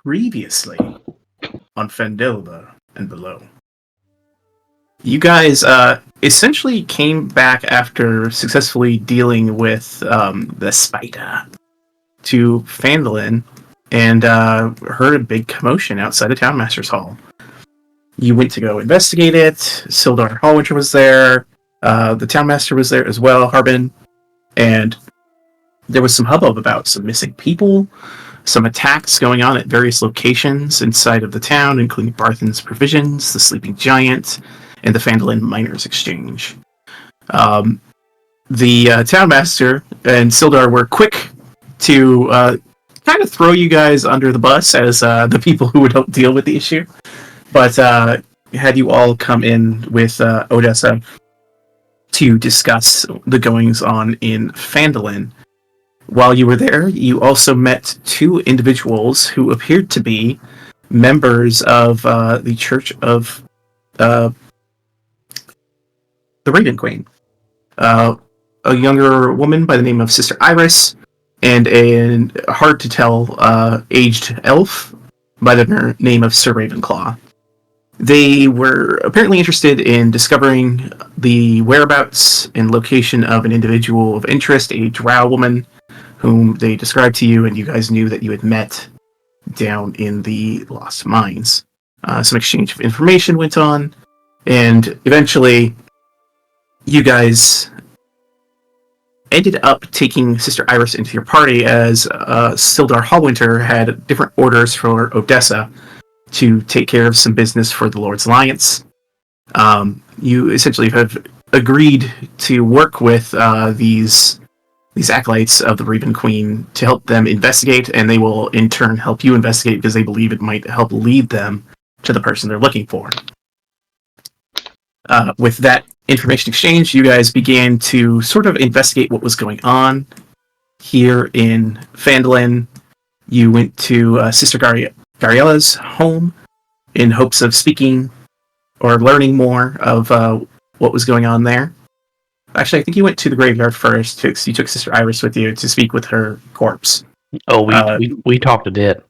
Previously on Phandelver and below. You guys essentially came back after successfully dealing with the spider to Phandelin and heard a big commotion outside the Townmaster's Hall. You went to go investigate it. Sildar Hallwinter was there. The Townmaster was there as well, Harbin. And there was some hubbub about some missing people, some attacks going on at various locations inside of the town, including Barthen's Provisions, the Sleeping Giant, and the Phandelin Miners Exchange. The Townmaster and Sildar were quick to kind of throw you guys under the bus as the people who would help deal with the issue, but had you all come in with Odessa to discuss the goings-on in Phandelin. While you were there, you also met two individuals who appeared to be members of the Church of the Raven Queen. A younger woman by the name of Sister Iris, and a hard-to-tell aged elf by the name of Sir Ravenclaw. They were apparently interested in discovering the whereabouts and location of an individual of interest, a drow woman, whom they described to you, and you guys knew that you had met down in the Lost Mines. Some exchange of information went on, and eventually you guys ended up taking Sister Iris into your party as Sildar Hallwinter had different orders for Odessa to take care of some business for the Lord's Alliance. You essentially have agreed to work with these acolytes of the Raven Queen to help them investigate, and they will in turn help you investigate because they believe it might help lead them to the person they're looking for. With that information exchange, you guys began to sort of investigate what was going on here in Phandelin. You went to Sister Gariella's home in hopes of speaking or learning more of what was going on there. Actually, I think you went to the graveyard first. You took Sister Iris with you to speak with her corpse. Oh, we talked a bit.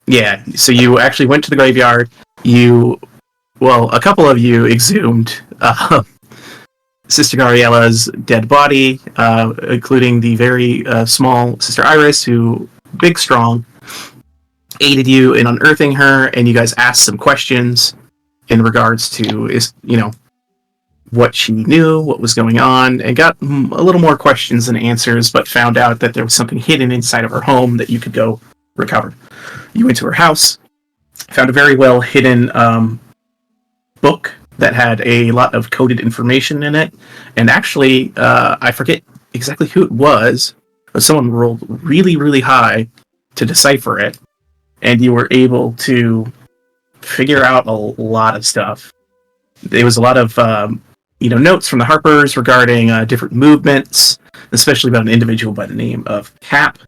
Yeah, so you actually went to the graveyard. A couple of you exhumed Sister Gariella's dead body, including the very small Sister Iris, who, big, strong, aided you in unearthing her, and you guys asked some questions in regards to, what she knew, what was going on, and got a little more questions than answers, but found out that there was something hidden inside of her home that you could go recover. You went to her house, found a very well hidden book that had a lot of coded information in it, and actually, I forget exactly who it was, but someone rolled really, really high to decipher it, and you were able to figure out a lot of stuff. There was a lot of notes from the Harpers regarding different movements, especially about an individual by the name of Cap,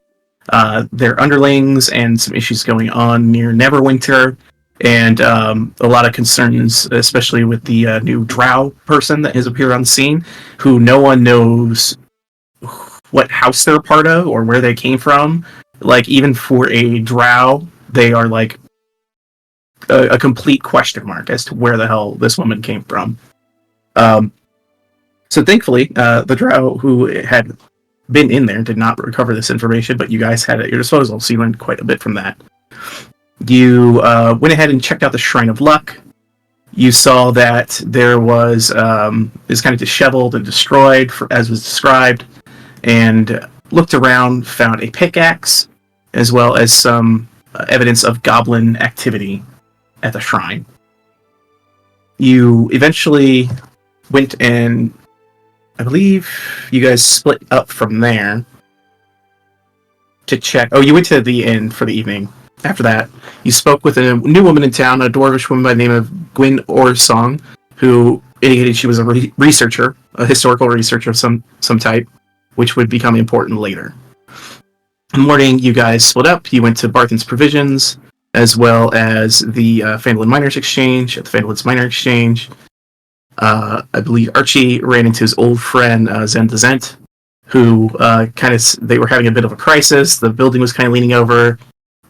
their underlings, and some issues going on near Neverwinter, and a lot of concerns, especially with the new drow person that has appeared on the scene, who no one knows what house they're a part of or where they came from. Like, even for a drow, they are like a complete question mark as to where the hell this woman came from. So thankfully, the drow who had been in there did not recover this information, but you guys had it at your disposal, so you learned quite a bit from that. You went ahead and checked out the Shrine of Luck. You saw that there was is kind of disheveled and destroyed, as was described, and looked around, found a pickaxe, as well as some evidence of goblin activity at the shrine. You eventually went and, I believe you guys split up from there to check. Oh, you went to the inn for the evening. After that, you spoke with a new woman in town, a dwarvish woman by the name of Gwyn Orsong, who indicated she was a researcher, a historical researcher of some type, which would become important later. In the morning, you guys split up. You went to Barthen's Provisions, as well as the Phandelin Miners Exchange, at the Phandelin's Miner Exchange. I believe Archie ran into his old friend, Zen the Zent, who they were having a bit of a crisis. The building was kind of leaning over.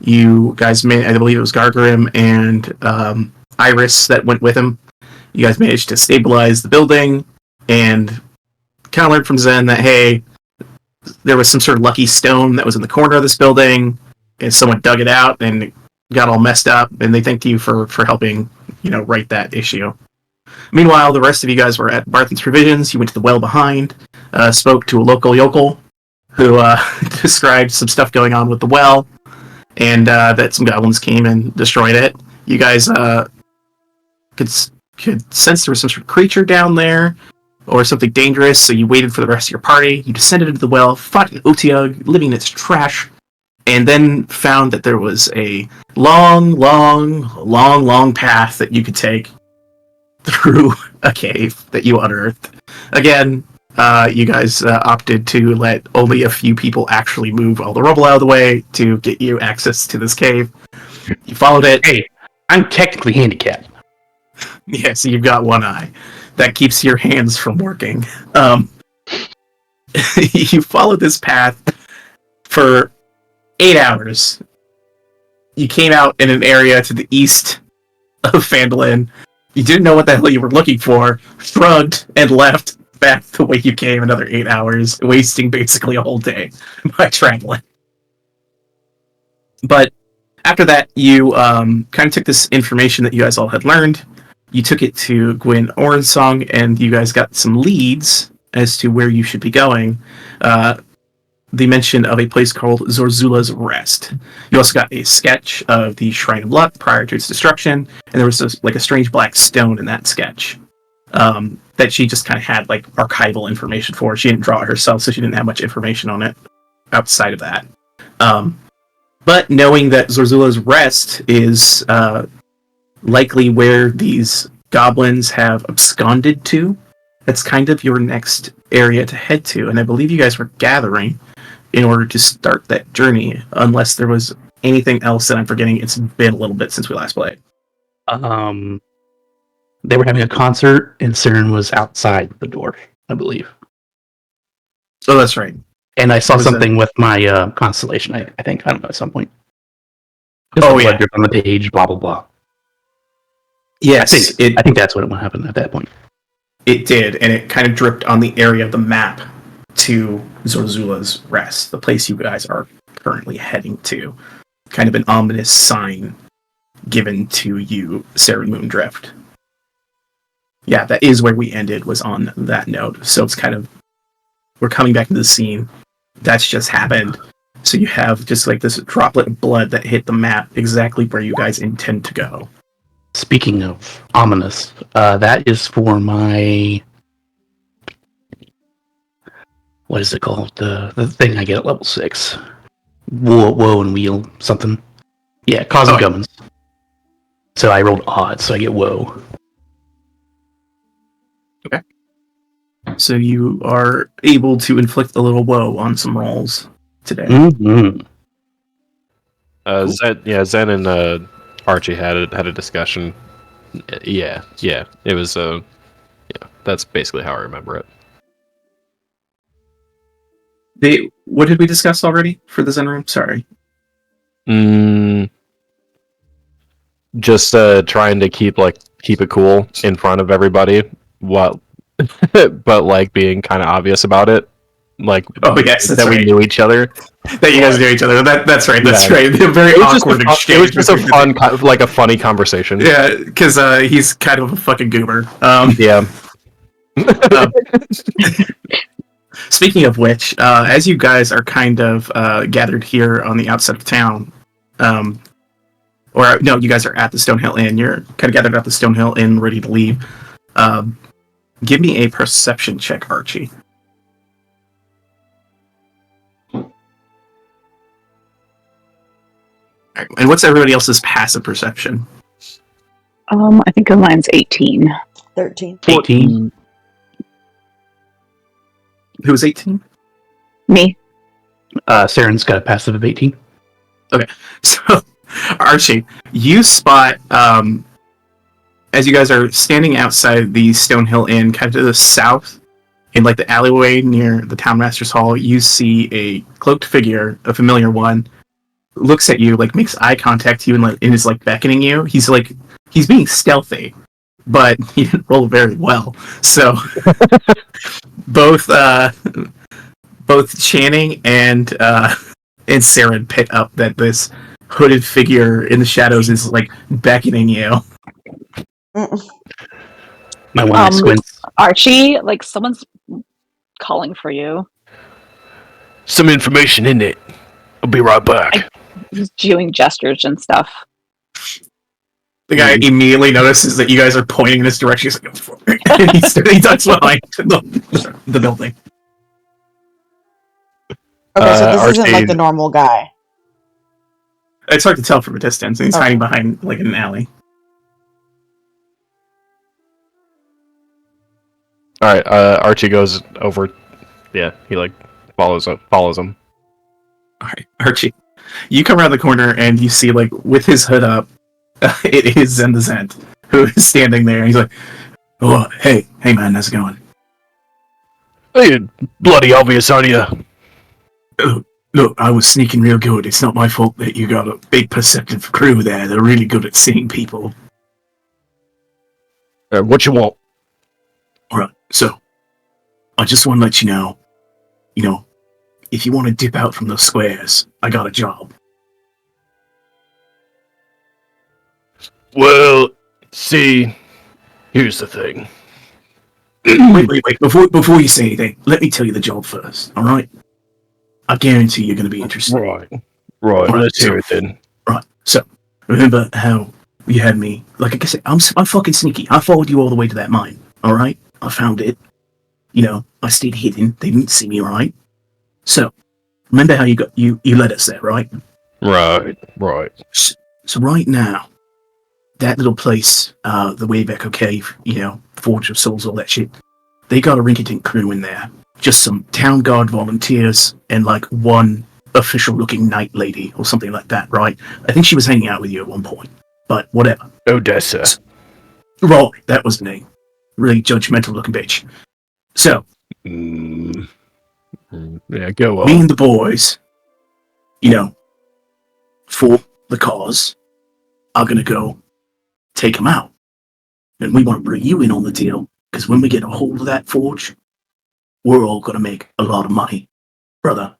You guys made, I believe it was Gargarim and Iris that went with him. You guys managed to stabilize the building and kind of learned from Zen that, hey, there was some sort of lucky stone that was in the corner of this building, and someone dug it out and it got all messed up, and they thanked you for helping, right that issue. Meanwhile, the rest of you guys were at Barthen's Provisions. You went to the well behind, spoke to a local yokel who described some stuff going on with the well, and that some goblins came and destroyed it. You guys could sense there was some sort of creature down there, or something dangerous, so you waited for the rest of your party. You descended into the well, fought an Otiug, living in its trash, and then found that there was a long path that you could take through a cave that you unearthed. Again, you guys opted to let only a few people actually move all the rubble out of the way to get you access to this cave. You followed it. Hey, I'm technically handicapped. Yeah, so you've got one eye. That keeps your hands from working. You followed this path for 8 hours. You came out in an area to the east of Phandelver. You didn't know what the hell you were looking for, shrugged, and left back the way you came another 8 hours, wasting basically a whole day by traveling. But after that, you kind of took this information that you guys all had learned, you took it to Gwyn Orensong, and you guys got some leads as to where you should be going. The mention of a place called Zorzula's Rest. You also got a sketch of the Shrine of Luck prior to its destruction, and there was a strange black stone in that sketch that she just kind of had archival information for. She didn't draw it herself, so she didn't have much information on it outside of that. But knowing that Zorzula's Rest is likely where these goblins have absconded to, that's kind of your next area to head to. And I believe you guys were gathering in order to start that journey, unless there was anything else that I'm forgetting. It's been a little bit since we last played. They were having a concert, and Siren was outside the door, I believe. Oh, that's right. And I saw something with my constellation, I think. I don't know, at some point. Oh, yeah. On the page, blah, blah, blah. Yes. I think that's what happened at that point. It did, and it kind of dripped on the area of the map to Zorzula's Rest, the place you guys are currently heading to. Kind of an ominous sign given to you, Sarah Moondrift. Yeah, that is where we ended, was on that note. So it's kind of, we're coming back into the scene. That's just happened. So you have just this droplet of blood that hit the map exactly where you guys intend to go. Speaking of ominous, that is for my... What is it called? The thing I get at level 6. Woe and Wheel something. Yeah, Cause of Gummins. So I rolled odds, so I get woe. Okay. So you are able to inflict a little woe on some rolls today. Mm-hmm. Cool. Zen and Archie had a discussion. Yeah, it was. That's basically how I remember it. What did we discuss already for the Zen room? Sorry. Just trying to keep it cool in front of everybody, but being kind of obvious about it. Oh yes, that we knew each other. That you guys knew each other. That's right. That's right. A very awkward exchange. It was just a funny conversation. Yeah, because he's kind of a fucking goober. Yeah. Speaking of which, as you guys are kind of gathered here on the outside of town, or no, you guys are at the Stonehill Inn. You're kind of gathered at the Stonehill Inn, ready to leave. Give me a perception check, Archie. And what's everybody else's passive perception? I think mine's 18. 13. 18. Who was 18? Me. Saren's got a passive of 18. Okay. So, Archie, you spot, as you guys are standing outside the Stonehill Inn, kind of to the south, in the alleyway near the Townmaster's Hall, you see a cloaked figure, a familiar one, looks at you, like makes eye contact to you, and is like beckoning you. He's being stealthy, but he didn't roll very well. So both Channing and Saren pick up that this hooded figure in the shadows is like beckoning you. My one eye squints. Archie, like someone's calling for you. Some information in it. I'll be right back. He's doing gestures and stuff. The guy immediately notices that you guys are pointing in this direction. He's like, and he ducks behind the building. Okay, so this Archie, isn't like the normal guy. It's hard to tell from a distance. And he's hiding behind like an alley. All right, Archie goes over. Yeah, he like follows him. All right, Archie, you come around the corner and you see, like, with his hood up, it is Zen the Zent who is standing there. And he's like, "Oh, hey, man, how's it going?" Hey, bloody obvious, aren't you? Oh, look, I was sneaking real good. It's not my fault that you got a big perceptive crew there. They're really good at seeing people. What you want? All right, so I just want to let you know, if you want to dip out from those squares, I got a job. Well, see, here's the thing. Wait. Before you say anything, let me tell you the job first, all right? I guarantee you're going to be interested. Right. Right, Let's hear it then. Right, so, remember how you had me, like I said, I'm fucking sneaky. I followed you all the way to that mine, all right? I found it. I stayed hidden. They didn't see me, right? So, remember how you led us there, right? Right. So right now, that little place, the Wayback Cave, Forge of Souls, all that shit, they got a rinky-dink crew in there. Just some town guard volunteers and like one official-looking night lady or something like that, right? I think she was hanging out with you at one point, but whatever. Odessa. Right, that was the name. Really judgmental-looking bitch. So, Yeah, go on. me and the boys, for the cause, are gonna go take them out. And we want to bring you in on the deal, because when we get a hold of that forge, we're all gonna make a lot of money, brother.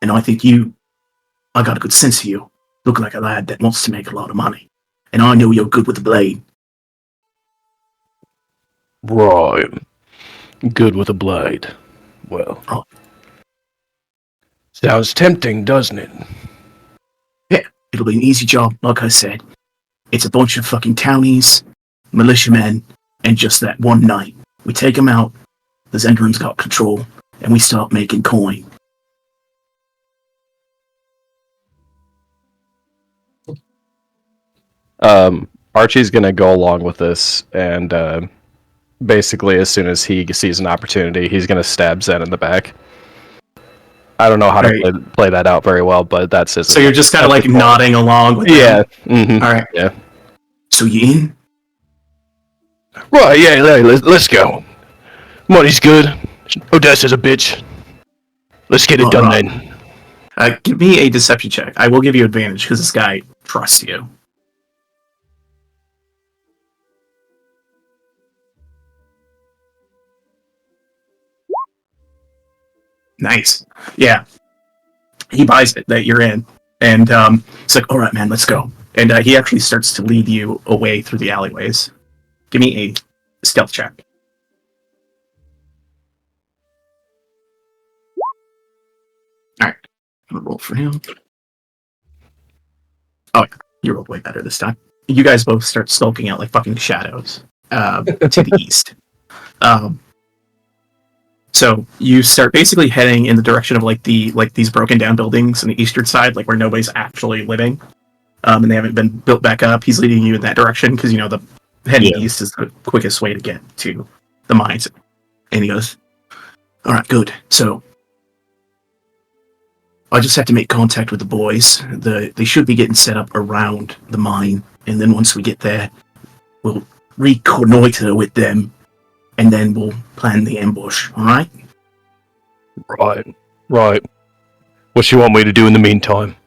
And I think I got a good sense of you. Look like a lad that wants to make a lot of money. And I know you're good with the blade. Right. Good with a blade. Well. Right. Sounds tempting, doesn't it? Yeah, it'll be an easy job, like I said. It's a bunch of fucking townies, militiamen, and just that one night. We take them out, the Zendrans got control, and we start making coin. Archie's gonna go along with this, and basically, as soon as he sees an opportunity, he's gonna stab Zen in the back. I don't know how to play that out very well, but that's his. So you're just kind of like nodding along with them. Mm-hmm. All right. Yeah. So you in? Right, yeah, let's go. Money's good. Odessa's a bitch. Let's get it done then. Give me a deception check. I will give you advantage because this guy trusts you. Nice. Yeah. He buys it that you're in. And it's like, all right, man, let's go. And he actually starts to lead you away through the alleyways. Give me a stealth check. All right. I'm going to roll for him. Oh, you rolled way better this time. You guys both start skulking out like fucking shadows to the east. So you start basically heading in the direction of these broken down buildings on the eastern side, like where nobody's actually living, and they haven't been built back up. He's leading you in that direction because the heading east is the quickest way to get to the mines. And he goes, "All right, good. So I just have to make contact with the boys. They should be getting set up around the mine, and then once we get there, we'll reconnoiter with them." And then we'll plan the ambush, alright? Right. What you want me to do in the meantime?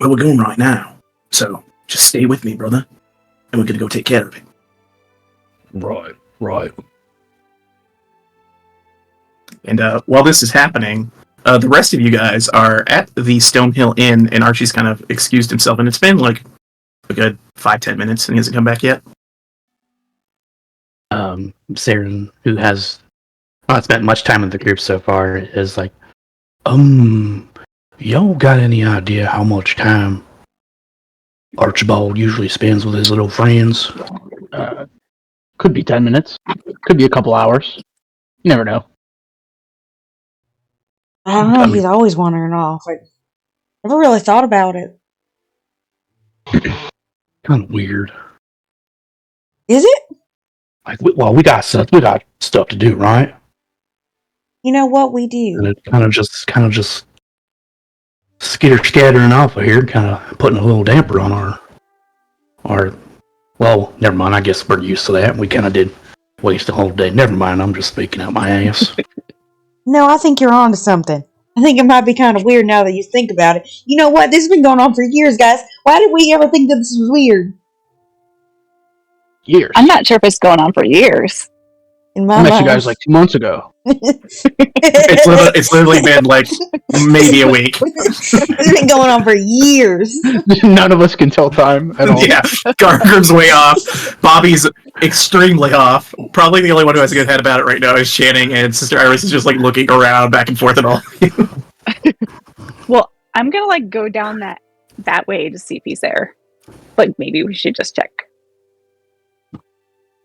Well, we're going right now, so just stay with me, brother, and we're gonna go take care of it. Right. And while this is happening, the rest of you guys are at the Stonehill Inn, and Archie's kind of excused himself, and it's been like a good 5-10 minutes, and he hasn't come back yet. Saren, who has not spent much time with the group so far, is like, y'all got any idea how much time Archibald usually spends with his little friends? Could be 10 minutes. Could be a couple hours. You never know. I don't know. He's always wandering off. I never really thought about it. Kind of weird. Is it? Like, we got stuff to do, right? You know what we do? And it kind of just scattering off of here, kind of putting a little damper on our. Well, never mind. I guess we're used to that. We kind of did waste the whole day. Never mind. I'm just speaking out my ass. No, I think you're on to something. I think it might be kind of weird now that you think about it. You know what? This has been going on for years, guys. Why did we ever think that this was weird? Years. I'm not sure if it's going on for years. In my I met life. you guys like 2 months ago. It's literally been like maybe a week. It's been going on for years. None of us can tell time at all. Yeah, Garger's way off. Bobby's extremely off. Probably the only one who has a good head about it right now is Channing, and Sister Iris is just like looking around back and forth and all. Well, I'm gonna like go down that way to see if he's there. Like maybe we should just check.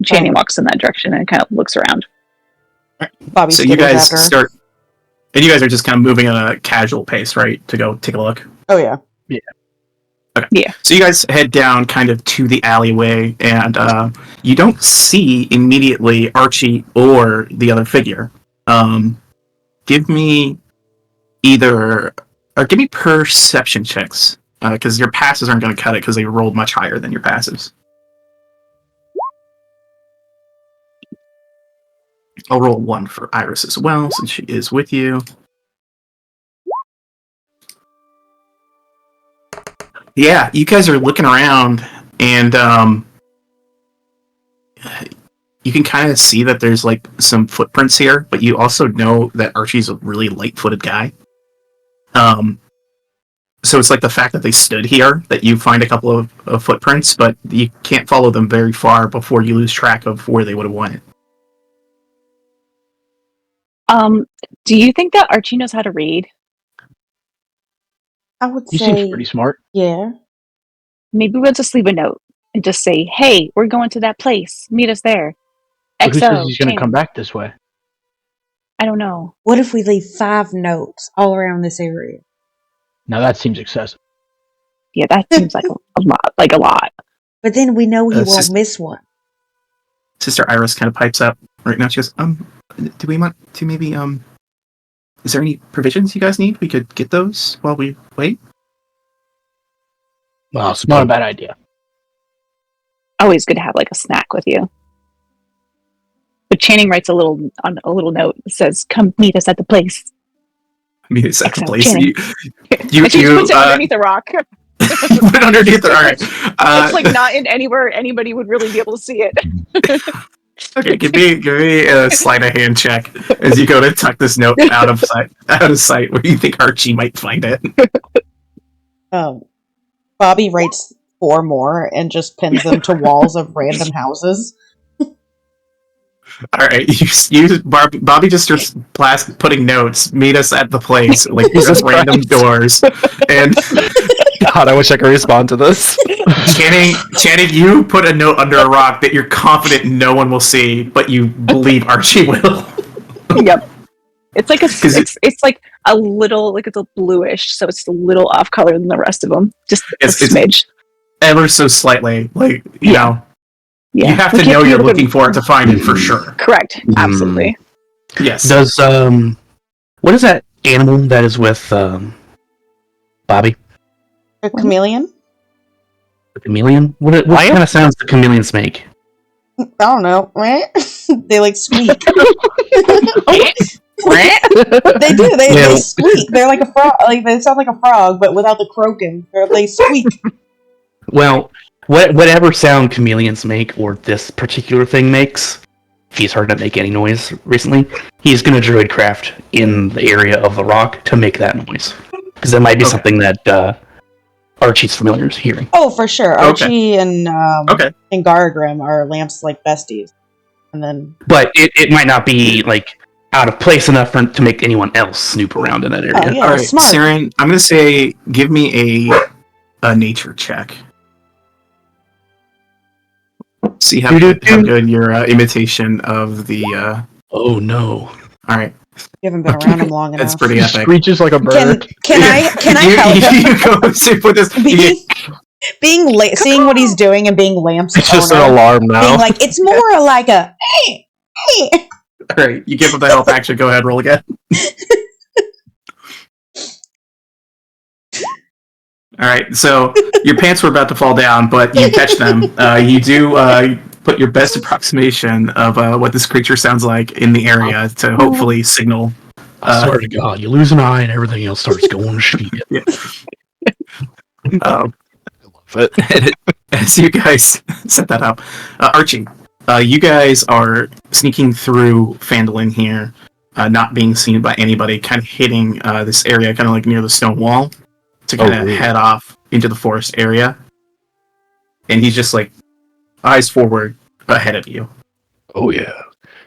Channing walks in that direction and kind of looks around. Bobby So you guys start, and you guys are just kind of moving at a casual pace, right? To go take a look. Oh, yeah. Okay. Yeah. So you guys head down kind of to the alleyway, and you don't see immediately Archie or the other figure. Give me give me perception checks, because your passes aren't going to cut it because they rolled much higher than your passives. I'll roll 1 for Iris as well, since she is with you. Yeah, you guys are looking around, and you can kind of see that there's like some footprints here, but you also know that Archie's a really light-footed guy. So it's like the fact that they stood here that you find a couple of footprints, but you can't follow them very far before you lose track of where they would have went. Do you think that Archie knows how to read? I would He say, seems pretty smart. yeah. Maybe we'll just leave a note and just say, "Hey, we're going to that place. Meet us there." But who XO, says he's going to Channing. come back this way? I don't know. What if we leave 5 notes all around this area? Now that seems excessive. Yeah, that seems like a lot. Like a lot. But then we know he It's won't just- miss one. Sister Iris kind of pipes up right now. She goes, do we want to maybe, is there any provisions you guys need? We could get those while we wait? Well, It's not a bad idea. Always good to have like a snack with you. But Channing writes on a little note that says, "Come meet us at the place." I mean, it's at the Excellent. place. Channing. You And she just puts it underneath a rock. put it underneath it. All right. It's like not in anywhere anybody would really be able to see it. Okay, give me a sleight of hand check as you go to tuck this note out of sight where you think Archie might find it. Bobby writes 4 more and just pins them to walls of random houses. All right, Bobby just starts putting notes. Meet us at the place, like just random doors. And God, I wish I could respond to this. Channing, you put a note under a rock that you're confident no one will see, but you believe Archie will. Yep. It's like it's like a little, like it's a bluish, so it's a little off color than the rest of them. Just a smidge. Ever so slightly, like you know. Yeah. You have to know you're looking for it to find it for sure. Correct. Absolutely. Yes. Does what is that animal that is with Bobby? A chameleon? The chameleon? What kind of sounds do chameleons make? I don't know, right? They like squeak. They do. They Yeah. squeak. They're like a frog. Like they sound like a frog, but without the croaking. They squeak. Well, whatever sound chameleons make, or this particular thing makes, he's hard to make any noise recently. He's going to druidcraft in the area of the rock to make that noise. Because that might be something that Archie's familiar is hearing. Oh, for sure. Archie and and Gargrim are lamps like besties. And then, but it might not be like out of place enough to make anyone else snoop around in that area. Oh, yeah, all right, smart. Siren, I'm going to say give me a nature check. See how good your imitation of the... Oh, no. All right. You haven't been around him long enough. That's pretty epic. Screeches like a bird. Can I help him? You go sit with this... Seeing what he's doing and being lamps. It's just an alarm now. Being like, it's more like a hey. All right, you give him the help action. Go ahead, roll again. All right, so your pants were about to fall down, but you catch them. You do put your best approximation of what this creature sounds like in the area to hopefully signal. I swear to God, you lose an eye and everything else starts going to shit. Yeah. As you guys set that up, Archie, you guys are sneaking through Phandelver here, not being seen by anybody, kind of hitting this area, kind of like near the stone wall, to kind of head off into the forest area. And he's just like, eyes forward, ahead of you. Oh yeah,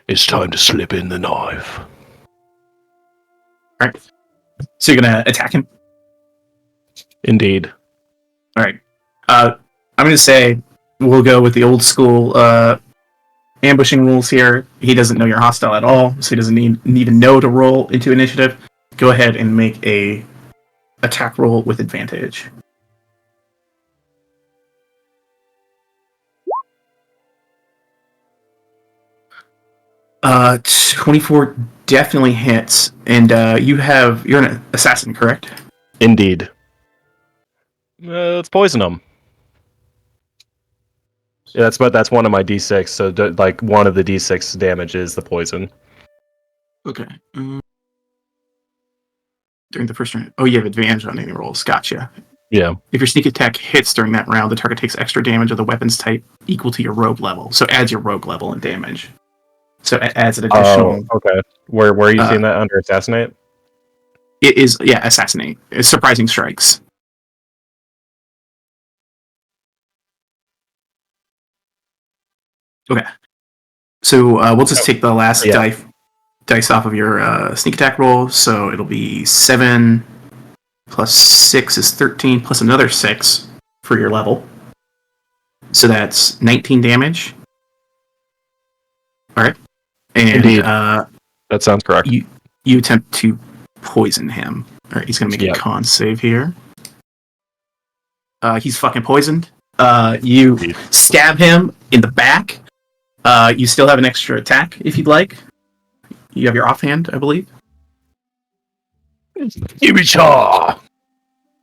it's time to slip in the knife. Alright. So you're gonna attack him? Indeed. Alright. I'm gonna say we'll go with the old school ambushing rules here. He doesn't know you're hostile at all, so he doesn't even know to roll into initiative. Go ahead and make a attack roll with advantage. Uh, 24 definitely hits, and you're an assassin, correct? Indeed. Let's poison him. Yeah, that's one of my d6. So like one of the d6 damage is the poison. Okay. During the first round. Oh, you have advantage on any rolls. Gotcha. Yeah. If your sneak attack hits during that round, the target takes extra damage of the weapon's type equal to your rogue level. So adds your rogue level in damage. So it adds an additional... Oh, okay. Where are you seeing that under Assassinate? It is, yeah, Assassinate. It's Surprising Strikes. Okay. So we'll just take the last dice off of your sneak attack roll. So it'll be 7 plus 6 is 13 plus another 6 for your level. So that's 19 damage. All right. And Indeed. That sounds correct. You attempt to poison him. All right, he's going to make a con save here. He's fucking poisoned. You stab him in the back. You still have an extra attack if you'd like. You have your offhand, I believe. Give me chaw.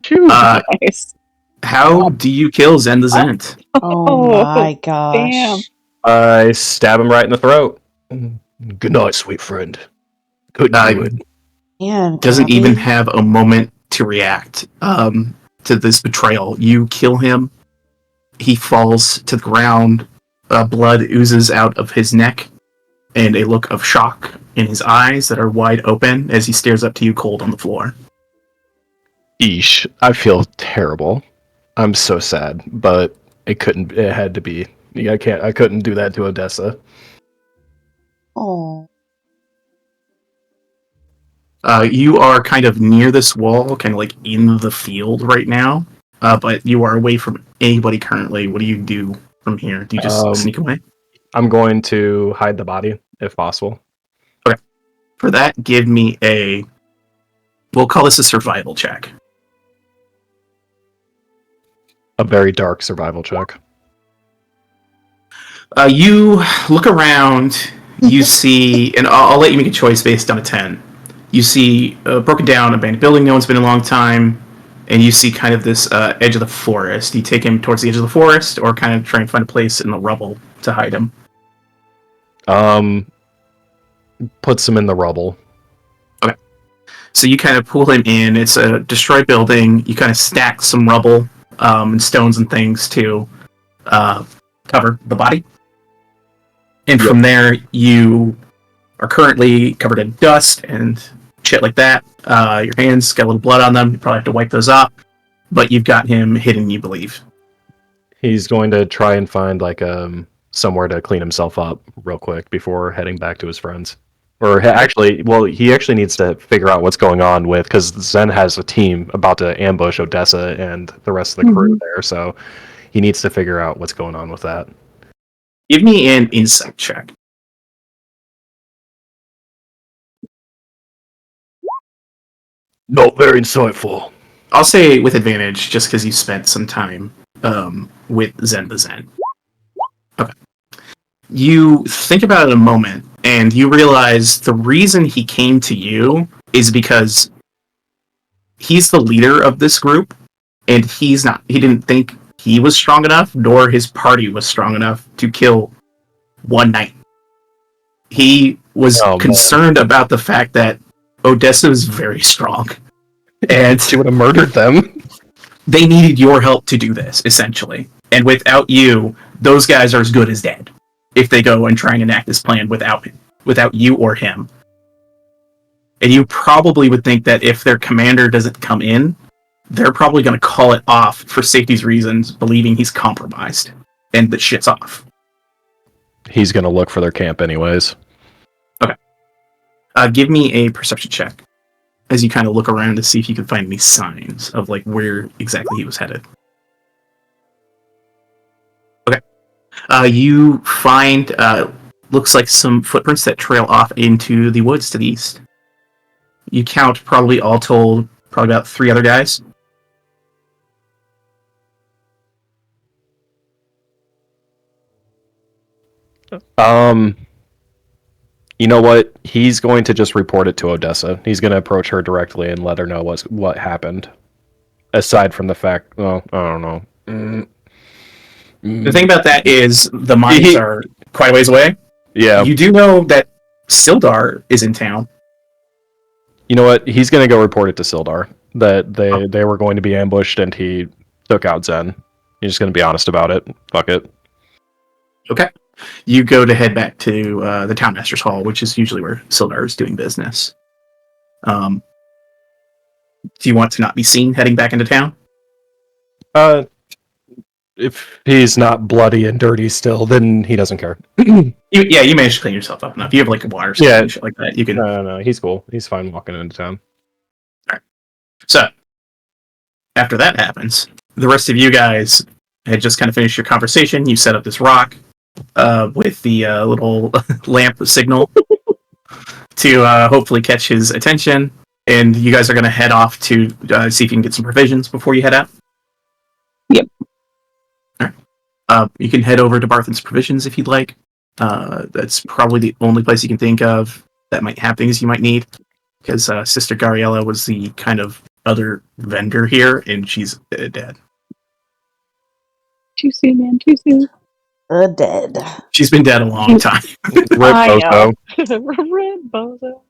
Nice. How do you kill Zen the Zent? Oh my gosh. Damn. I stab him right in the throat. Good night, sweet friend. Couldn't do it. Man, Doesn't even have a moment to react to this betrayal. You kill him. He falls to the ground. Blood oozes out of his neck, and a look of shock in his eyes that are wide open as he stares up to you cold on the floor. Eesh. I feel terrible. I'm so sad, but it had to be. I couldn't do that to Odessa. Oh. You are kind of near this wall, kind of like in the field right now, but you are away from anybody currently. What do you do from here? Do you just sneak away? I'm going to hide the body, if possible. Okay. For that, give me we'll call this a survival check. A very dark survival check. You look around, you see, and I'll let you make a choice based on a 10. You see a broken down abandoned building no one's been in a long time, and you see kind of this edge of the forest. You take him towards the edge of the forest, or kind of try and find a place in the rubble to hide him? Puts him in the rubble. So you kind of pull him in. It's a destroyed building. You kind of stack some rubble and stones and things to cover the body. And from there, you are currently covered in dust and shit like that. Your hands got a little blood on them. You probably have to wipe those off. But you've got him hidden, you believe. He's going to try and find like somewhere to clean himself up real quick before heading back to his friends. Or he actually needs to figure out what's going on with, because Zen has a team about to ambush Odessa and the rest of the crew there. So he needs to figure out what's going on with that. Give me an insight check. Not very insightful. I'll say with advantage, just because you spent some time with Zen the Zen. Okay. You think about it a moment, and you realize the reason he came to you is because he's the leader of this group, and he didn't think he was strong enough, nor his party was strong enough to kill one knight. He was concerned about the fact that Odessa is very strong. And she would have murdered them. They needed your help to do this, essentially. And without you, those guys are as good as dead if they go and try and enact this plan without you or him. And you probably would think that if their commander doesn't come in, they're probably going to call it off for safety's reasons, believing he's compromised. And the shit's off. He's going to look for their camp anyways. Okay. Give me a perception check as you kind of look around to see if you can find any signs of like where exactly he was headed. Okay. You find looks like some footprints that trail off into the woods to the east. You count probably all told probably about 3 other guys. You know what? He's going to just report it to Odessa. He's going to approach her directly and let her know what happened. Aside from the fact, well, I don't know. The thing about that is the mines are quite a ways away. Yeah. You do know that Sildar is in town. You know what? He's going to go report it to Sildar that they were going to be ambushed and he took out Zen. He's just going to be honest about it. Fuck it. Okay. You go to head back to the Townmaster's Hall, which is usually where Sildar is doing business. Do you want to not be seen heading back into town? If he's not bloody and dirty still, then he doesn't care. You managed to clean yourself up enough. You have like water and shit like that. You can. No, he's cool. He's fine walking into town. All right. So after that happens, the rest of you guys had just kind of finished your conversation. You set up this rock with the little lamp signal to hopefully catch his attention, and you guys are going to head off to see if you can get some provisions before you head out. Yep. All right. You can head over to Barthen's Provisions if you'd like. That's probably the only place you can think of that might have things you might need, because Sister Gariella was the kind of other vendor here, and she's dead. Too soon, man. Too soon. Dead. She's been dead a long time. Rip Bozo. Red bozo. You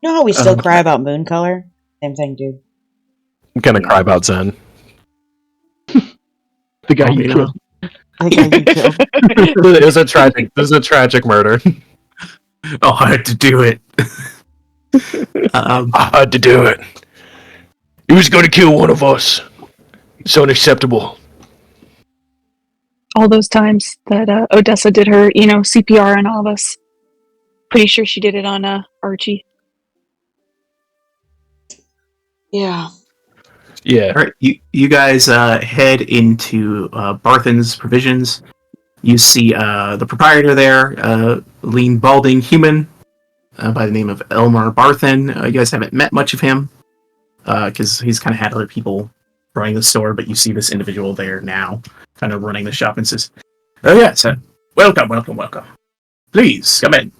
know how we still cry about moon color? Same thing, dude. I'm gonna cry about Zen. The guy you killed. The guy you killed. It was a tragic murder. Oh, I had to do it. I had to do it. He was going to kill one of us. It's unacceptable. All those times that Odessa did her, CPR on all of us. Pretty sure she did it on Archie. Yeah. Yeah. All right, you guys head into Barthen's Provisions. You see the proprietor there, lean, balding human by the name of Elmar Barthen. You guys haven't met much of him because he's kind of had other people running the store, but you see this individual there now, kind of running the shop, and says, "Oh yes, welcome. Please come in."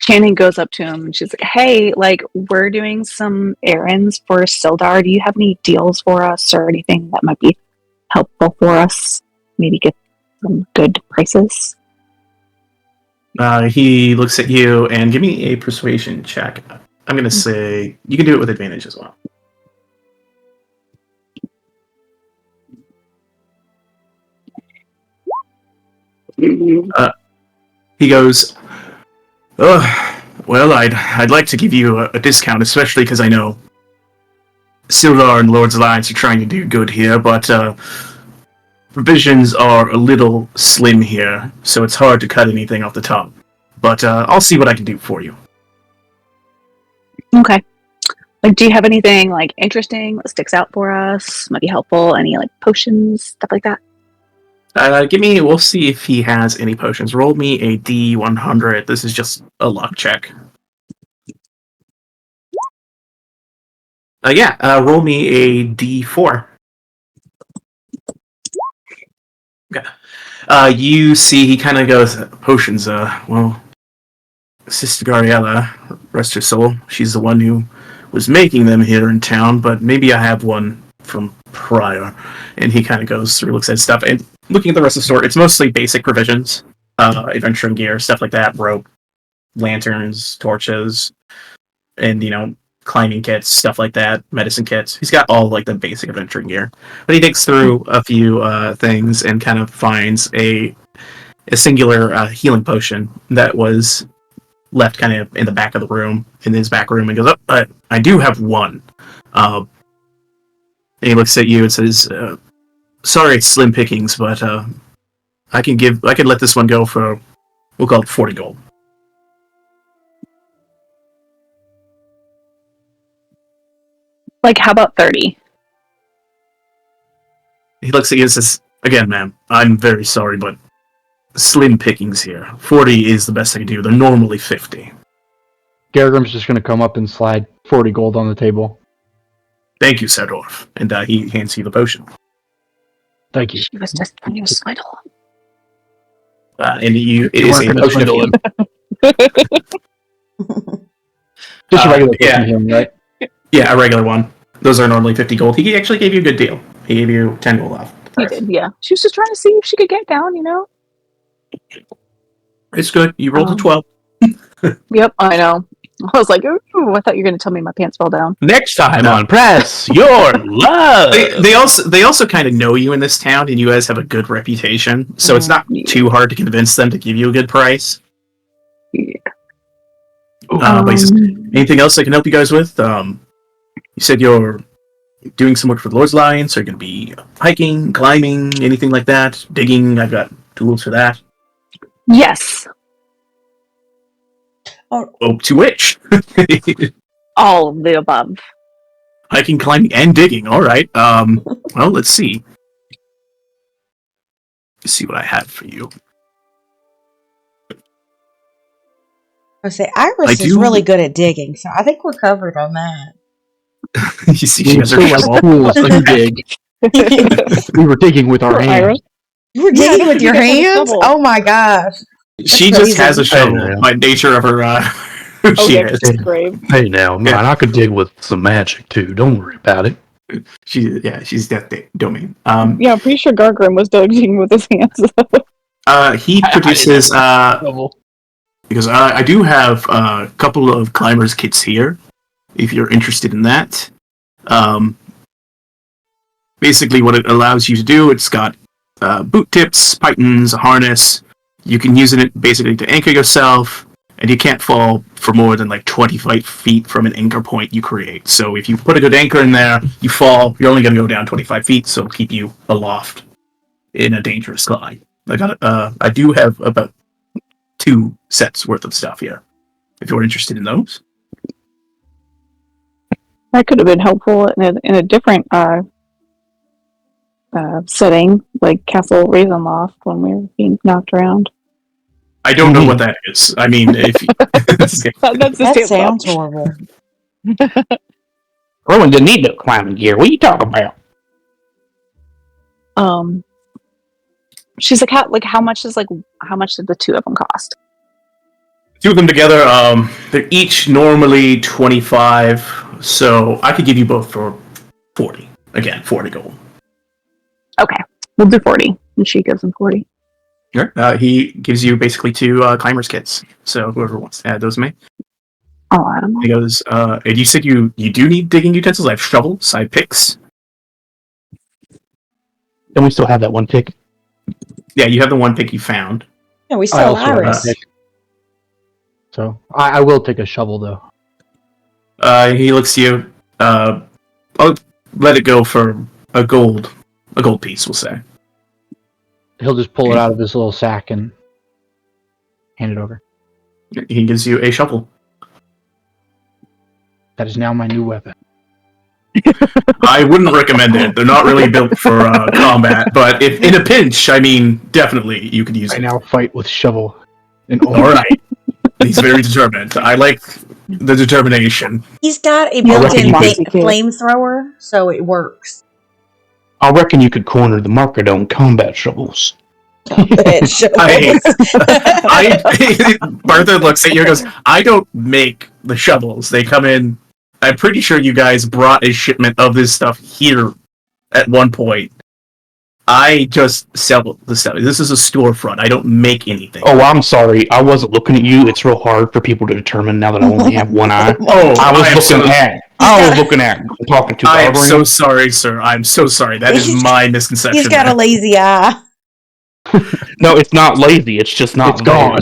Channing goes up to him and she's like, "Hey, we're doing some errands for Sildar. Do you have any deals for us or anything that might be helpful for us? Maybe get some good prices?" He looks at you and give me a persuasion check. I'm going to say you can do it with advantage as well. He goes, "Oh, well, I'd like to give you a discount, especially because I know Sildar and Lord's Alliance are trying to do good here, but provisions are a little slim here, so it's hard to cut anything off the top. But I'll see what I can do for you." Okay. Like, do you have anything like interesting that sticks out for us? Might be helpful. Any like potions, stuff like that? We'll see if he has any potions. Roll me a D100. This is just a luck check. Roll me a D4. Okay. You see he kind of goes, potions, well, Sister Gariella, rest her soul, she's the one who was making them here in town, but maybe I have one from prior. And he kind of goes through, looks at stuff, and looking at the rest of the store, it's mostly basic provisions, adventuring gear, stuff like that, rope, lanterns, torches, and, climbing kits, stuff like that, medicine kits. He's got all, like, the basic adventuring gear. But he digs through a few things and kind of finds a singular healing potion that was left kind of in the back of the room, in his back room, and goes, "Oh, I do have one." And he looks at you and says, "Sorry, it's slim pickings, but I can let this one go for, we'll call it 40 gold." Like, how about 30? He looks at you and says, "Again, ma'am, I'm very sorry, but slim pickings here. 40 is the best I can do. They're normally 50. Gargrim's just going to come up and slide 40 gold on the table. Thank you, Serdorf." And he hands you the potion. Thank you. She was just trying to swindle. And it is a weren't gonna potion of swindle healing. Just a regular yeah. potion healing, right? Yeah, a regular one. Those are normally 50 gold. He actually gave you a good deal. He gave you 10 gold off. He did, yeah. She was just trying to see if she could get down, It's good. You rolled a 12. Yep, I know. I was like, ooh, I thought you were going to tell me my pants fell down. Next time on Press Your Love. They also kind of know you in this town, and you guys have a good reputation, so it's not too hard to convince them to give you a good price. Yeah. But he says, anything else I can help you guys with? You said you're doing some work for the Lord's Alliance. Are you going to be hiking, climbing, anything like that? Digging? I've got tools for that. Yes. Oh, to which? All of the above. Hiking, climbing, and digging. All right. Well, let's see. Let's see what I have for you. I say Iris is really good at digging, so I think we're covered on that. You see, she has her shovel. Tools to dig. We were digging with our hands. You were digging with your hands? Oh my gosh. She just has a shovel by nature of her who she is. Hey now, man, I could dig with some magic too. Don't worry about it. She's Death Domain. I'm pretty sure Gargrim was digging with his hands. He produces because I do have a couple of climbers kits here, if you're interested in that. Basically what it allows you to do, it's got boot tips, pythons, a harness. You can use it basically to anchor yourself, and you can't fall for more than like 25 feet from an anchor point you create. So if you put a good anchor in there, you fall, you're only going to go down 25 feet, so it'll keep you aloft in a dangerous climb. I do have about 2 sets worth of stuff here, if you're interested in those. That could have been helpful in a different setting, like Castle Ravenloft, when we were being knocked around. I don't know what that is. I mean, if that sounds horrible. Rowan didn't need no climbing gear. What are you talking about? She's like, how much did the 2 of them cost? 2 of them together, they're each normally 25, so I could give you both for 40. Again, 40 gold. Okay, we'll do 40, and she gives them 40. Sure. He gives you basically 2 climber's kits. So whoever wants to add those may. I'll add 'em. He goes, and you said you do need digging utensils. I have shovels, I have picks. Then we still have that one pick. Yeah, you have the one pick you found. Yeah, we I saw also have Iris. a pick. So I will take a shovel though. He looks at you. I'll let it go for a gold piece, we'll say. He'll just pull it out of his little sack and hand it over. He gives you a shovel. That is now my new weapon. I wouldn't recommend it. They're not really built for combat, but if in a pinch, I mean, definitely you could use I it. now fight with shovel. And All right. He's very determined. I like the determination. He's got a reckon built-in you could- flamethrower, so it works. I reckon you could corner the Markadone combat shovels. Martha looks at you and goes, I don't make the shovels. They come in. I'm pretty sure you guys brought a shipment of this stuff here at one point. I just sell the stuff. This is a storefront. I don't make anything. Oh, I'm sorry. I wasn't looking at you. It's real hard for people to determine now that I only have one eye. Oh, I was looking so, at. I'm talking to I am Barbara. so sorry, sir. I'm so sorry. That is my misconception. He's got a lazy eye. No, it's not lazy. It's just not it's gone.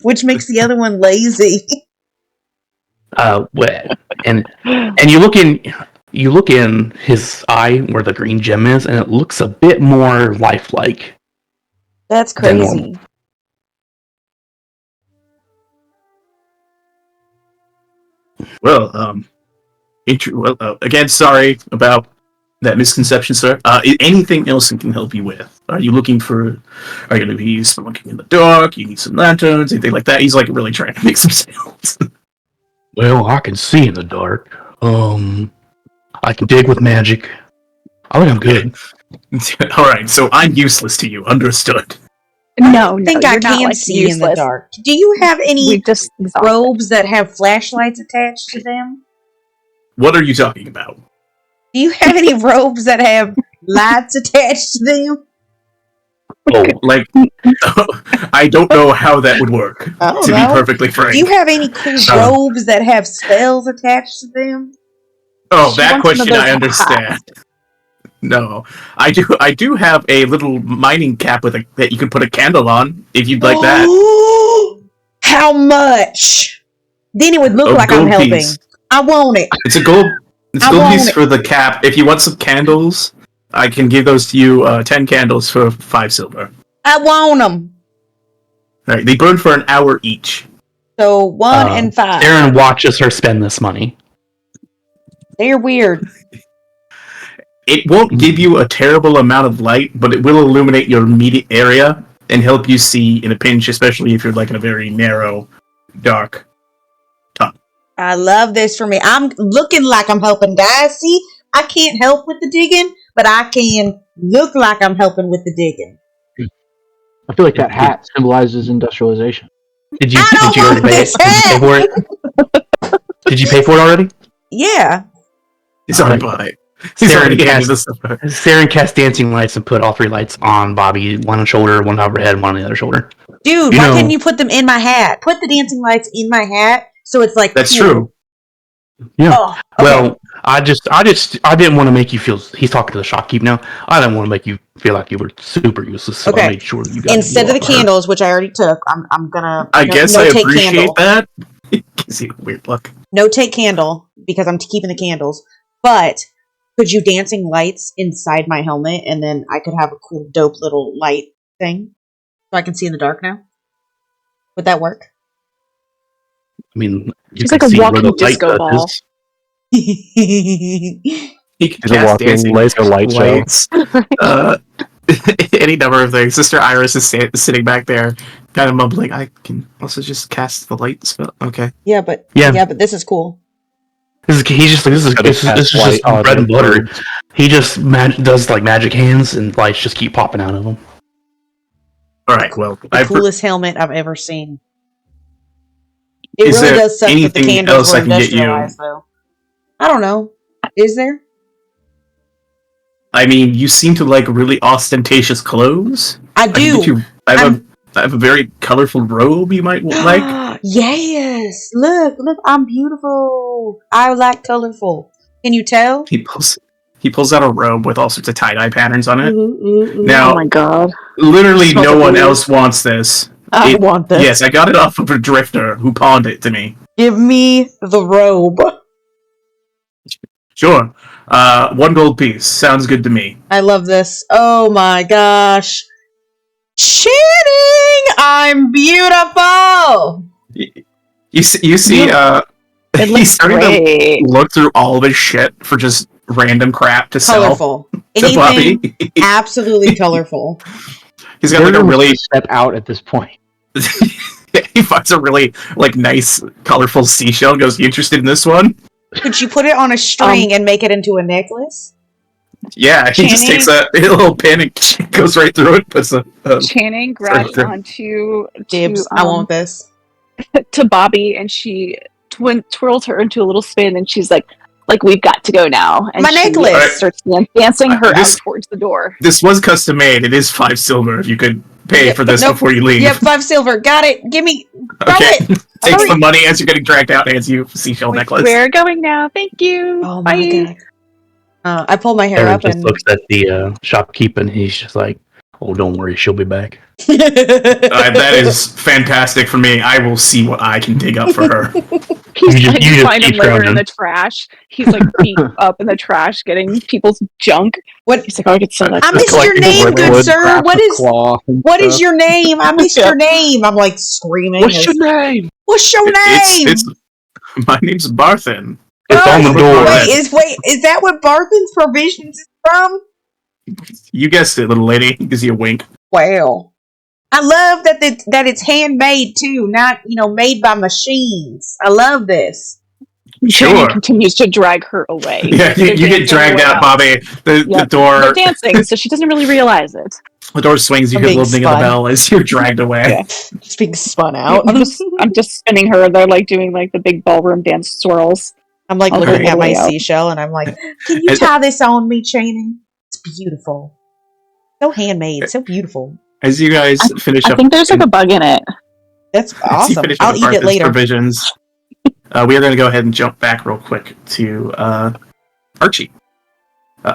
Which makes the other one lazy. And you look in his eye where the green gem is, and it looks a bit more lifelike. That's Than crazy. Well, again, sorry about that misconception, sir. Anything else I can help you with? Are you looking to be looking in the dark? You need some lanterns, anything like that? He's like really trying to make some sales. Well, I can see in the dark. I can dig with magic. I think I'm good. All right, so I'm useless to you. Understood. No, I think you're I not, can like, see in the useless. dark. Do you have any We just exhausted. robes that have flashlights attached to them? What are you talking about? Do you have any robes that have lights attached to them? Oh, like I don't know how that would work. I don't To be know. perfectly frank. Do you have any cool robes that have spells attached to them? Oh, She that wants one of question I those understand. No, I do have a little mining cap that you can put a candle on if you'd like that. How much? Then it would look like I'm gold helping. piece. I want it. It's a gold I want piece it. for the cap. If you want some candles, I can give those to you. 10 candles for 5 silver. I want them. All right, they burn for an hour each. So 1 and 5. Aaron watches her spend this money. They're weird. It won't give you a terrible amount of light, but it will illuminate your immediate area and help you see in a pinch, especially if you're like in a very narrow, dark tunnel. I love this for me. I'm looking like I'm helping. Guys, see? I can't help with the digging, but I can look like I'm helping with the digging. I feel like that hat symbolizes industrialization. Did you I don't already want pay this it? Did you pay for it? Did you pay for it already? Yeah. He's already bought it. He's already handed this stuff. Saren cast dancing lights and put all 3 lights on Bobby, one on shoulder, one overhead, one on the other shoulder. Dude, why couldn't you put them in my hat? Put the dancing lights in my hat so it's like That's cool. true. Yeah. Oh, okay. Well, I didn't want to make you feel. He's talking to the shopkeep now. I didn't want to make you feel like you were super useless, so Okay. I made sure that you got Instead of the candles, which I already took, I'm gonna. I guess I take appreciate candle. that. It gives you a weird look. No take candle because I'm keeping the candles. But could you dancing lights inside my helmet, and then I could have a cool, dope little light thing so I can see in the dark now? Would that work? I mean, you She's can like a see where walking the light disco ball. touches. He can It's a cast walking dancing laser light show. lights. Any number of things. Sister Iris is sitting back there, kind of mumbling. I can also just cast the light spell. Okay. yeah, but this is cool. This is just on bread and the butter. birds. He just does like magic hands, and lights just keep popping out of him. All right. Well, The coolest helmet I've ever seen. It Is really there does suck that the anything candles else were I can get you? industrialized, though. I don't know. Is there? I mean, you seem to like really ostentatious clothes. I I can do. get you. I have a very colorful robe you might like. Yes. Look, I'm beautiful. I like colorful. Can you tell? He pulls out a robe with all sorts of tie-dye patterns on it. Now, Oh my god. literally Smells no like one weed. else wants this. I want this. Yes, I got it off of a drifter who pawned it to me. Give me the robe. Sure. 1 gold piece. Sounds good to me. I love this. Oh my gosh. Channing! I'm beautiful! You see, It he's looks starting great. to look through all of his shit for just random crap to sell Colorful. to Bobby. Anything absolutely colorful. He's got like a really step out at this point. he finds a really like nice colorful seashell and goes, "You interested in this one?" Could you put it on a string and make it into a necklace? Yeah, he just takes a little pin and goes right through it. Puts a Channing grabs onto Dibs. I want this. to Bobby, and she twirls her into a little spin, and she's like we've got to go now. And My necklace! starts dancing her This- out towards the door. This was custom made. It is 5 silver. If you could pay for this before you leave. Yep, 5 silver. Got it. Give me. Throw Okay. it. Takes Hurry. the money as you're getting dragged out. Hands you a seashell necklace. We're going now. Thank you. Oh Bye. my god. I pull my hair Aaron up just and. looks at the shopkeeper and he's just like, "Oh, don't worry, she'll be back." That is fantastic for me. I will see what I can dig up for her. He's You just- like, you just find him keep later in scrounging. the trash. He's like deep up in the trash getting people's junk. What? He's like, oh, I could sell that. I missed your collecting name, good wood, sir. Crafts What of is cloth and what is stuff. your name? I missed your name. I'm like screaming. What's your name? What's your name? It's my name's Barthen. It's on the door. Is that what Barthen's Provisions is from? You guessed it, little lady. He gives you a wink. Wow. I love that it's handmade too, not made by machines. I love this. Channing Sure. continues to drag her away. Yeah, They're you get dancing dragged out, around. Bobby. The Yep. door They're dancing, so she doesn't really realize it. the door swings. You I'm hear the being little ding of the spun. bell as you're dragged away. Yeah. Just being spun out. I'm just spinning her. They're like doing like the big ballroom dance swirls. I'm like I'll looking go at my way out. seashell and I'm like, can you tie this on me, Channing? It's beautiful. So handmade, so beautiful. As you guys finish I up, think there's like a bug in it. That's as you awesome. finish I'll up eat it Barthen's later. provisions, we are going to go ahead and jump back real quick to Archie.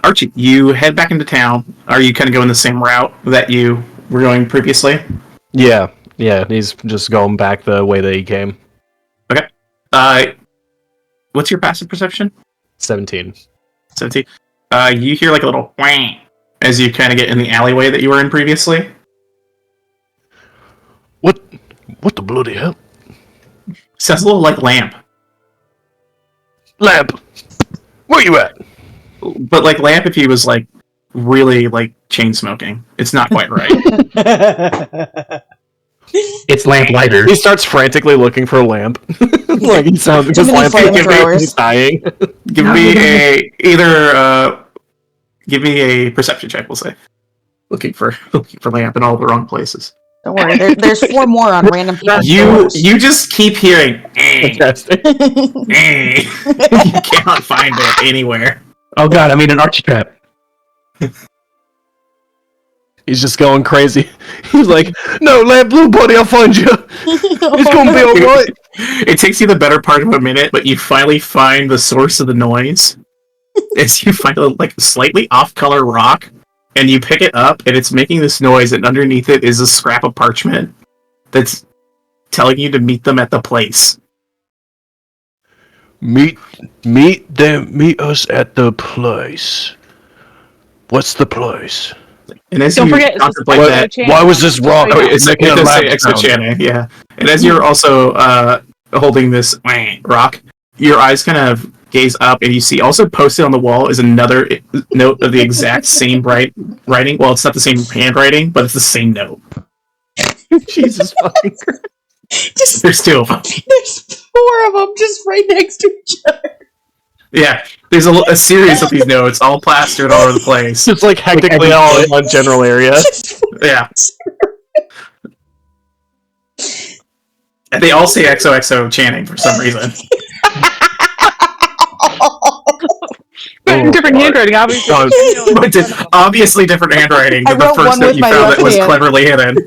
Archie, you head back into town. Are you kind of going the same route that you were going previously? Yeah, he's just going back the way that he came. What's your passive perception? 17. 17. You hear like a little whang as you kind of get in the alleyway that you were in previously. What the bloody hell? Sounds a little like Lamp, Lamp, where you at? but like Lamp if he was like really like chain smoking. It's not quite right. It's lamplighter. He starts frantically looking for a lamp. Like he sounds Too just many lamp. flamethrowers. He's dying. Give me a perception check. We'll say looking for Lamp in all the wrong places. Don't worry, there's 4 more on random people's You doors. just keep hearing. Fantastic. You cannot find it anywhere. Oh god, I made an Archie trap. He's just going crazy. He's like, "No, lamp, blue buddy, I'll find you. It's gonna be alright." It takes you the better part of a minute, but you finally find the source of the noise. As you find a like slightly off-color rock, and you pick it up, and it's making this noise, and underneath it is a scrap of parchment that's telling you to meet them at the place. Meet us at the place. What's the place? And as Don't you forget, it's just contemplate like that, Channing. Why was this wrong? oh, it Making a does say loud extra sound. Channing, yeah. And as you're also holding this rock, your eyes kind of gaze up, and you see also posted on the wall is another note of the exact same writing. Well, it's not the same handwriting, but it's the same note. Jesus fucking Christ. Just There's 2 of them. there's 4 of them just right next to each other. Yeah, there's a series of these notes all plastered all over the place. It's like hectically all in one general area. Just Yeah. And they all say XOXO Channing for some reason. Different handwriting, obviously. But obviously different handwriting. I The wrote first one note with you my found left that was hand. cleverly hidden.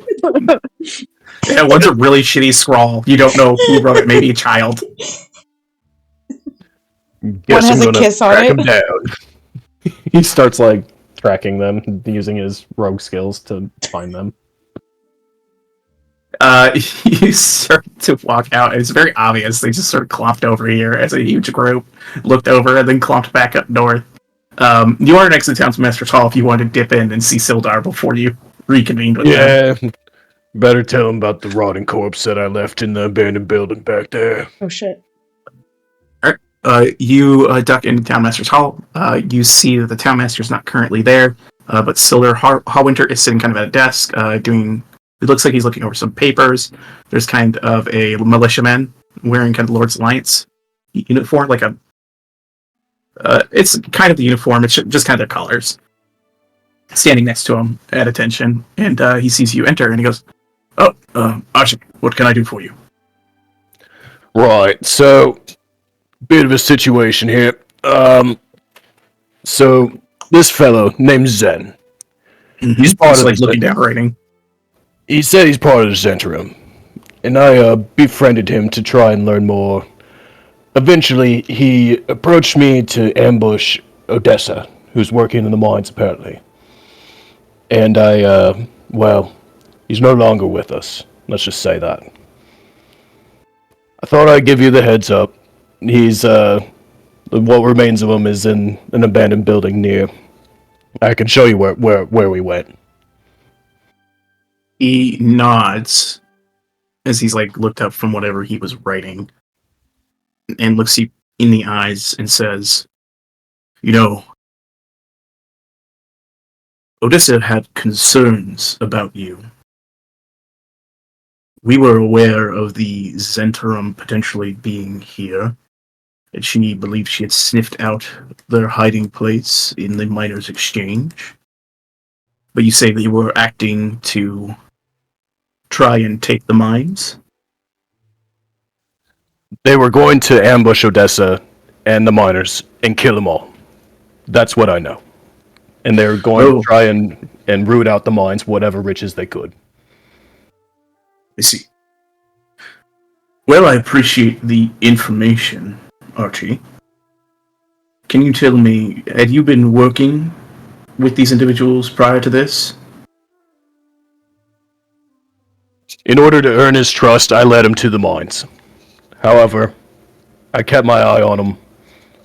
Yeah, one's a really shitty scrawl. You don't know who wrote it. Maybe a child. Guess has I'm a gonna kiss on track it. him down. He starts like tracking them using his rogue skills to find them. You start to walk out, and it's very obvious they just sort of clomped over here as a huge group, looked over, and then clomped back up north. You are next to Townsmaster's Hall if you want to dip in and see Sildar before you reconvened with them. Yeah. Better tell him about the rotting corpse that I left in the abandoned building back there. Oh shit. You duck into Townmaster's Hall. You see that the Townmaster's not currently there, but Sildar Hallwinter is sitting kind of at a desk, doing... It looks like he's looking over some papers. There's kind of a militiaman wearing kind of Lord's Alliance uniform, like a... it's kind of the uniform, it's just kind of their colors. Standing next to him at attention, and he sees you enter, and he goes, "Oh, Ashik, what can I do for you?" Right, so bit of a situation here. So this fellow named Zen. He's part Just of like the looking down, writing. He said he's part of the Zentrum, and I befriended him to try and learn more. Eventually, he approached me to ambush Odessa, who's working in the mines apparently. And well, he's no longer with us. Let's just say that. I thought I'd give you the heads up. He's, what remains of him is in an abandoned building near. I can show you where we went. He nods as he's like looked up from whatever he was writing and looks you in the eyes and says, "You know, Odessa had concerns about you. We were aware of the Zentrum potentially being here, and she believed she had sniffed out their hiding place in the Miners' Exchange. But you say that you were acting to try and take the mines?" They were going to ambush Odessa and the miners and kill them all. That's what I know. And they were going to try and root out the mines, whatever riches they could. I see. Well, I appreciate the information, Archie. Can you tell me, had you been working with these individuals prior to this? In order to earn his trust, I led him to the mines. However, I kept my eye on him.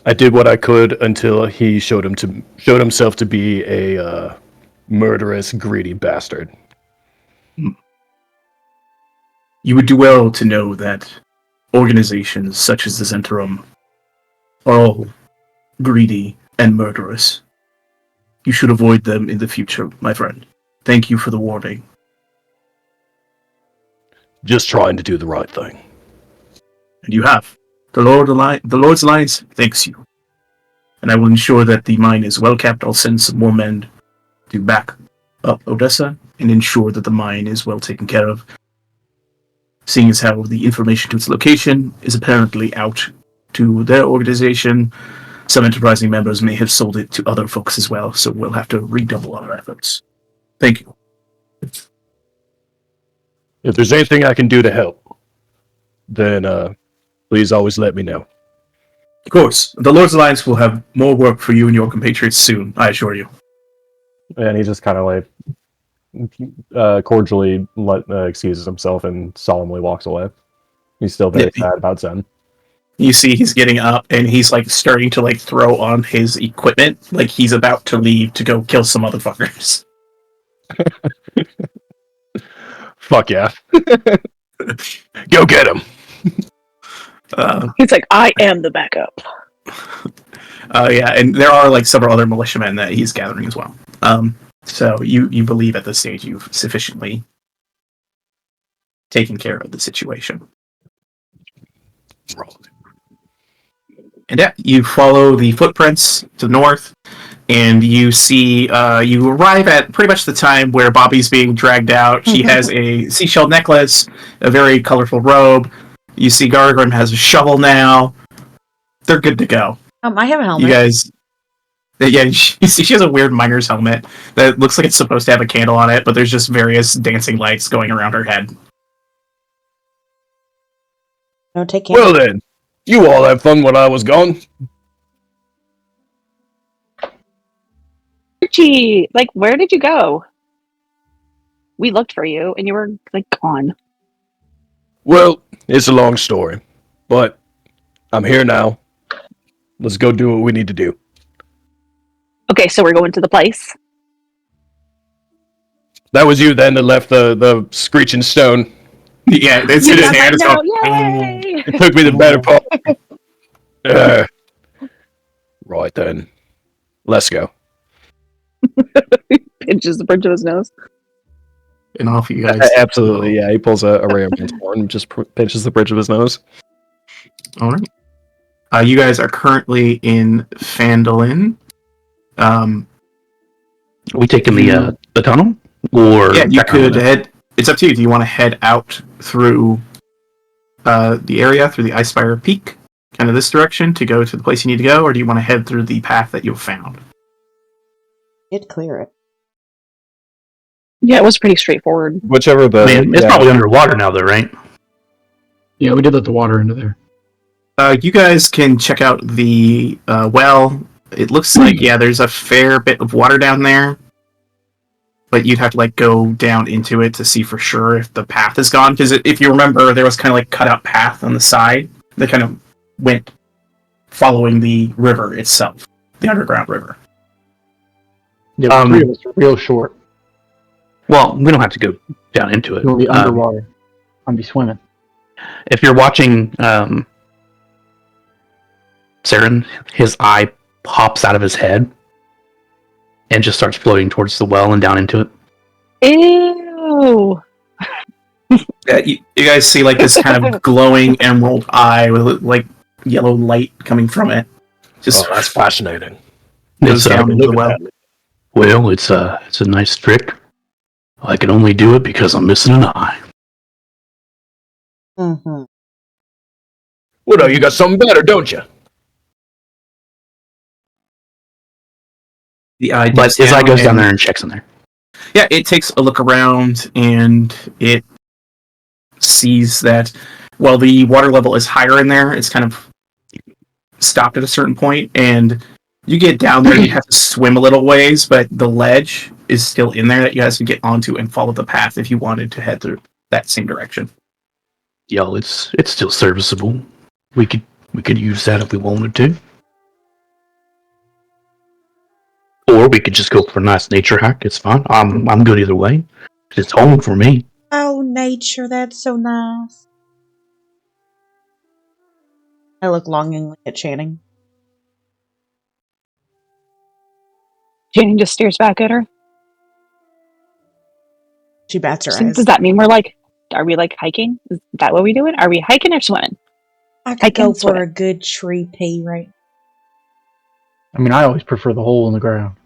I did what I could until he showed himself to be a murderous, greedy bastard. You would do well to know that organizations such as the Zentrum are all greedy and murderous. You should avoid them in the future, my friend. Thank you for the warning. Just trying to do the right thing. And you have. The Lord's Alliance thanks you. And I will ensure that the mine is well kept. I'll send some more men to back up Odessa and ensure that the mine is well taken care of. Seeing as how the information to its location is apparently out to their organization, some enterprising members may have sold it to other folks as well, so we'll have to redouble our efforts. Thank you. If there's anything I can do to help, then please always let me know. Of course, the Lord's Alliance will have more work for you and your compatriots soon, I assure you. And he just kind of like cordially excuses himself and solemnly walks away. He's still very sad about Zen. You see he's getting up and he's like starting to like throw on his equipment, like he's about to leave to go kill some motherfuckers. Fuck yeah. Go get him. He's like, I am the backup. Yeah, and there are like several other militiamen that he's gathering as well. So you believe at this stage you've sufficiently taken care of the situation. And yeah, you follow the footprints to the north, and you see you arrive at pretty much the time where Bobby's being dragged out. She has a seashell necklace, a very colorful robe. You see Gargrim has a shovel now. They're good to go. I have a helmet. You guys, Yeah, you see she has a weird miner's helmet that looks like it's supposed to have a candle on it, but there's just various dancing lights going around her head. No, take care. Well then, you all had fun when I was gone. Archie, like, where did you go? We looked for you, and you were, like, gone. Well, it's a long story, but I'm here now. Let's go do what we need to do. Okay, so we're going to the place. That was you then that left the screeching stone. Yeah, it's in his Yes, I hand. It's know, going, yay! It took me the better part. Right then. Let's go. Pinches the bridge of his nose. and off you guys. Absolutely, yeah. He pulls a ray of horn and just pinches the bridge of his nose. All right. You guys are currently in Phandelver. Are we taking the tunnel? Or Yeah, you could head. It's up to you. Do you want to head out through the area, through the Icespire Peak, kind of this direction to go to the place you need to go, or do you want to head through the path that you've found? Did clear it. Yeah, it was pretty straightforward. Whichever the. It's probably underwater now, though, right? Yeah, we did let the water into there. You guys can check out the well. It looks like, there's a fair bit of water down there. But you'd have to, go down into it to see for sure if the path is gone. Because if you remember, there was kind of, cut-out path on the side that kind of went following the river itself. The underground river. Yeah, the three of us are real short. Well, we don't have to go down into it. We'll be underwater. I'll be swimming. If you're watching Saren, his eye pops out of his head and just starts floating towards the well and down into it. Ew! Yeah, you guys see this kind of glowing emerald eye with yellow light coming from it. Just that's fascinating. goes down into the well. Well, it's a nice trick. I can only do it because I'm missing an eye. Mm-hmm. Well, no, you got something better, don't you? The eye But his eye goes down and- there and checks in there. Yeah, it takes a look around and it sees that while the water level is higher in there, it's kind of stopped at a certain point, and you get down there, you have to swim a little ways, but the ledge is still in there that you guys can get onto and follow the path if you wanted to head through that same direction. Yo, it's still serviceable. We could use that if we wanted to. Or we could just go for a nice nature hike. It's fine. I'm good either way. It's home for me. Oh, nature, that's so nice. I look longingly at Channing. Janine just stares back at her. She bats her So eyes. does that mean are we hiking? Is that what we doing? Are we hiking or swimming? I I could can go for swim. a good tree pee right. I mean, I always prefer the hole in the ground.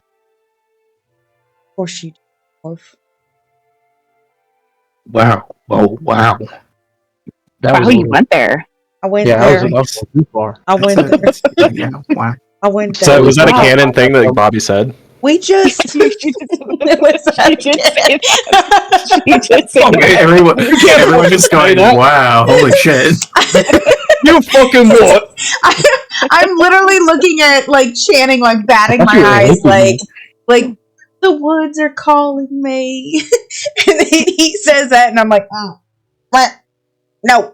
Of course you do. Wow. Oh, wow. That Wow, was a you little- went there. I went Yeah, there. that was a little too far. I went there. Yeah, wow. I went there. So was that a Wow. canon thing that Bobby said? We just. She did say that. She did say Okay, that. everyone just going, wow, holy shit. You fucking what? I'm literally looking at Channing batting I thought my you were eyes hoping. the woods are calling me. And then he says that and I'm like, what? No.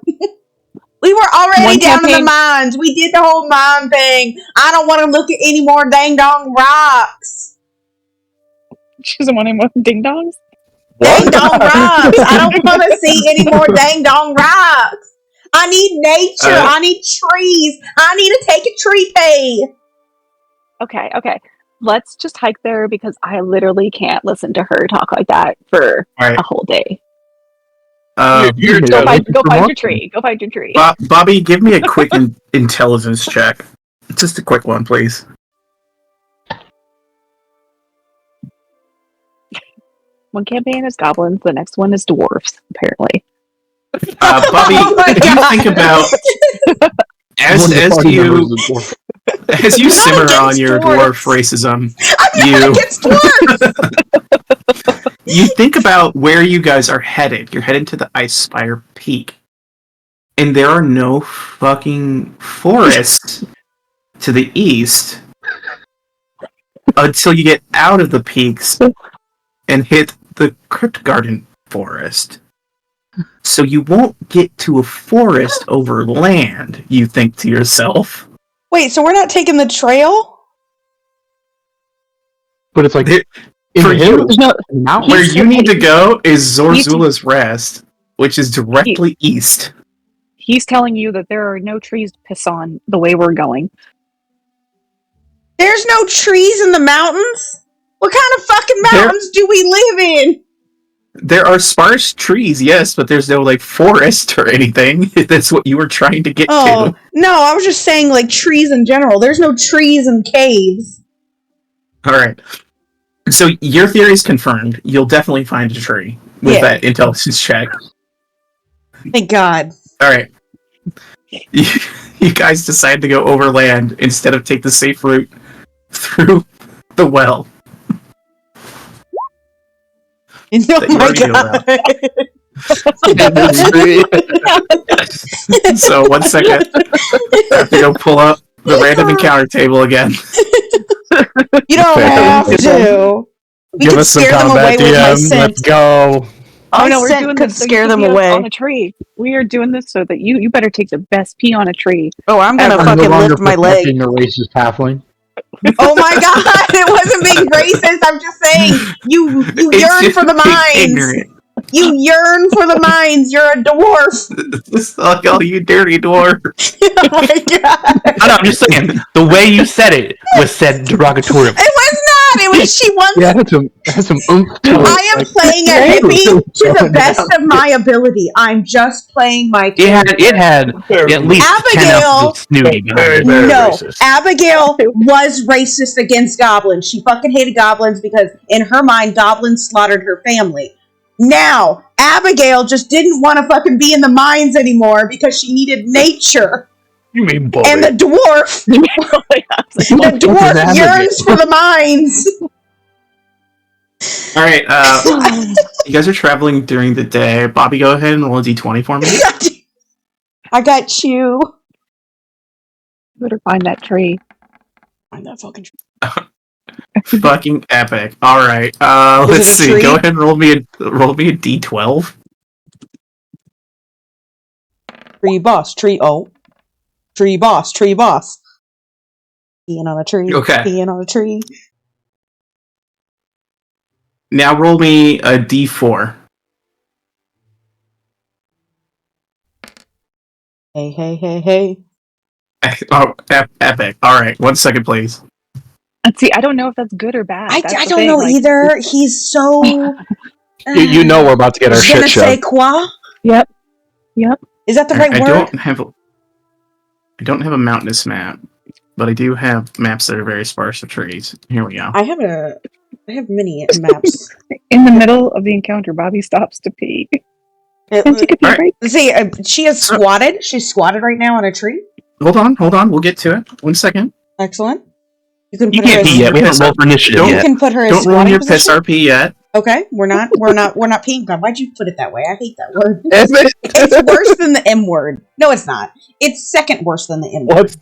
We were already One down in campaign- the mines. We did the whole mine thing. I don't want to look at any more dang dong rocks. She doesn't want any more ding dongs. Dang dong rocks. I don't want to see any more dang dong rocks. I need nature. I need trees. I need to take a tree pee. Okay. Let's just hike there because I literally can't listen to her talk like that for All right. a whole day. You're Go find looking your for tree. Go find your tree. Bobby, give me a quick intelligence check. Just a quick one, please. One campaign is goblins, the next one is dwarves, apparently. Bobby, Oh my if you God. think about One of the as party you members is a dwarf. As you I'm not simmer on against your dwarves. dwarf racism, I'm not against dwarves. you think about where you guys are headed. You're headed to the Ice Spire Peak. And there are no fucking forests to the east until you get out of the peaks and hit the Crypt Garden Forest. So you won't get to a forest over land, you think to yourself. Wait, so we're not taking the trail? But it's like There- in for the you, hills. There's no mountains. Where you need to go is You need to- Zorzula's Rest, which is directly east. He's telling you that there are no trees to piss on the way we're going. There's no trees in the mountains? What kind of fucking mountains do we live in? There are sparse trees, yes, but there's no, forest or anything. That's what you were trying to get Oh, to. no, I was just saying, trees in general. There's no trees in caves. Alright. So your theory is confirmed. You'll definitely find a tree with that intelligence check. Thank God. Alright. You guys decide to go overland instead of take the safe route through the well. Oh That you my already know God. So 1 second. I have to go pull up the random encounter table again. You don't have to. We Give can us some scare them away combat, with my DM. scent. Let's go. Oh My no, we're scent doing could this so scare you them can be away. on a tree. We are doing this so that you better take the best pee on a tree. Oh, I'm gonna I'm no fucking longer lift my leg. protecting the racist halfling. Oh my God! It wasn't being racist. I'm just saying you It's yearn just for the being mines. ignorant. You yearn for the mines. You're a dwarf. Fuck all you dirty dwarf. Oh my God! No, I'm just saying, the way you said it was said derogatorily. It was not. It was she wants. Yeah, it had some oomph to it. I am playing a hippie to the best of my ability. I'm just playing my It had Very at least 10 Abigail- ounces of snooty behind Very, it. very No, racist. Abigail was racist against goblins. She fucking hated goblins because in her mind, goblins slaughtered her family. Now, Abigail just didn't want to fucking be in the mines anymore because she needed nature. You mean Bobby? And the dwarf yearns for the mines. Alright, you guys are traveling during the day. Bobby, go ahead and roll a d20 for me. I got you. Better find that tree. Find that fucking tree. Fucking epic. Alright, Is let's it a see. tree? Go ahead and roll me a d12. Tree boss, tree Tree boss, tree boss. Peeing on a tree. Okay. Peeing on a tree. Now roll me a d4. Hey, hey, hey, hey. Oh, epic. Alright, 1 second, please. And see, I don't know if that's good or bad. I That's the don't thing, know like, either. He's so. You know we're about to get our Je ne shit sais shoved. quoi? Yep. Is that the right I word? don't have a mountainous map, but I do have maps that are very sparse with trees. Here we go. I have mini maps. In the middle of the encounter, Bobby stops to pee. Can you take a pee Alright. break? See, she has squatted. She's squatted right now on a tree. Hold on. We'll get to it. 1 second. Excellent. You can You put her can't as, pee yet. We haven't rolled for initiative you yet. can put her as Don't roll squatting your piss position. RP yet. Okay, we're not peeing. God, why'd you put it that way? I hate that word. It's worse than the M word. No, it's not. It's second worse than the M word. What's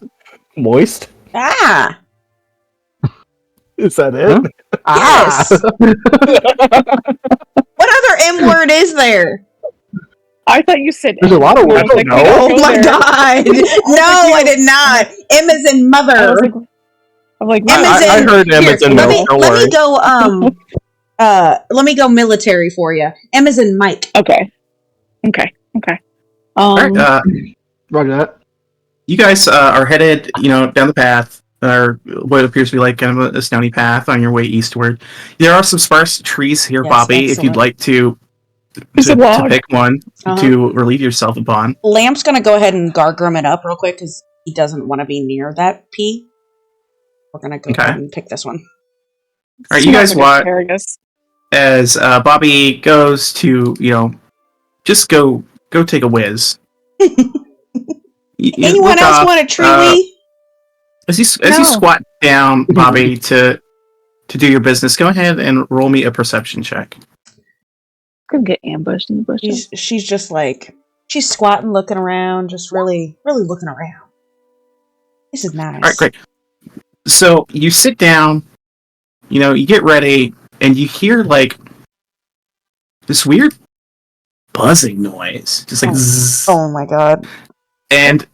moist? Ah, Is that it? Huh? yes. What other M word is there? I thought you said There's a lot of I was words. like, No. we don't Oh go my there. God! No, I did not. M is in I mother. was like, M is I in. heard M Here, is in let milk, me don't let worry. me go. Let me go military for you. M is in Mike. okay. Alright, Roger that. you guys are headed, down the path, or what appears to be like kind of a stony path on your way eastward. There are some sparse trees here, Yes, Bobby, if excellent. you'd like to There's a log. pick one Uh-huh. to relieve yourself upon. Lamp's gonna go ahead and gargrum it up real quick because he doesn't want to be near that pea. We're gonna go Okay. ahead and pick this one. Alright, you guys Smells like watch asparagus. as Bobby goes to, just go take a whiz. You Anyone look else off, want a tree? As you No. squat down, Bobby, to do your business, go ahead and roll me a perception check. Could get ambushed in the bushes. She's just like, she's squatting, looking around, just really looking around. This is nice. All right, great. So you sit down, you get ready, and you hear like this weird buzzing noise, just like zzz. Oh my god. And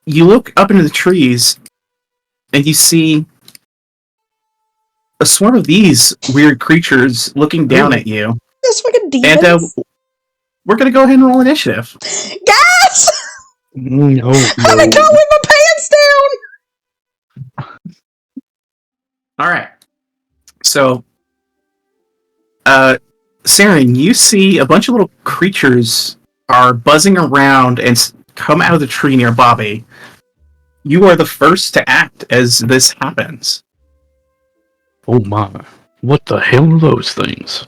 you look up into the trees, and you see a swarm of these weird creatures looking down at you. This fucking And demons. we're gonna go ahead and roll initiative. Guys! No, I'm gonna go with my pants down! All right. So, Saren, you see a bunch of little creatures are buzzing around and come out of the tree near Bobby. You are the first to act as this happens. Oh my. What the hell are those things?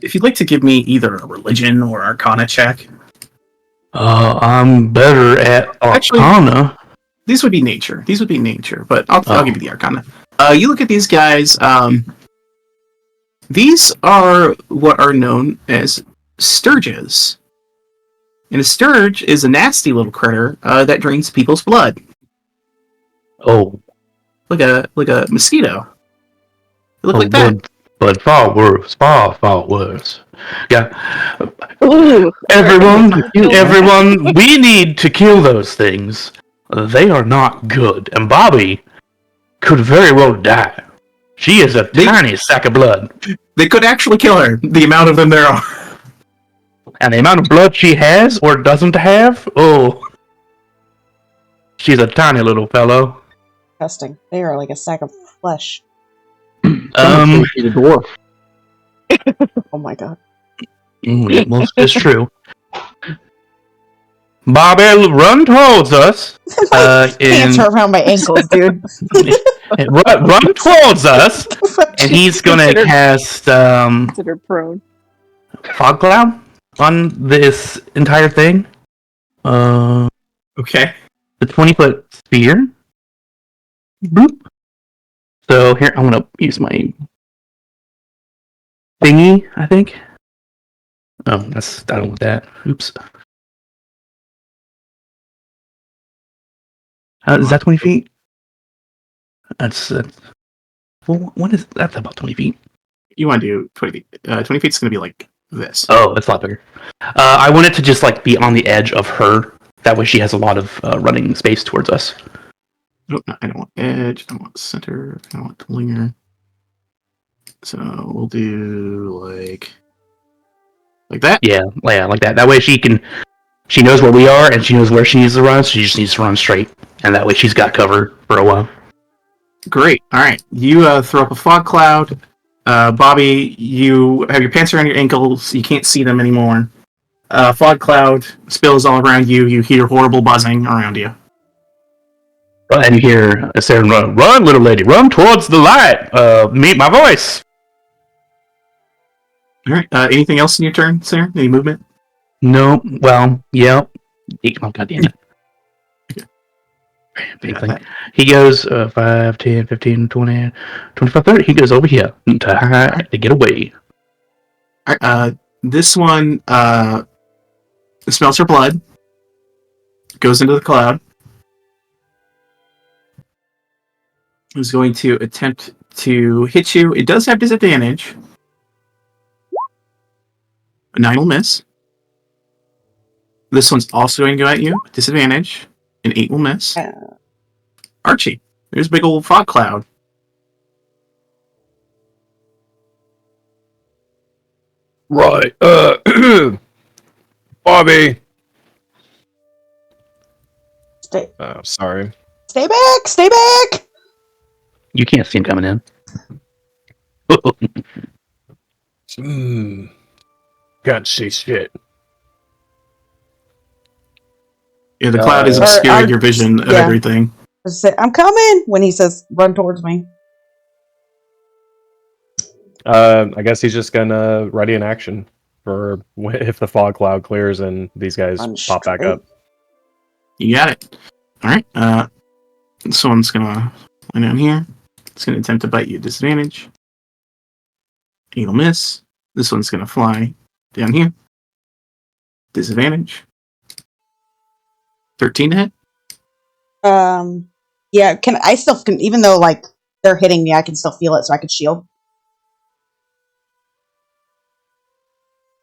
If you'd like to give me either a religion or arcana check. I'm better at Actually- Arcana. These would be nature, but I'll give you the arcana. You look at these guys. These are what are known as sturges. And a sturge is a nasty little critter that drains people's blood. Oh, Like a mosquito. They look like that. But far worse. Yeah. Ooh. Everyone, we need to kill those things. They are not good, and Bobby could very well die. She is a tiny sack of blood. They could actually kill her, the amount of them there are. And the amount of blood she has or doesn't have, she's a tiny little fellow. Disgusting. They are like a sack of flesh. She's a dwarf. Oh my god. Well, it's true. Bobby, run towards us. Pants are around my ankles, dude. Run towards us, and he's gonna cast Consider prone. fog cloud on this entire thing. Okay. The 20-foot sphere. Boop. So here, I'm gonna use my thingy, I think. Oh, I don't want that. Oops. Is that 20 feet? That's well, what is that's about 20 feet? You want to do 20 feet. 20 feet is going to be like this. Oh, it's a lot bigger. I want it to just like be on the edge of her. That way she has a lot of running space towards us. Oh, no, I don't want edge. I want center. I want linger. So we'll do like that. Yeah, like that. That way she knows where we are and she knows where she needs to run. So she just needs to run straight, and that way she's got cover for a while. Great. All right. You throw up a fog cloud. Bobby, you have your pants around your ankles. You can't see them anymore. Fog cloud spills all around you. You hear horrible buzzing around you. And you hear Sarah run, little lady, run towards the light. Meet my voice. All right. Anything else in your turn, Sarah? Any movement? No, well, yeah. Oh, God damn it. Big Yeah, thing. that- He goes 5, 10, 15, 20, 25, 30. He goes over here to hide, to get away. All right. This one smells her blood. Goes into the cloud. Is going to attempt to hit you. It does have disadvantage. A 9 will miss. This one's also going to go at you. Disadvantage. An 8 will miss. Archie, there's a big old fog cloud. Right. Bobby. Stay Sorry. back! Stay back! You can't see him coming in. Can't see shit. Yeah, the cloud is obscuring your vision of everything. I'm coming when he says run towards me. I guess he's just gonna ready an action for if the fog cloud clears and these guys Run pop back straight. up. You got it. All right. This one's gonna lie down here. It's gonna attempt to bite you at disadvantage. It'll miss. This one's gonna fly down here. Disadvantage. 13 to hit. Yeah. Even though like they're hitting me, I can still feel it, so I could shield.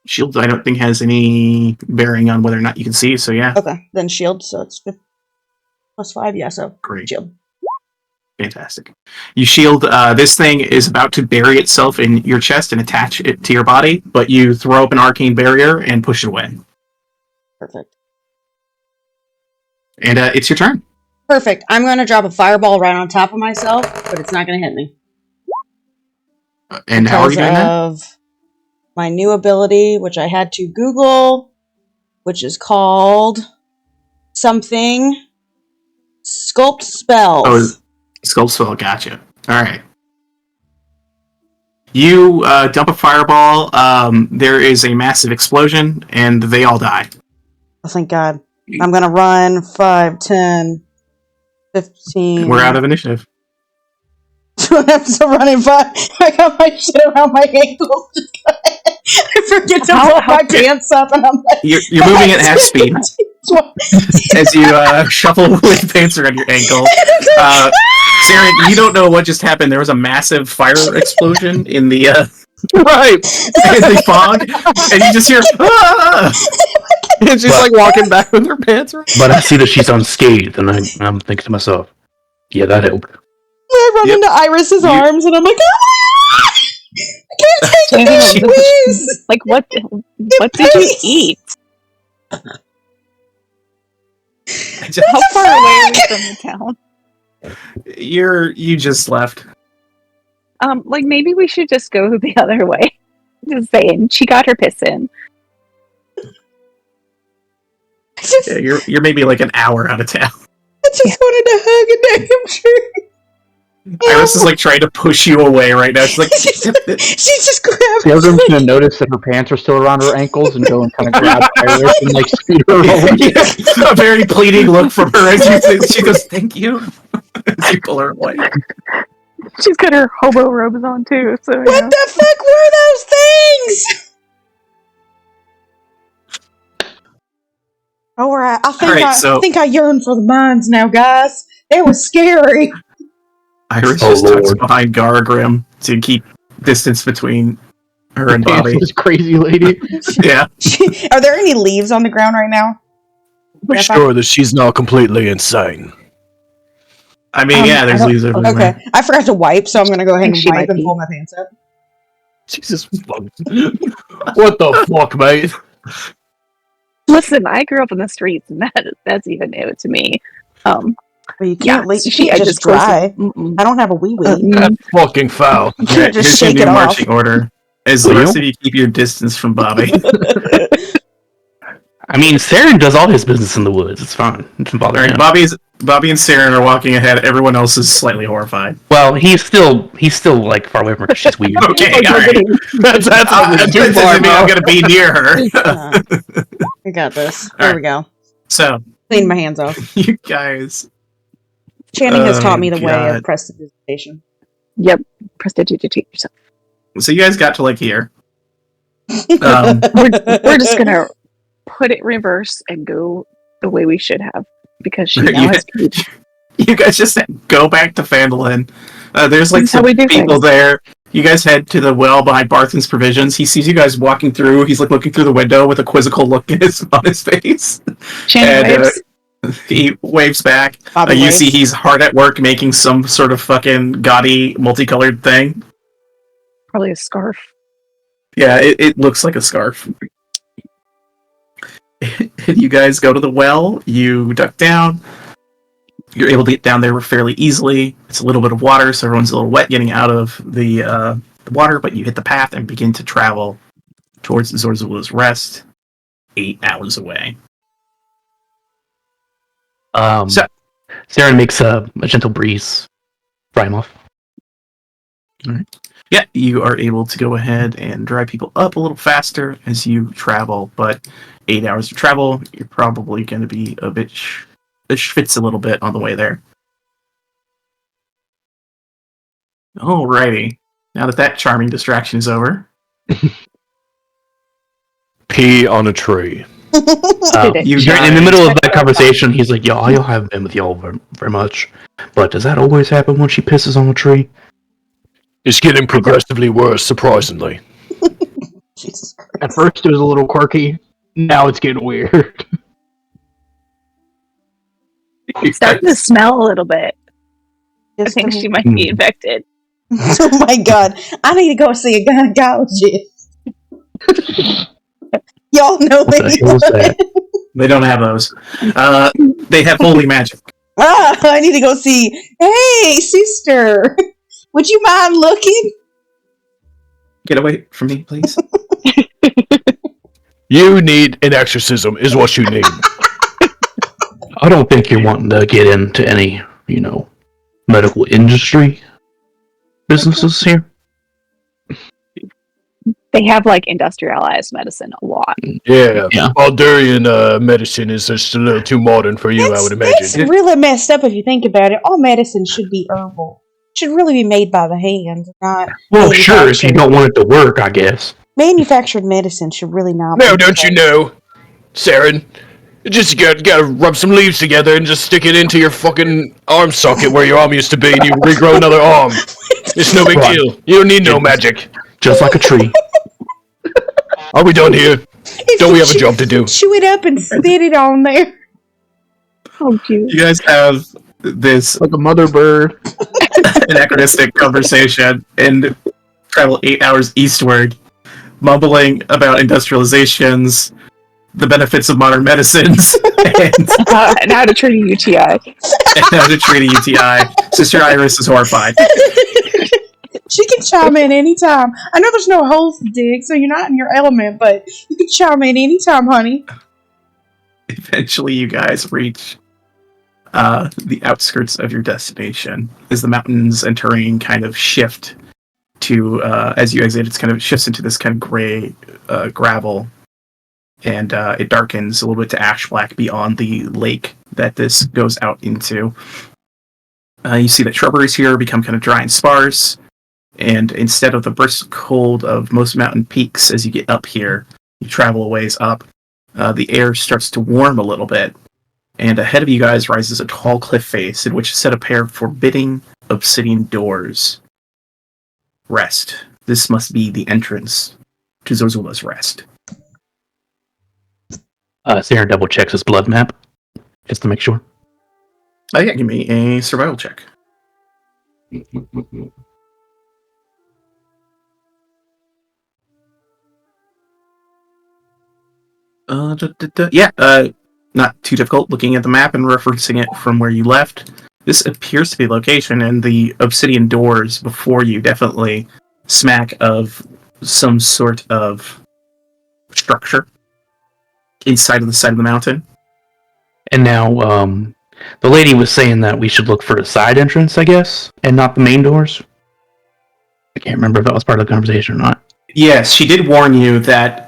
Shield, I don't think has any bearing on whether or not you can see. So yeah. Okay, then shield. So it's +5. Yeah. So Great. shield. Fantastic. You shield. This thing is about to bury itself in your chest and attach it to your body, but you throw up an arcane barrier and push it away. Perfect. And it's your turn. Perfect. I'm going to drop a fireball right on top of myself, but it's not going to hit me. And how are you doing that? Because of my new ability, which I had to Google, which is called something Sculpt Spells. Oh, Sculpt Spell, gotcha. Alright. You dump a fireball, there is a massive explosion, and they all die. Oh, thank God. I'm going to run 5, 10, 15. We're out of initiative. I'm still running 5. I got my shit around my ankles. I forget to pull my pants up, and I'm like... You're moving at half speed as you shuffle with pants around your ankle. Saren, you don't know what just happened. There was a massive fire explosion in the Right. in the fog, and you just hear, "Ah!" And she's like walking back with her pants around. But I see that she's unscathed, and I'm thinking to myself, yeah, that helped. I run into Iris's arms, and I'm like, oh! I can't take it, please! Like, what did you eat? How far away are we from the town? You just left. Like, maybe we should just go the other way. Just saying, she got her piss in. Yeah, you're maybe like an hour out of town. I just wanted to hug a damn tree. Iris is like trying to push you away right now. She's like, she's just grabbing. Pilgrim's gonna notice that her pants are still around her ankles and go and kind of grab Iris and like scoot her away. Yeah, a very pleading look from her as she goes, "Thank you." As you pull her away. She's got her hobo robes on too. So What the fuck were those things? All right, I think I yearn for the mines now, guys. They were scary. Iris just tucks behind Garagrim to keep distance between her and Bobby. This crazy lady. Yeah. Are there any leaves on the ground right now? We're sure that she's not completely insane. I mean, yeah, there's leaves everywhere. Okay, I forgot to wipe, so I'm gonna go ahead and wipe and pull my pants up. Jesus fuck. What the fuck, mate? Listen, I grew up in the streets, and that's even new to me. Well, you can't just dry. I don't have a wee wee. That's fucking foul. You can't just shake it off. Marching order. As the rest of you keep your distance from Bobby. I mean, Saren does all his business in the woods. It's fine. It doesn't bother him. Bobby and Saren are walking ahead. Everyone else is slightly horrified. Well, he's still like far away from her. She's weird. Okay, all right. That's too far. I'm gonna be near her. I got this. There we go. So clean my hands off. You guys. Channing has taught me the way of prestidigitation. Yep, prestidigitate yourself. So you guys got to like here. We're just gonna put it reverse and go the way we should have because she now has peach. You guys just go back to Phandelver. There's like some people there. You guys head to the well behind Barthen's Provisions. He sees you guys walking through. He's like looking through the window with a quizzical look on his face. Channing waves. He waves back. You waves. See he's hard at work making some sort of fucking gaudy, multicolored thing. Probably a scarf. Yeah, it looks like a scarf. You guys go to the well. You duck down. You're able to get down there fairly easily. It's a little bit of water, so everyone's a little wet getting out of the water, but you hit the path and begin to travel towards the Zorzala's Rest, 8 hours away. Saren makes a gentle breeze. Dry him off. All right. Yeah, you are able to go ahead and dry people up a little faster as you travel, but 8 hours of travel, you're probably going to be a bit... It schwitz a little bit on the way there. Alrighty. Now that charming distraction is over, Pee on a tree. you You're in the guys- middle of that conversation. He's like, "Y'all, I haven't been with y'all very much, but does that always happen when she pisses on a tree?" It's getting progressively worse, surprisingly. Jesus Christ. At first it was a little quirky. Now it's getting weird. It's starting to smell a little bit. I Just think a- she might be infected. Oh my god. I need to go see a gynecologist. Y'all know What the hell is that? They don't have those. They have holy magic. I need to go see. Hey, sister. Would you mind looking? Get away from me, please. You need an exorcism, is what you need. I don't think you're wanting to get into any, medical industry businesses here. They have like industrialized medicine a lot. Yeah, Yeah. Baldurian medicine is just a little too modern for you, I would That's imagine. really messed up if you think about it. All medicine should be herbal. Should really be made by the hand, not Well, sure, if you manufactured. don't want it to work, I guess. Manufactured medicine should really not. No, be don't you know, Saren? You just gotta rub some leaves together and just stick it into your fucking arm socket where your arm used to be, and you regrow another arm. It's no big Right. deal. You don't need no magic. Just like a tree. Are we done here? If Don't we you have a job to do? Chew it up and spit it on there. Oh, cute. You guys have this Like a mother bird. anachronistic conversation and travel 8 hours eastward, mumbling about industrializations, the benefits of modern medicines, and And how to treat a UTI. how to treat a UTI. Sister Iris is horrified. She can chime in anytime. I know there's no holes to dig, so you're not in your element, but you can chime in anytime, honey. Eventually, you guys reach the outskirts of your destination as the mountains and terrain kind of shift to, as you exit, it kind of shifts into this kind of gray gravel, and it darkens a little bit to ash black beyond the lake that this goes out into. You see that shrubberies here become kind of dry and sparse, and instead of the brisk cold of most mountain peaks as you get up here, you travel a ways up, the air starts to warm a little bit, and ahead of you guys rises a tall cliff face in which is set a pair of forbidding obsidian doors. Rest. This must be the entrance to Zorzula's Rest. Saren double checks his blood map, just to make sure. Oh yeah, give me a survival check. Yeah, not too difficult looking at the map and referencing it from where you left. This appears to be the location, and the obsidian doors before you definitely smack of some sort of structure inside of the side of the mountain. And now, the lady was saying that we should look for the side entrance, I guess, and not the main doors. I can't remember if that was part of the conversation or not. Yes, she did warn you that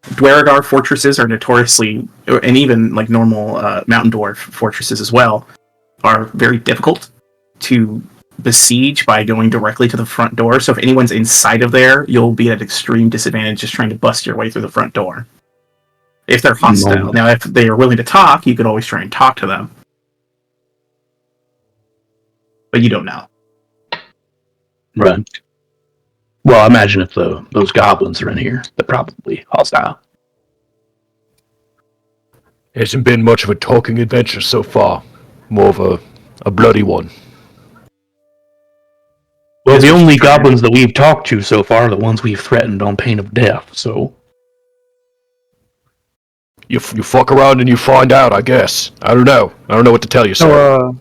Dweradar fortresses are notoriously, and even like normal mountain dwarf fortresses as well, are very difficult to besiege by going directly to the front door. So if anyone's inside of there, you'll be at extreme disadvantage just trying to bust your way through the front door. If they're hostile. No. Now, if they are willing to talk, you could always try and talk to them. But you don't know. Right. Well, I imagine if those goblins are in here, they're probably hostile. Hasn't been much of a talking adventure so far. More of a bloody one. Well, Yes, the Mr. only Turner. goblins that we've talked to so far are the ones we've threatened on pain of death, so... You fuck around and you find out, I guess. I don't know. I don't know what to tell you, sir. So,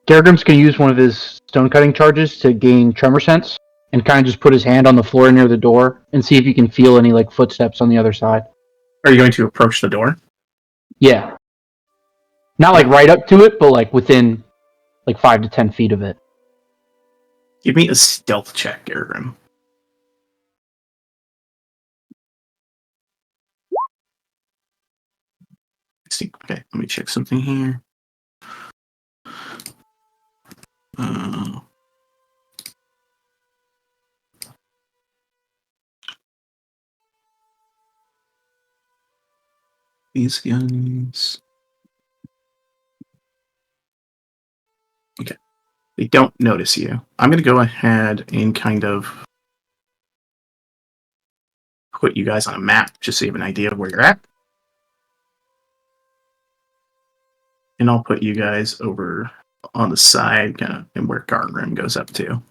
Gargrim's can use one of his stone cutting charges to gain tremor sense and kind of just put his hand on the floor near the door and see if he can feel any like footsteps on the other side. Are you going to approach the door? Yeah. Not like right up to it, but like within like 5 to 10 feet of it. Give me a stealth check, Gargrim. Okay, let me check something here. These guys. Okay. They don't notice you. I'm going to go ahead and kind of put you guys on a map just so you have an idea of where you're at. And I'll put you guys over on the side kind of and where Gargrim goes up to.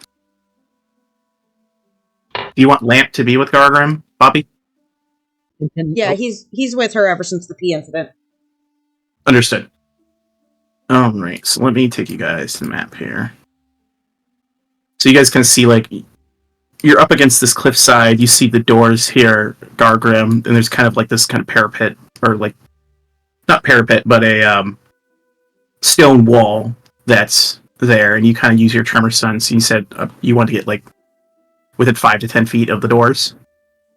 Do you want Lamp to be with Gargrim, Bobby? Yeah, he's with her ever since the pee incident. Understood. Alright, so let me take you guys to the map here. So you guys can see, like, you're up against this cliffside, you see the doors here, Gargrim, and there's kind of like this kind of parapet, or like, not parapet, but a stone wall that's there, and you kind of use your tremor sense. You said you want to get, like, within 5 to 10 feet of the doors.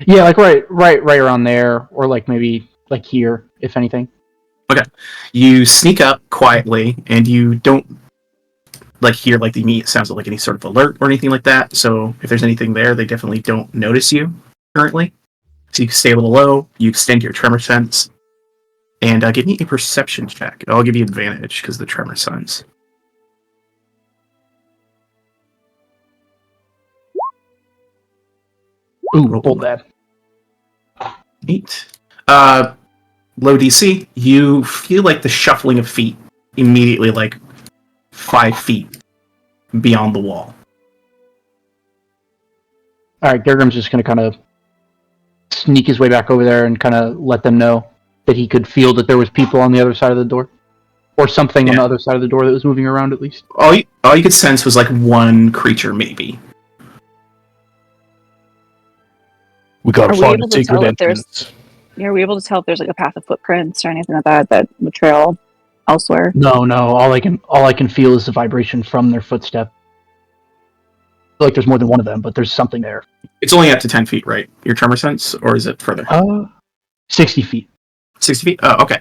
Yeah, like right around there, or like maybe like here, if anything. Okay. You sneak up quietly, and you don't like hear like the immediate sounds of like any sort of alert or anything like that. So if there's anything there, they definitely don't notice you currently. So you can stay a little low. You extend your tremor sense, and give me a perception check. I'll give you advantage because of the tremor sense. Ooh, roll that. 8. Low DC. You feel like the shuffling of feet immediately, like 5 feet beyond the wall. Alright, Gargrim's just gonna kind of sneak his way back over there and kind of let them know that he could feel that there was people on the other side of the door. Or something on the other side of the door that was moving around, at least. All you could sense was like one creature, maybe. We gotta Are we find able a to secret tell if there's- entrance. Yeah, are we able to tell if there's like a path of footprints or anything like that would trail elsewhere? No. All I can feel is the vibration from their footstep. I feel like there's more than one of them, but there's something there. It's only up to 10 feet, right? Your tremor sense, or is it further? 60 feet. 60 feet? Oh, okay.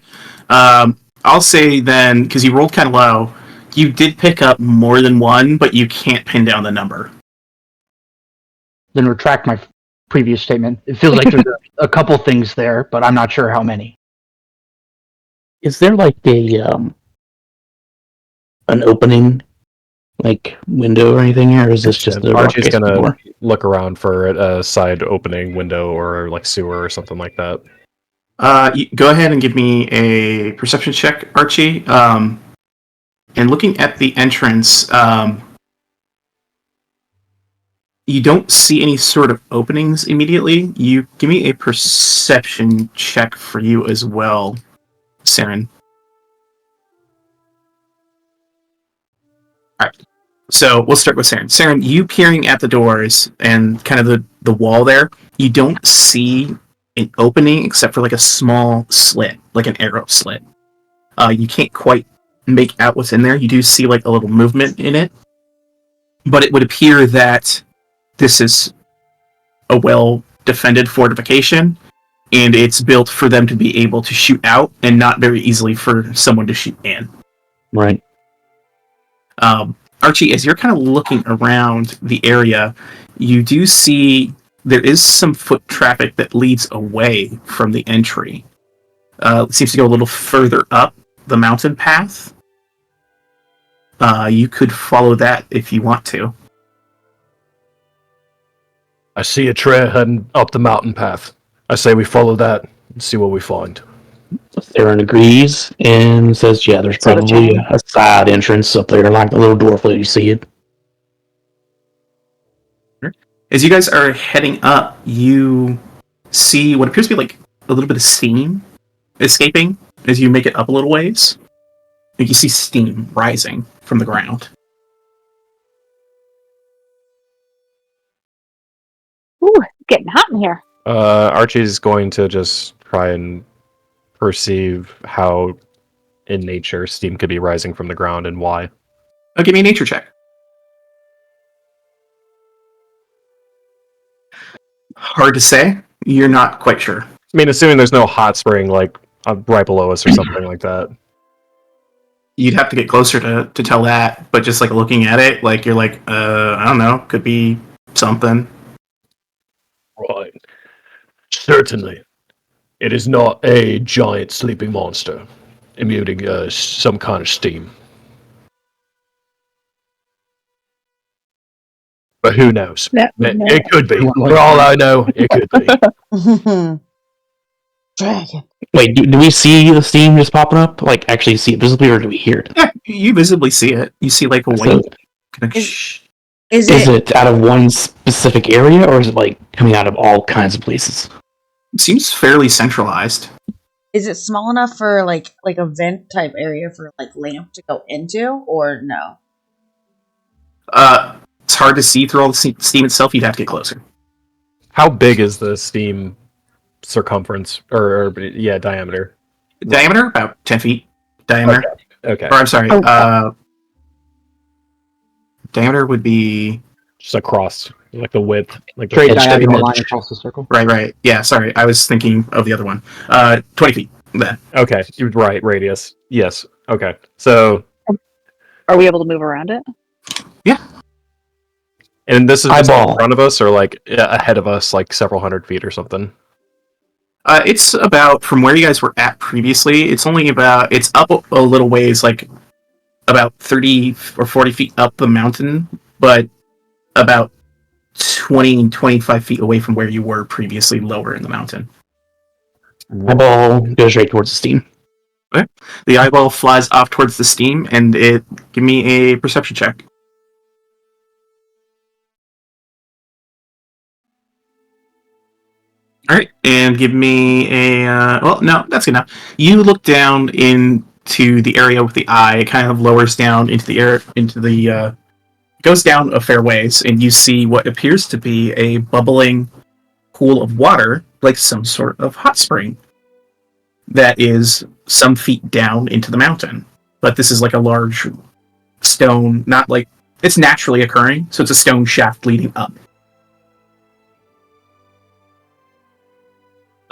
I'll say then, because you rolled kind of low, you did pick up more than one, but you can't pin down the number. Then retract my previous statement. It feels like there's a couple things there, but I'm not sure how many. Is there like an opening, like window or anything here, or is this just the Archie's rock-based gonna door? look around for a side opening window or like sewer or something like that. Go ahead and give me a perception check, Archie. And looking at the entrance, you don't see any sort of openings immediately. You give me a perception check for you as well, Saren. All right. So we'll start with Saren. Saren, you peering at the doors and kind of the wall there, you don't see an opening except for like a small slit, like an arrow slit. You can't quite make out what's in there. You do see like a little movement in it, but it would appear that this is a well-defended fortification, and it's built for them to be able to shoot out and not very easily for someone to shoot in. Right. Archie, as you're kind of looking around the area, you do see there is some foot traffic that leads away from the entry. It seems to go a little further up the mountain path. You could follow that if you want to. I see a trail heading up the mountain path. I say we follow that and see what we find. Theron agrees and says, yeah, there's So the probably chain. a side entrance up there, like the little dwarf lady, you see it. As you guys are heading up, you see what appears to be like a little bit of steam escaping as you make it up a little ways. You see steam rising from the ground. Ooh, it's getting hot in here. Archie's going to just try and perceive how in nature steam could be rising from the ground and why. Give me a nature check. Hard to say. You're not quite sure. I mean, assuming there's no hot spring like right below us or something like that. You'd have to get closer to tell that, but just like looking at it, like you're like, I don't know, could be something. Right. Certainly. It is not a giant sleeping monster emitting some kind of steam. But who knows? It could be. For all I know, it could be. Dragon. Wait, do we see the steam just popping up? Like, actually see it visibly, or do we hear it? Yeah, you visibly see it. You see like a white. Is Is it? it out of one specific area, or is it like coming out of all kinds of places? It seems fairly centralized. Is it small enough for like a vent type area for like lamp to go into, or no? It's hard to see through all the steam itself. You'd have to get closer. How big is the steam circumference or diameter? Diameter about 10 feet. Diameter. Okay. Or I'm sorry. Diameter would be Just across, like the width, like the Straight edge to diagonal edge. line across the circle. right. Yeah, sorry. I was thinking of the other one. 20 feet. Then. Okay, right, radius. Yes. Okay. So, Are we able to move around it? and this is just Eyeball. in front of us, or like ahead of us, like several hundred feet or something. It's about from where you guys were at previously. It's up a little ways, like about 30 or 40 feet up the mountain, but about 20, 25 feet away from where you were previously, lower in the mountain. Eyeball goes right towards the steam. The eyeball flies off towards the steam, and give me a perception check. All right, and give me a. Well, no, that's good enough. You look down into the area with the eye. It kind of lowers down into the air, goes down a fair ways, and you see what appears to be a bubbling pool of water, like some sort of hot spring, that is some feet down into the mountain. But this is like a large stone, not like it's naturally occurring, so it's a stone shaft leading up.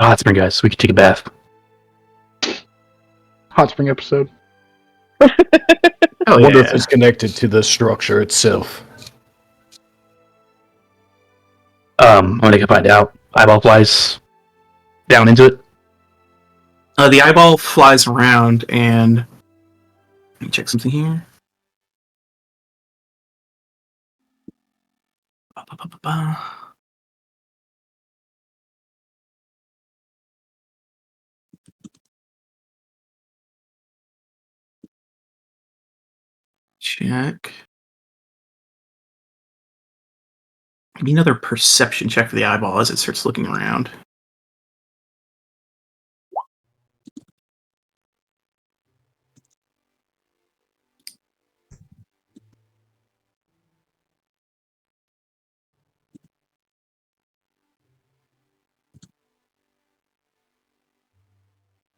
Hot spring, guys. We can take a bath. Hot spring episode. Oh, I wonder if it's connected to the structure itself. I'm gonna find out. Eyeball flies down into it. The eyeball flies around, and let me check something here. Check. Give me another perception check for the eyeball as it starts looking around.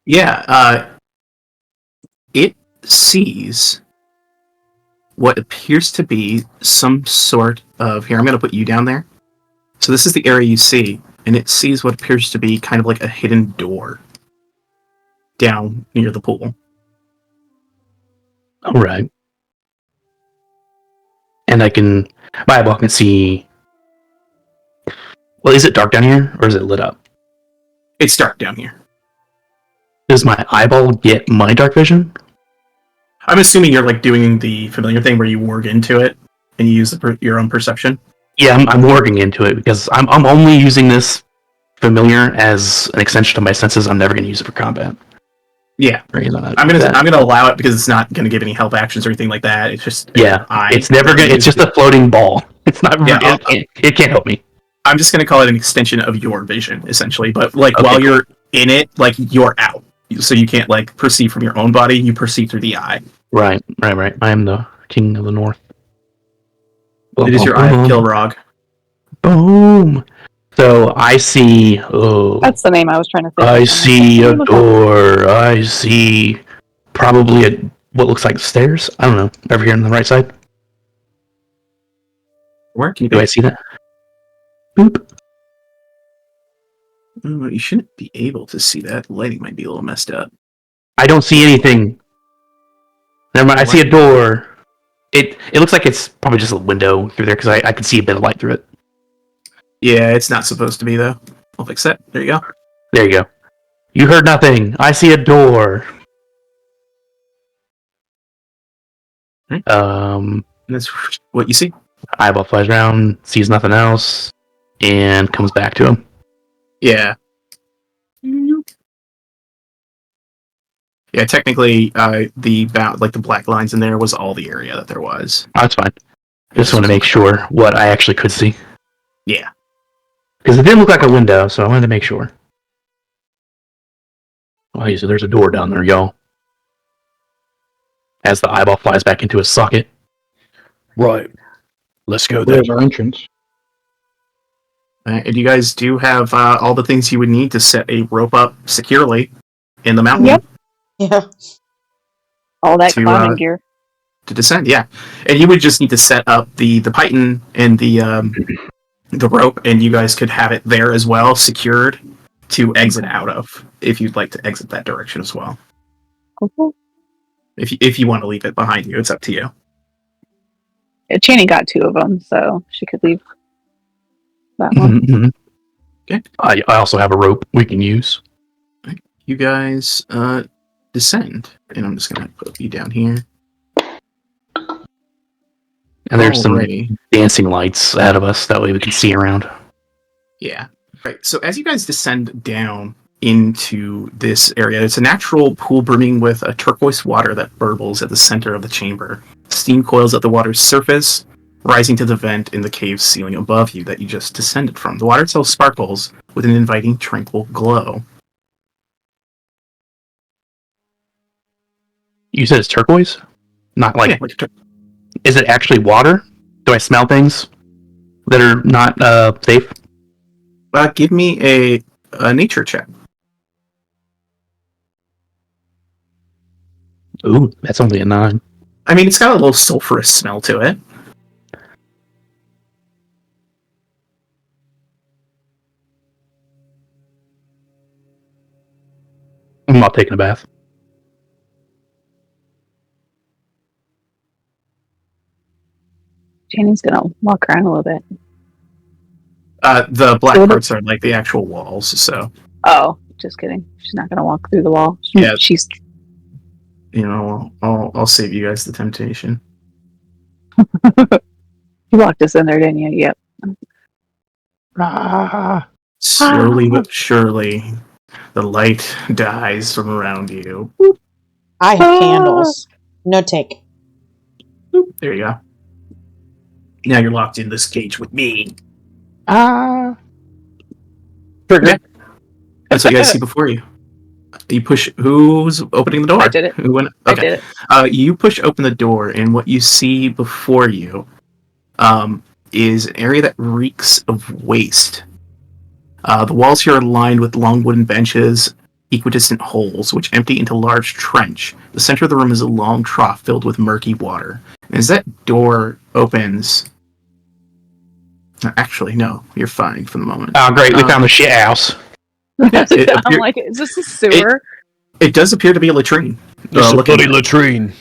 Yeah, it sees what appears to be some sort of... Here, I'm going to put you down there. So this is the area you see, and it sees what appears to be kind of like a hidden door down near the pool. All right. And my eyeball can see. Well, is it dark down here, or is it lit up? It's dark down here. Does my eyeball get my dark vision? I'm assuming you're like doing the familiar thing where you work into it and you use your own perception. Yeah, I'm working into it because I'm only using this familiar as an extension to my senses. I'm never going to use it for combat. Yeah, I'm gonna allow it because it's not gonna give any help actions or anything like that. It's just it's never gonna. It's just a floating ball. It's not. Yeah, it can't help me. I'm just gonna call it an extension of your vision, essentially. But like while you're in it, like you're out, so you can't like perceive from your own body. You perceive through the eye. Right. I am the king of the north. It is your eye of Kilrog. Boom. So I see. Oh, That's the name I was trying to think. I see a door. I see probably what looks like stairs. I don't know. Over here on the right side. Where can you Do I see that? Boop. Oh, you shouldn't be able to see that. The lighting might be a little messed up. I don't see anything. Never mind. I see a door. It looks like it's probably just a window through there because I can see a bit of light through it. Yeah, it's not supposed to be though. I'll fix that. There you go. There you go. You heard nothing. I see a door. And that's what you see. Eyeball flies around, sees nothing else, and comes back to him. Yeah. Yeah, technically, the black lines in there was all the area that there was. Oh, that's fine. I just want to make sure what I actually could see. Yeah. Because it didn't look like a window, so I wanted to make sure. Oh, so there's a door down there, y'all. As the eyeball flies back into his socket. Right. Let's go there. There's our entrance. And you guys do have all the things you would need to set a rope up securely in the mountain. Yep. Yeah. All that To, climbing gear. To descend. Yeah, and you would just need to set up the python and the rope, and you guys could have it there as well, secured to exit out of if you'd like to exit that direction as well. Cool. If you want to leave it behind you, it's up to you. Channing got 2 of them, so she could leave that one. Mm-hmm. Okay. I also have a rope we can use. You guys descend, and I'm just gonna put you down here. And there's Alrighty. some dancing lights ahead of us, that way we can see around. Yeah. Right. So as you guys descend down into this area, it's a natural pool brimming with a turquoise water that burbles at the center of the chamber. Steam coils at the water's surface, rising to the vent in the cave's ceiling above you that you just descended from. The water itself sparkles with an inviting, tranquil glow. You said it's turquoise? Not like... Yeah, Is it actually water? Do I smell things that are not safe? give me a nature check. Ooh, that's only a 9. I mean, it's got a little sulfurous smell to it. I'm not taking a bath. Channing's gonna walk around a little bit. The black parts are like the actual walls, so... Oh, just kidding. She's not gonna walk through the wall. Yeah. She's... You know, I'll save you guys the temptation. You locked us in there, didn't you? Yep. Slowly but surely, the light dies from around you. I have candles. No take. There you go. Now you're locked in this cage with me. Trigger. Yeah. That's what you guys see before you. You push. Who's opening the door? I did it. Who went? I Okay. did it. You push open the door, and what you see before you is an area that reeks of waste. The walls here are lined with long wooden benches, equidistant holes, which empty into a large trench. The center of the room is a long trough filled with murky water. And as that door opens... Actually, no. You're fine for the moment. Oh, great. We found the shit house. I'm like, is this a sewer? It does appear to be a latrine. This is a looking bloody at- latrine.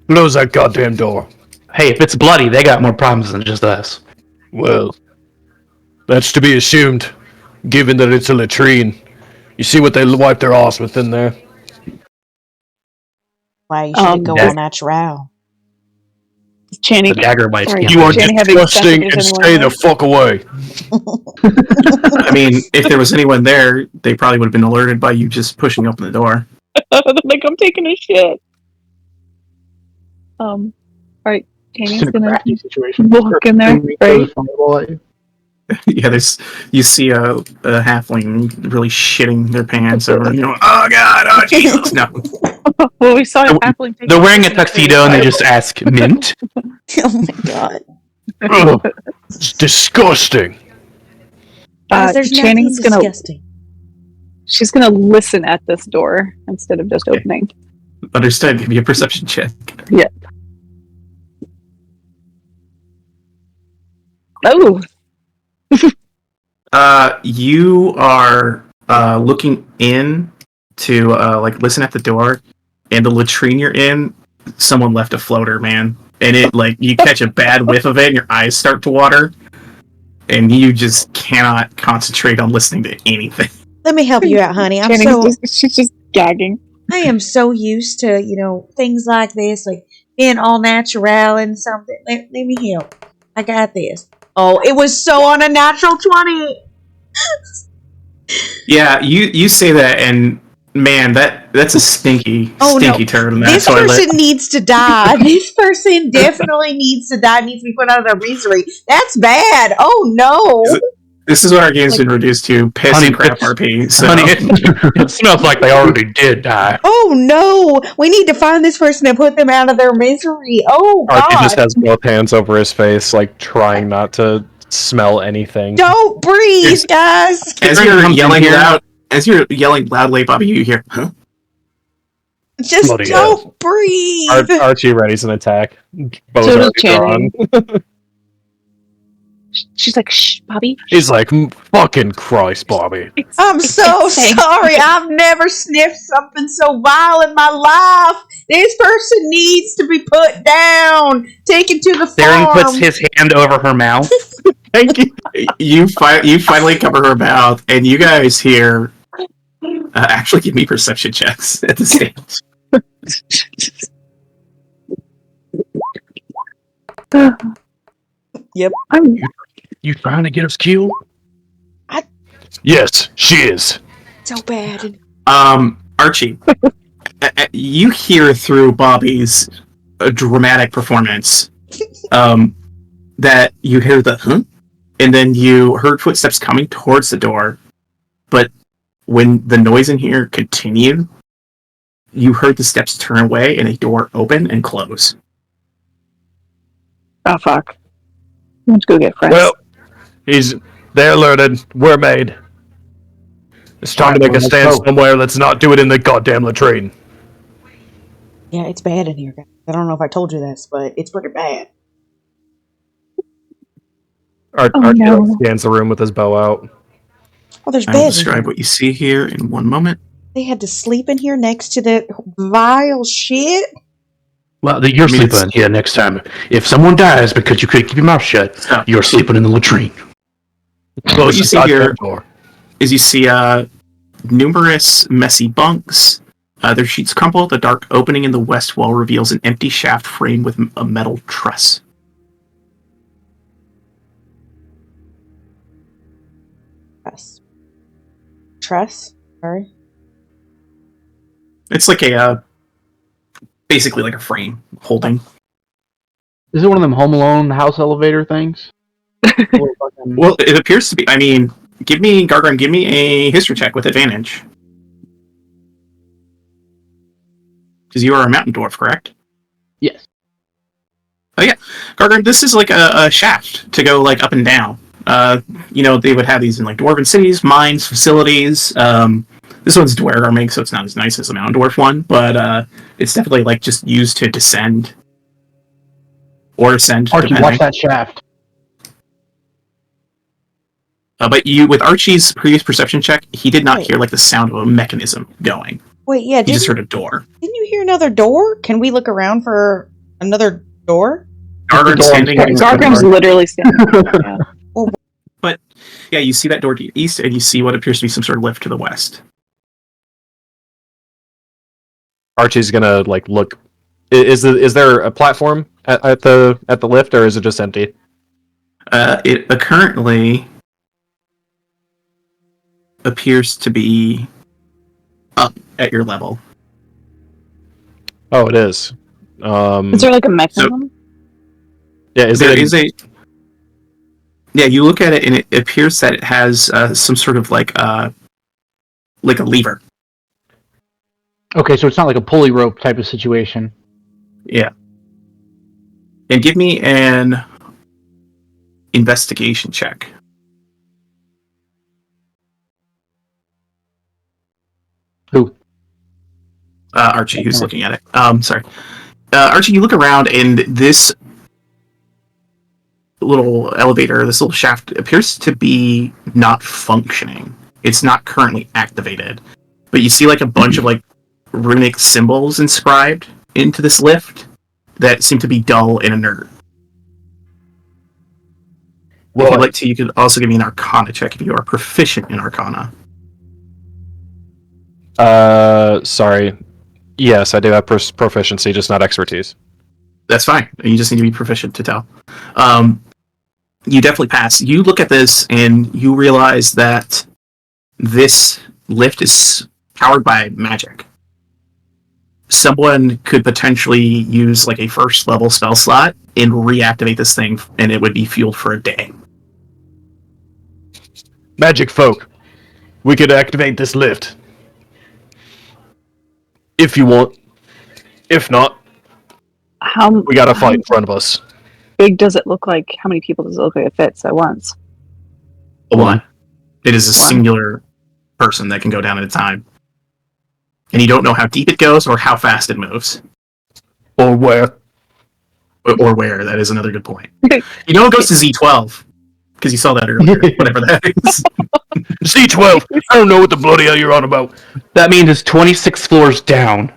Close that goddamn door. Hey, if it's bloody, they got more problems than just us. Well, that's to be assumed, given that it's a latrine. You see what they wipe their ass with in there? Why you should go yeah. all natural. Channing, The dagger bites Sorry. can't. You are Channing having disgusting sex and with stay anyone the fuck away. I mean, if there was anyone there, they probably would have been alerted by you just pushing open the door. like I'm taking a shit. All right, It's Channing's in a gonna crafty situation. walk in there, right? Yeah, you see a halfling really shitting their pants over, oh god, oh Jesus, no. Well, we saw a halfling. take They're wearing a piss in the tuxedo and they just ask mint. Oh my god. Ugh, it's disgusting. Guys, there's nothing Channing's gonna. disgusting. She's gonna listen at this door instead of just opening. Understood, give me a perception check. Yeah. Oh, You are looking in to listen at the door, and the latrine you're in, someone left a floater, man. And it, like, you catch a bad whiff of it and your eyes start to water. And you just cannot concentrate on listening to anything. Let me help you out, honey. She's just gagging. I am so used to, things like this, like being all natural and something. Let me help. I got this. Oh, it was so on a natural 20. Yeah, you say that, and man, that's a stinky turn. And this person needs to die. This person definitely needs to die. Needs to be put out of their misery. That's bad. Oh no. This is what our game's been reduced to: piss and crap RP. So. Honey, it smells like they already did die. Oh no! We need to find this person and put them out of their misery. Oh God! Archie just has both hands over his face, like trying not to smell anything. Don't breathe, guys. As you're yelling loudly, Bobby, you hear, huh? Just don't breathe. Archie readies an attack. Bo's So already Channing. gone. She's like, shh, Bobby. He's like, fucking Christ, Bobby. I'm so sorry. I've never sniffed something so vile in my life. This person needs to be put down, taken to the farm. Darren puts his hand over her mouth. Thank you. You finally cover her mouth, and you guys hear. Actually, give me perception checks at the stage. Yep. You trying to get us killed? Yes, she is. So bad. Archie, you hear through Bobby's dramatic performance that you hear the huh? And then you heard footsteps coming towards the door, but when the noise in here continued, you heard the steps turn away and a door open and close. Oh, fuck. Let's go get Fred. Well, they're alerted. We're made. It's time to make a stand somewhere. Let's not do it in the goddamn latrine. Yeah, it's bad in here, guys. I don't know if I told you this, but it's pretty bad. Archie scans the room with his bow out. Oh, there's I'll beds. describe what you see here in one moment. They had to sleep in here next to the vile shit. Well, you're sleeping in here next time. If someone dies because you couldn't keep your mouth shut, you're sleeping in the latrine. What you see here is you see numerous messy bunks. Their sheets crumple. The dark opening in the west wall reveals an empty shaft framed with a metal truss. Truss? Sorry. It's like basically like a frame holding. Is it one of them Home Alone house elevator things? Well, it appears to be. I mean, give me a history check with advantage. Because you are a mountain dwarf, correct? Yes. Oh yeah, Gargrim, this is like a shaft to go like up and down. They would have these in like dwarven cities, mines, facilities. This one's dwarven, so it's not as nice as the mountain dwarf one, but it's definitely like just used to descend or ascend. Archie, watch that shaft. But with Archie's previous perception check, he did not hear like the sound of a mechanism going. Wait, yeah, he just heard a door. Didn't you hear another door? Can we look around for another door? Gargrim's literally standing. Yeah. But yeah, you see that door to the east, and you see what appears to be some sort of lift to the west. Archie's gonna like look. Is there a platform at the lift, or is it just empty? It currently appears to be up at your level. Oh, it is. Is there like a mechanism? Yeah, Yeah, you look at it and it appears that it has some sort of like a lever. Okay, so it's not like a pulley rope type of situation. Yeah. And give me an investigation check. Who? Archie, who's looking at it. Sorry. Archie, you look around and this little elevator, this little shaft appears to be not functioning. It's not currently activated. But you see like a bunch of like runic symbols inscribed into this lift that seem to be dull and inert. If you'd like to, you could also give me an Arcana check if you are proficient in Arcana. Sorry. Yes, I do have proficiency, just not expertise. That's fine. You just need to be proficient to tell. You definitely pass. You look at this and you realize that this lift is powered by magic. Someone could potentially use like a first level spell slot and reactivate this thing, and it would be fueled for a day. Magic folk, we could activate this lift. If you want. If not, we got a fight in front of us. Big does it look like? How many people does it look like it fits at once? One. It is a singular person that can go down at a time. And you don't know how deep it goes or how fast it moves. Or where. Or where. That is another good point. You know it goes to Z12. Because you saw that earlier. Whatever that is. Z12! I don't know what the bloody hell you're on about. That means it's 26 floors down.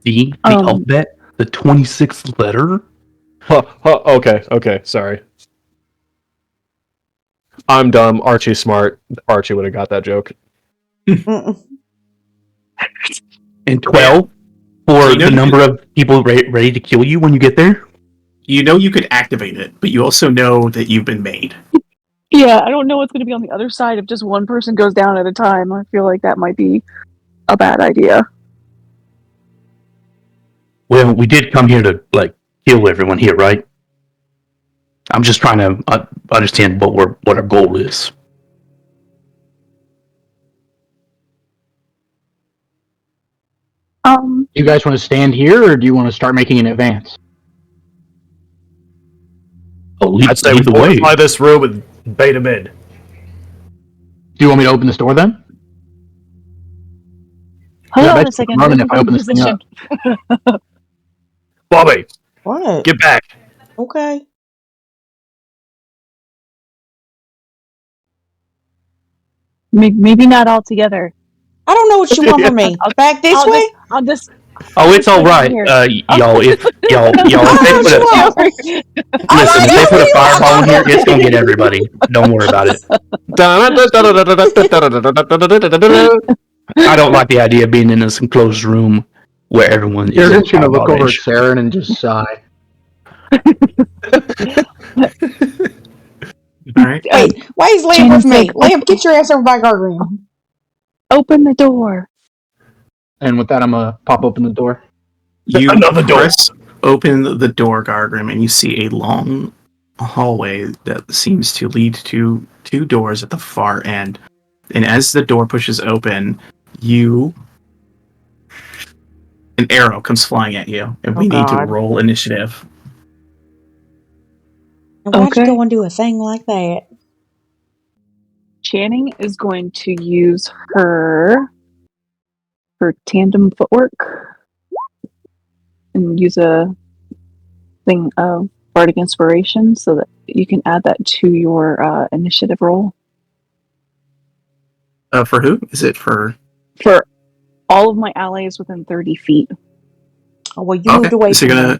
The alphabet? The 26th letter? Okay, sorry. I'm dumb. Archie's smart. Archie would have got that joke. And 12 for the number of people ready to kill you when you get there? You know you could activate it, but you also know that you've been made. Yeah, I don't know what's going to be on the other side if just one person goes down at a time. I feel like that might be a bad idea. Well, we did come here to, kill everyone here, right? I'm just trying to understand what our goal is. You guys want to stand here, or do you want to start making an advance? Oh, I'd say we fortify this room and bait him in. Do you want me to open this door then? Hold on a second. Running if I open this thing up. Bobby, What? get back. Okay. Maybe not all together. I don't know what you want from me. Back this way? I'll just. Oh, it's all right, y'all. If y'all, if they put a fireball in here, it's gonna get everybody. Don't worry about it. I don't like the idea of being in this enclosed room where everyone is. You're just gonna look over at Saren and just sigh. All right. Wait, why is Lamp with me? Lamp, get your ass over by guardrail. Open the door. And with that, I'm gonna pop open the door. You Another door. open the door, Gargrim, and you see a long hallway that seems to lead to two doors at the far end. And as the door pushes open, an arrow comes flying at you, and we need to roll initiative. Why'd you go and do a thing like that? Channing is going to use her tandem footwork and use a thing of bardic inspiration so that you can add that to your initiative roll. For who? Is it for all of my allies within 30 feet? Oh, well, you moved away so from me.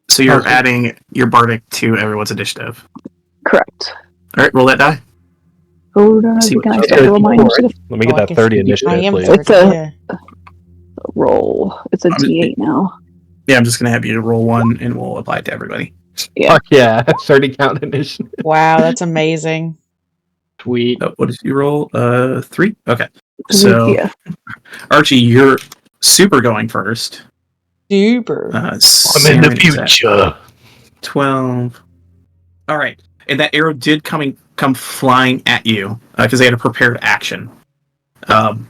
So you're adding your bardic to everyone's initiative. Correct. All right, roll that die. Hold on, can I start roll my initiative? Let me get that 30 initiative, please. It's a roll. It's a D8 now. Yeah, I'm just going to have you roll one, and we'll apply it to everybody. Yeah. Fuck yeah, 30 count initiative. Wow, that's amazing. Sweet. What did you roll? 3? Okay. So, yeah. Archie, you're super going first. Super. I'm in the future. 12. All right. And that arrow did come flying at you because they had a prepared action. And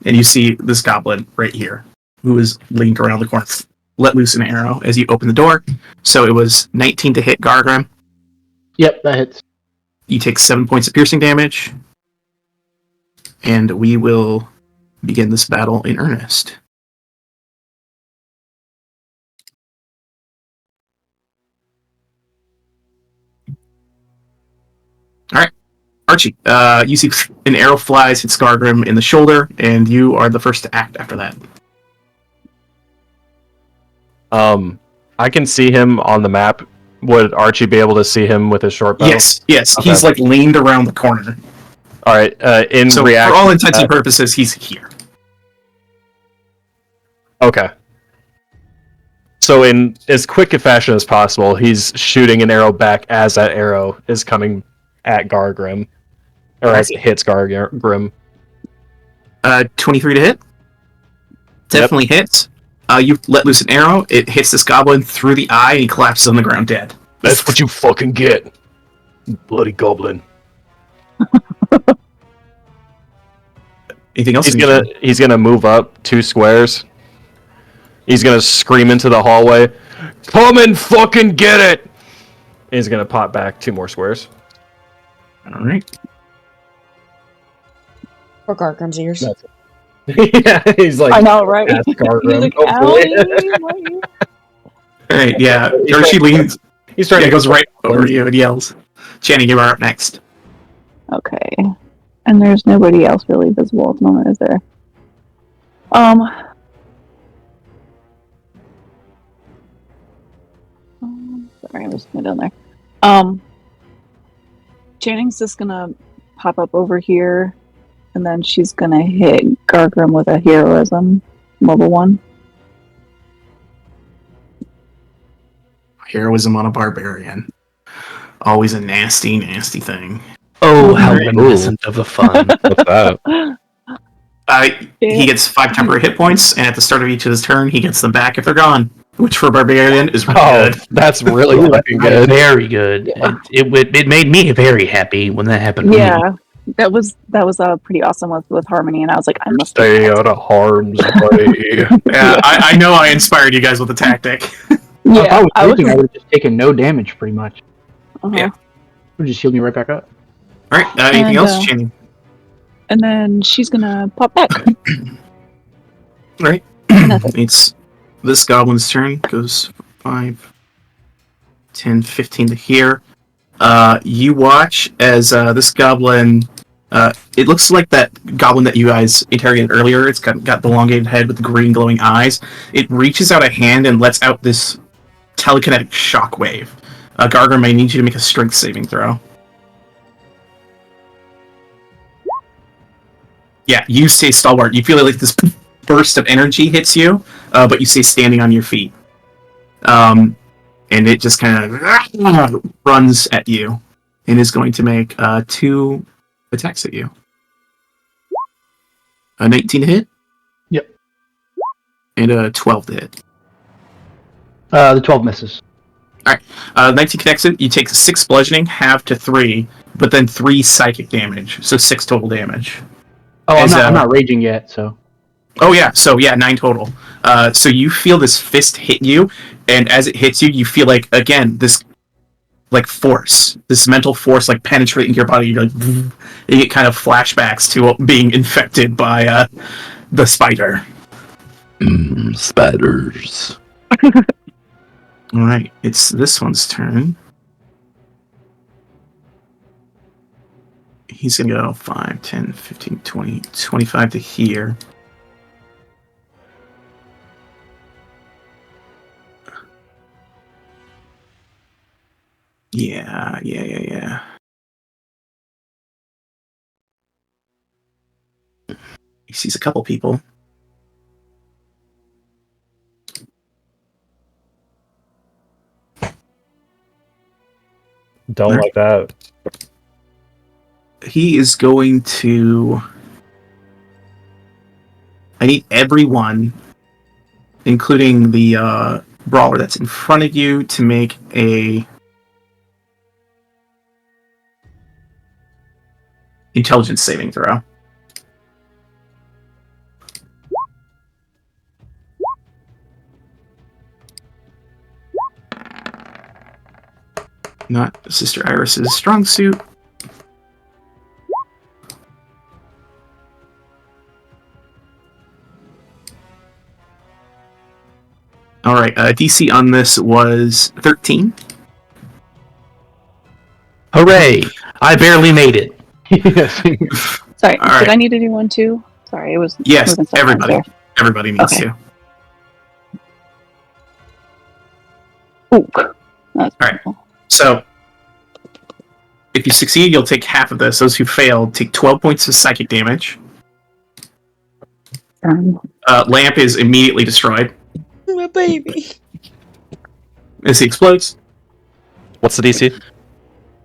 you see this goblin right here who is leaned around the corner. Let loose an arrow as you open the door. So it was 19 to hit Gargrim. Yep, that hits. You take 7 points of piercing damage. And we will begin this battle in earnest. All right. Archie, you see an arrow flies, hits Gargrim in the shoulder, and you are the first to act after that. I can see him on the map. Would Archie be able to see him with his short bow? Yes. Okay. He's like leaned around the corner. All right. So reaction for all to intents that- and purposes, he's here. Okay. So in as quick a fashion as possible, he's shooting an arrow back as that arrow is coming at Gargrim, or as it hits Gargrim. 23 to hit. Definitely hits. You let loose an arrow. It hits this goblin through the eye, and he collapses on the ground dead. That's what you fucking get, bloody goblin. Anything else? He's gonna move up 2 squares. He's gonna scream into the hallway, "Come and fucking get it!" And he's gonna pop back 2 more squares. All right. For Gargrim's ears. That's it. Yeah, he's like, I know, right? "Ask Gargrim." Like, hopefully. "Owie, All right. Yeah. Archie leans. He's trying Yeah, to goes right over you and yells. Channing, you are up next. Okay. And there's nobody else really visible at the moment, is there? Sorry, I'm just going down there. Channing's just gonna pop up over here, and then she's gonna hit Gargrim with a heroism, level 1. Heroism on a barbarian. Always a nasty, nasty thing. Oh, how Ooh. reminiscent of the fun. What's that? He gets 5 temporary hit points, and at the start of each of his turn, he gets them back if they're gone. Which for a barbarian is really Oh, good. that's really fucking good. Very good. Yeah. It made me very happy when that happened to me. Yeah, that was pretty awesome with Harmony, and I was like, I must Stay out of harm's way. Yeah, I know I inspired you guys with the tactic. If Yeah, I was raging, I would have just taken no damage, pretty much. Yeah. It would just healed me right back up. All right, anything And, else, Channing? And then she's gonna pop back. All right. Nothing. It's this goblin's turn. Goes 5, 10, 15 to here. You watch as this goblin... it looks like that goblin that you guys interrogated earlier. It's got the elongated head with the green glowing eyes. It reaches out a hand and lets out this telekinetic shockwave. Gargrim may need you to make a strength saving throw. Yeah, you stay stalwart. You feel like this burst of energy hits you, but you stay standing on your feet. And it just kind of runs at you and is going to make 2 attacks at you. A 19 to hit? Yep. And a 12 to hit. The 12 misses. 19 connects it. You take 6 bludgeoning, half to 3, but then 3 psychic damage. So 6 total damage. Oh, As, I'm not raging yet, so. Oh yeah, so yeah, 9 total. So you feel this fist hit you, and as it hits you, you feel like, again, this like force, this mental force like penetrating your body. You're like, you get kind of flashbacks to being infected by the spider. Spiders. Alright, it's this one's turn. He's gonna go 5, 10, 15, 20, 25 to here. Yeah. He sees a couple people. Don't like that. He is going to... I need everyone, including the brawler that's in front of you, to make a intelligence saving throw. Not Sister Iris's strong suit. Alright, DC on this was 13. Hooray! I barely made it. Yes. Sorry, All did right. I need to do one too? Sorry, it was Yes, moving stuff around everybody. there. Everybody needs Okay. to. Ooh, that's All right. painful. So, if you succeed, you'll take half of this. Those who fail take 12 points of psychic damage. Lamp is immediately destroyed My baby. as he explodes. What's the DC?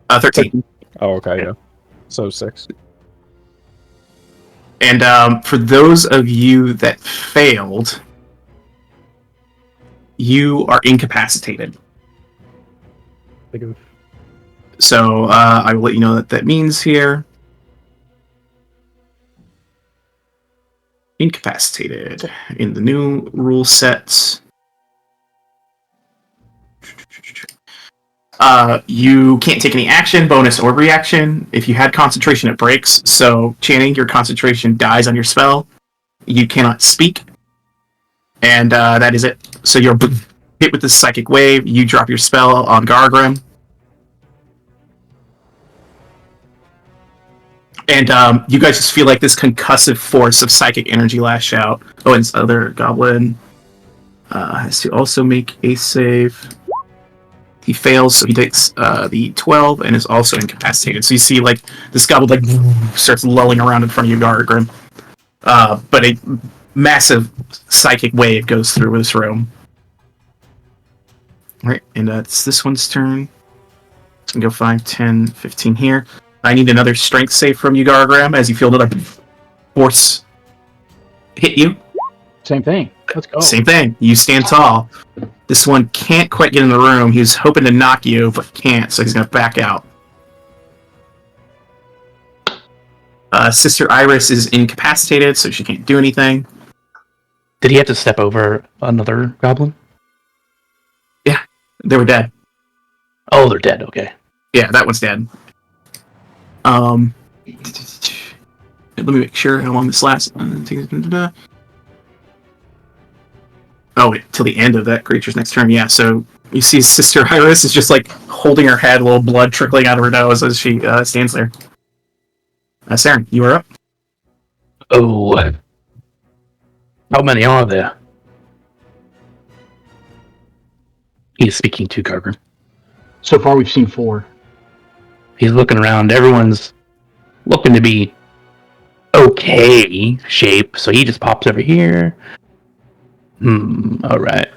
13. Oh, okay, yeah. So 6. And for those of you that failed, you are incapacitated. So I will let you know what that means here. Incapacitated in the new rule sets. You can't take any action, bonus, or reaction. If you had concentration, it breaks. So, Channing, your concentration dies on your spell. You cannot speak. And that is it. So you're hit with this psychic wave. You drop your spell on Gargrim. And you guys just feel like this concussive force of psychic energy lash out. Oh, and this other goblin has to also make a save. He fails, so he takes the 12 and is also incapacitated. So you see, like, this goblin starts lulling around in front of you, Gargrim. But a massive psychic wave goes through this room. All right, and it's this one's turn. It's going to go 5, 10, 15 here. I need another strength save from you, Gargram, as you feel another force hit you. Same thing. Let's go. Same thing. You stand tall. This one can't quite get in the room. He was hoping to knock you, but can't, so he's going to back out. Sister Iris is incapacitated, so she can't do anything. Did he have to step over another goblin? Yeah, they were dead. Oh, they're dead. Okay. Yeah, that one's dead. Let me make sure how long this lasts. Oh, wait, till the end of that creature's next turn. Yeah, so you see Sister Iris is just like holding her head, a little blood trickling out of her nose as she stands there. Saren, you are up. Oh. How many are there? He's speaking to Gargrim. So far, we've seen 4. He's looking around. Everyone's looking to be okay shape, so he just pops over here. Alright.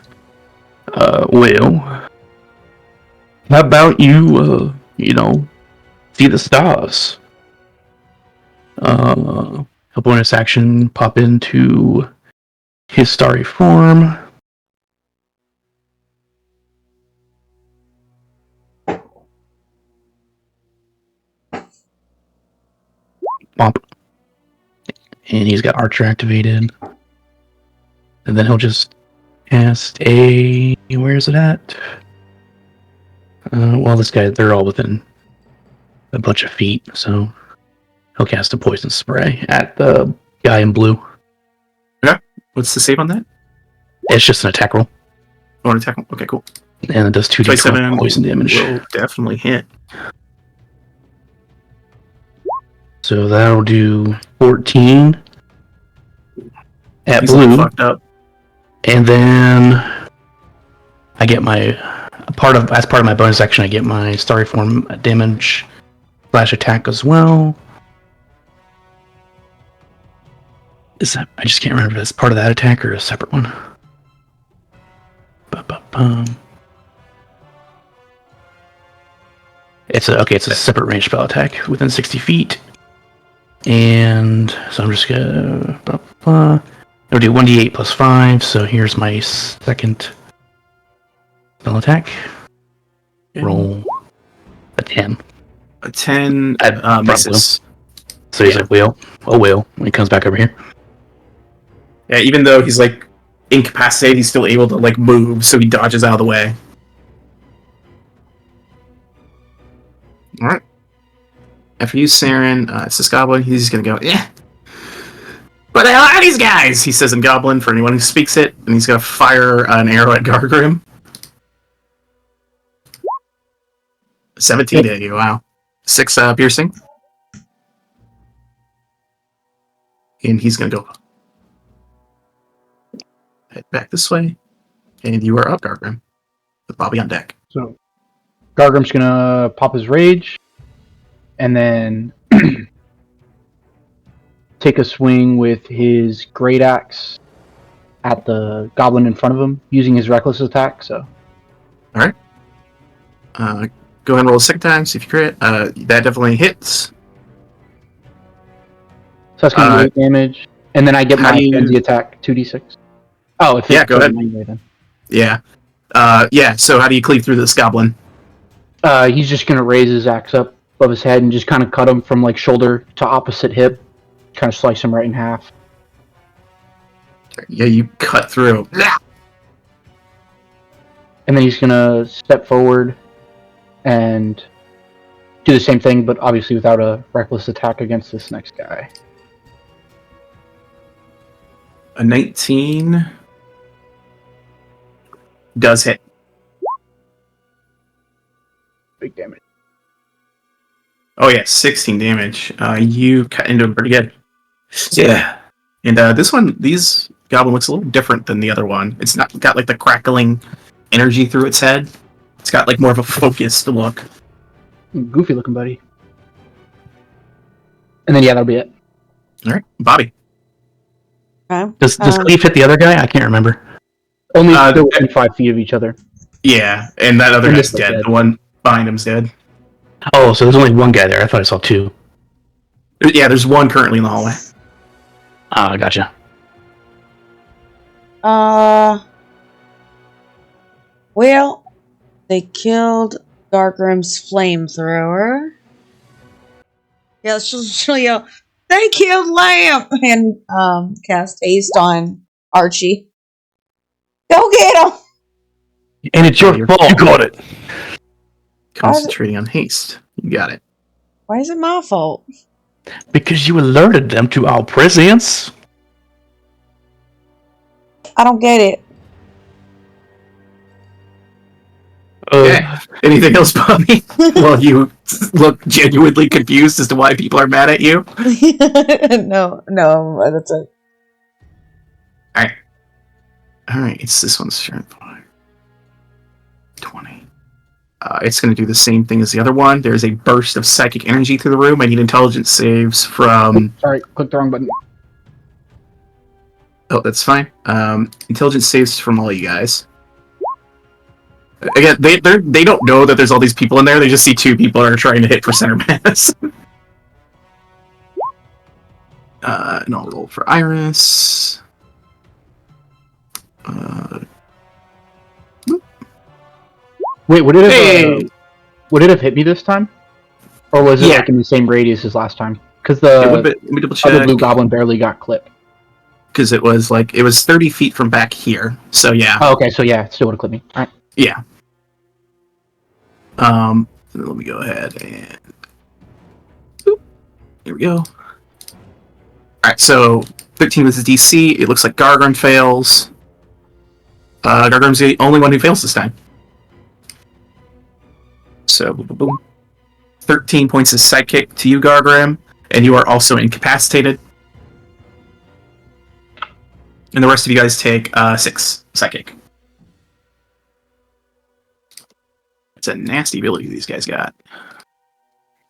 Well, how about you, see the stars? A bonus action, pop into his starry form. Bump. And he's got Archer activated. And then he'll just cast a... Where is it at? Well, they're all within a bunch of feet, so he'll cast a poison spray at the guy in blue. Okay. What's the save on that? It's just an attack roll. Oh, an attack. Okay, cool. And it does 2d12 poison damage. Will definitely hit. So that'll do 14 at He's blue. fucked up. And then I get as part of my bonus action, I get my starry form damage / attack as well. I just can't remember if it's part of that attack or a separate one. It's a separate range spell attack within 60 feet. And so I'm just gonna it'll do 1d8 plus 5, so here's my second spell attack. Roll a 10. A 10 misses. So he's like, well, when he comes back over here. Yeah, even though he's like incapacitated, he's still able to like move, so he dodges out of the way. Alright. After you, Saren, it's this goblin. He's gonna go, yeah. What the hell are these guys? He says in Goblin for anyone who speaks it, and he's gonna fire an arrow at Gargrim. 17 to you, wow. 6 piercing. and he's going to go head back this way, and you are up, Gargrim, with Bobby on deck. So Gargrim's gonna pop his rage, and then take a swing with his great axe at the goblin in front of him, using his reckless attack. So, all right. Go ahead and roll a second time, see if you crit. That definitely hits. So that's gonna be 8 damage, and then I get how my do you- frenzy attack 2d6. Oh, if Yeah, it's go ahead. anyway, then. Yeah. So how do you cleave through this goblin? He's just gonna raise his axe up above his head and just kind of cut him from like shoulder to opposite hip, kind of slice him right in half. Yeah, you cut through. And then he's gonna step forward and do the same thing, but obviously without a reckless attack against this next guy. A 19 does hit. Big damage. Oh yeah, 16 damage. You cut into him pretty good. Yeah. And these goblin looks a little different than the other one. It's not got like the crackling energy through its head. It's got like more of a focused look. Goofy looking buddy. And then yeah, that'll be it. All right, Bobby. Okay. Does Cleave hit the other guy? I can't remember. Only they're within 5 feet of each other. Yeah, and that other And guy's this one's dead. dead. The one behind him's dead. Oh, so there's only one guy there. I thought I saw two. Yeah, there's one currently in the hallway. Ah, gotcha. Well, they killed Gargrim's flamethrower. Yeah, let's just yell, they killed Lamp! And cast haste on Archie. Go get him! And it's your You're- fault. You got it. Concentrating on haste. You got it. Why is it my fault? Because you alerted them to our presence. I don't get it. Okay. Anything else, Bobby? Well, you look genuinely confused as to why people are mad at you. No, that's it. All right, it's this one's turn. 20. It's going to do the same thing as the other one. There's a burst of psychic energy through the room. I need intelligence saves from... Sorry, clicked the wrong button. Oh, that's fine. Intelligence saves from all you guys. Again, they don't know that there's all these people in there. They just see two people are trying to hit for center mass. And I'll roll for Iris. Wait, would it have Hey! would it have hit me this time? Or was it Yeah. like in the same radius as last time? Because Let the me double other check. blue goblin barely got clipped. Because it was 30 feet from back here. So yeah. Oh, okay, so yeah, it still would have clipped me. Alright. Yeah. Let me go ahead and... Oop. Here we go. Alright, so 13 was the DC. It looks like Gargrim fails. Gargrim's the only one who fails this time. So, boom, boom, boom. 13 points of psychic to you, Gargrim, and you are also incapacitated. And the rest of you guys take 6 psychic. It's a nasty ability these guys got.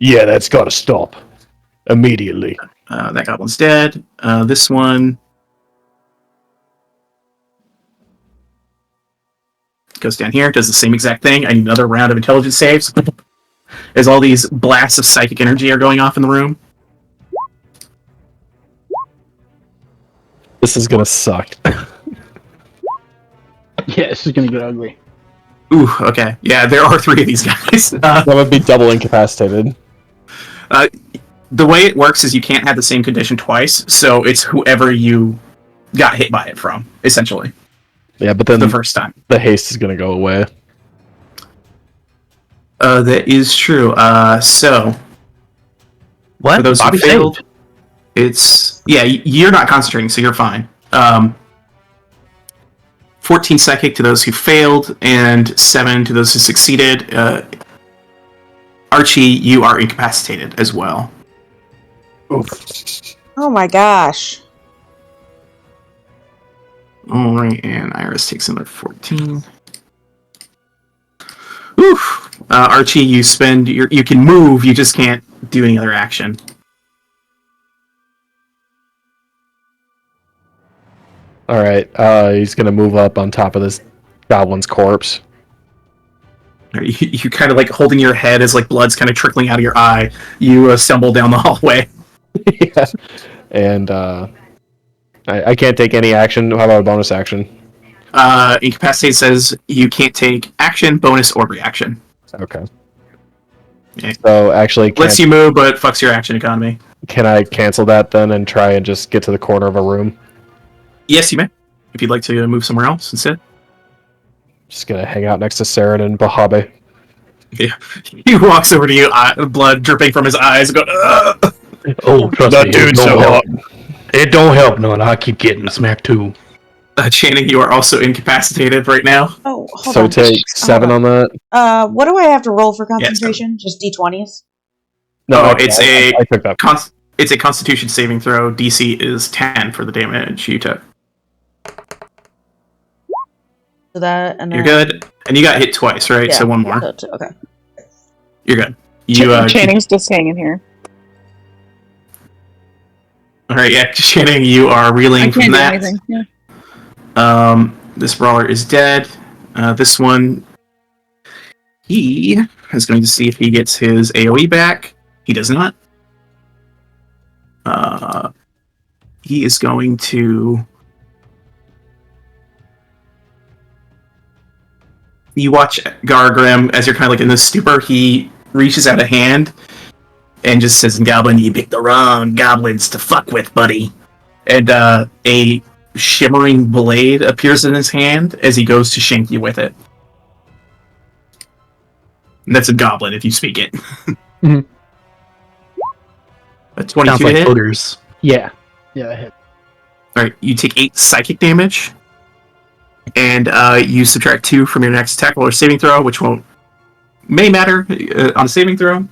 Yeah, that's got to stop immediately. That goblin's dead. This one goes down here, does the same exact thing. I need another round of intelligence saves. As all these blasts of psychic energy are going off in the room. This is gonna suck. Yeah, this is gonna get ugly. Ooh, okay. Yeah, there are 3 of these guys. That would be double incapacitated. The way it works is you can't have the same condition twice, so it's whoever you got hit by it from, essentially, Yeah, but then the first time. the haste is gonna go away. That is true. So, What? for those Bobby who failed, saved. it's... Yeah, you're not concentrating, so you're fine. 14 psychic to those who failed, and 7 to those who succeeded. Archie, you are incapacitated as well. Oh my gosh. All right, and Iris takes another 14. Oof. Archie, you can move, you just can't do any other action. All right, he's gonna move up on top of this goblin's corpse. You kind of like holding your head as like blood's kind of trickling out of your eye. You stumble down the hallway. Yeah. And I can't take any action. How about a bonus action? Incapacitate says you can't take action, bonus, or reaction. Okay. Yeah. So actually, Lets you move, but fucks your action economy. Can I cancel that then and try and just get to the corner of a room? Yes, you may. If you'd like to move somewhere else instead. Just gonna hang out next to Saren and Bahabe. Yeah. He walks over to you, blood dripping from his eyes, going, ugh! Oh, trust Not me, doing it so don't hot. help. It don't help none. I keep getting smacked too. Channing, you are also incapacitated right now. Oh, hold So on. take 7 on that. What do I have to roll for concentration? Just d20s? No, it's I took that. It's a Constitution saving throw. DC is 10 for the damage you took. So that, and You're good. And you got hit twice, right? Yeah, So one more. Okay. You're good. You Channing's just hanging here. all right, yeah, Channing, you are reeling I from can't do that. anything. Yeah. This brawler is dead. This one, he is going to see if he gets his AoE back. He does not. He is going to. You watch Gargrim as you're kind of like in this stupor. He reaches out a hand and just says, "Goblin, you picked the wrong goblins to fuck with, buddy." And a shimmering blade appears in his hand as he goes to shank you with it. And that's a goblin if you speak it. Mm-hmm. A 22 Sounds like hit. boogers. Yeah. Yeah, that hit. Alright, you take 8 psychic damage. And you subtract 2 from your next attack roll or saving throw, which may matter on a saving throw.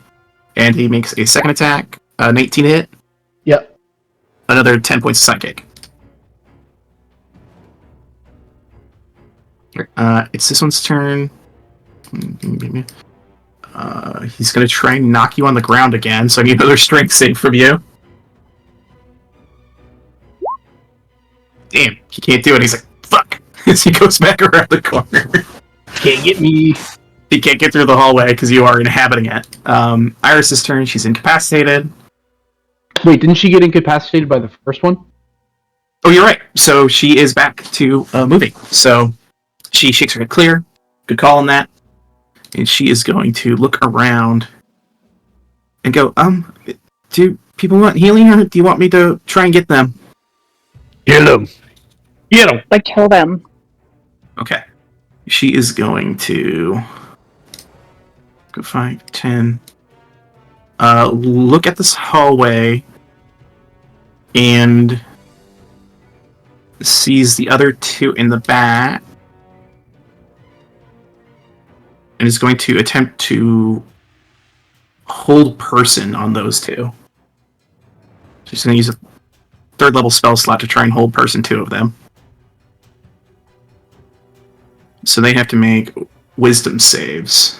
And he makes a second attack, 19 hit. Yep. Another 10 points of psychic. It's this one's turn. He's going to try and knock you on the ground again, so I need another strength save from you. Damn, he can't do it. He's like, fuck, as he goes back around the corner. Can't get me. He can't get through the hallway because you are inhabiting it. Iris' turn. She's incapacitated. Wait, didn't she get incapacitated by the first one? Oh, you're right. So she is back to moving. So she shakes her head clear. Good call on that. And she is going to look around and go, do people want healing or do you want me to try and get them? Heal them. Get him. Like, kill them. Okay. She is going to go 5, 10. Look at this hallway and sees the other 2 in the back. And is going to attempt to hold person on those 2. She's going to use a 3rd level spell slot to try and hold person 2 of them. So they have to make wisdom saves.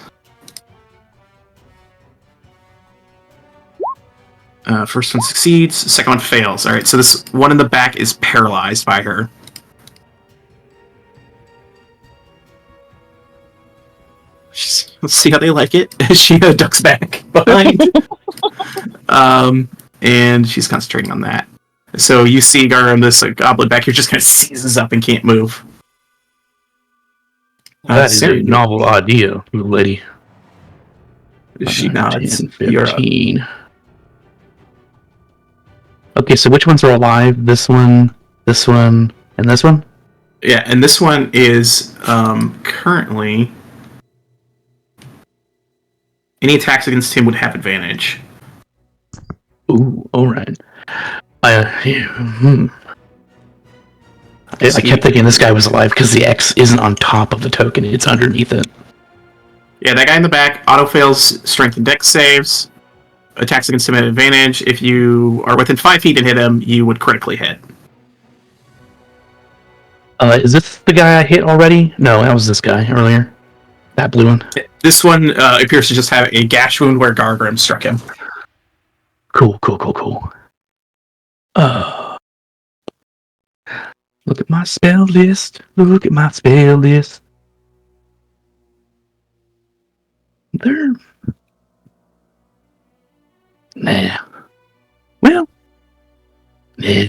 First one succeeds, second one fails. Alright, so this one in the back is paralyzed by her. Let's see how they like it. She ducks back behind. And she's concentrating on that. So you see Garum, this goblin back here, just kind of seizes up and can't move. That is a novel idea, little lady. She nods. 10, You're up. 15. Okay, so which ones are alive? This one, and this one? Yeah, and this one is currently... Any attacks against him would have advantage. Ooh, alright. I kept thinking this guy was alive because the X isn't on top of the token, it's underneath it. Yeah, that guy in the back auto fails strength and dex saves. Attacks against him at advantage. If you are within 5 feet and hit him, you would critically hit. Is this the guy I hit already? No, that was this guy earlier. That blue one. This one appears to just have a gash wound where Gargrim struck him. Cool. Look at my spell list. There. Nah. Well. Nah.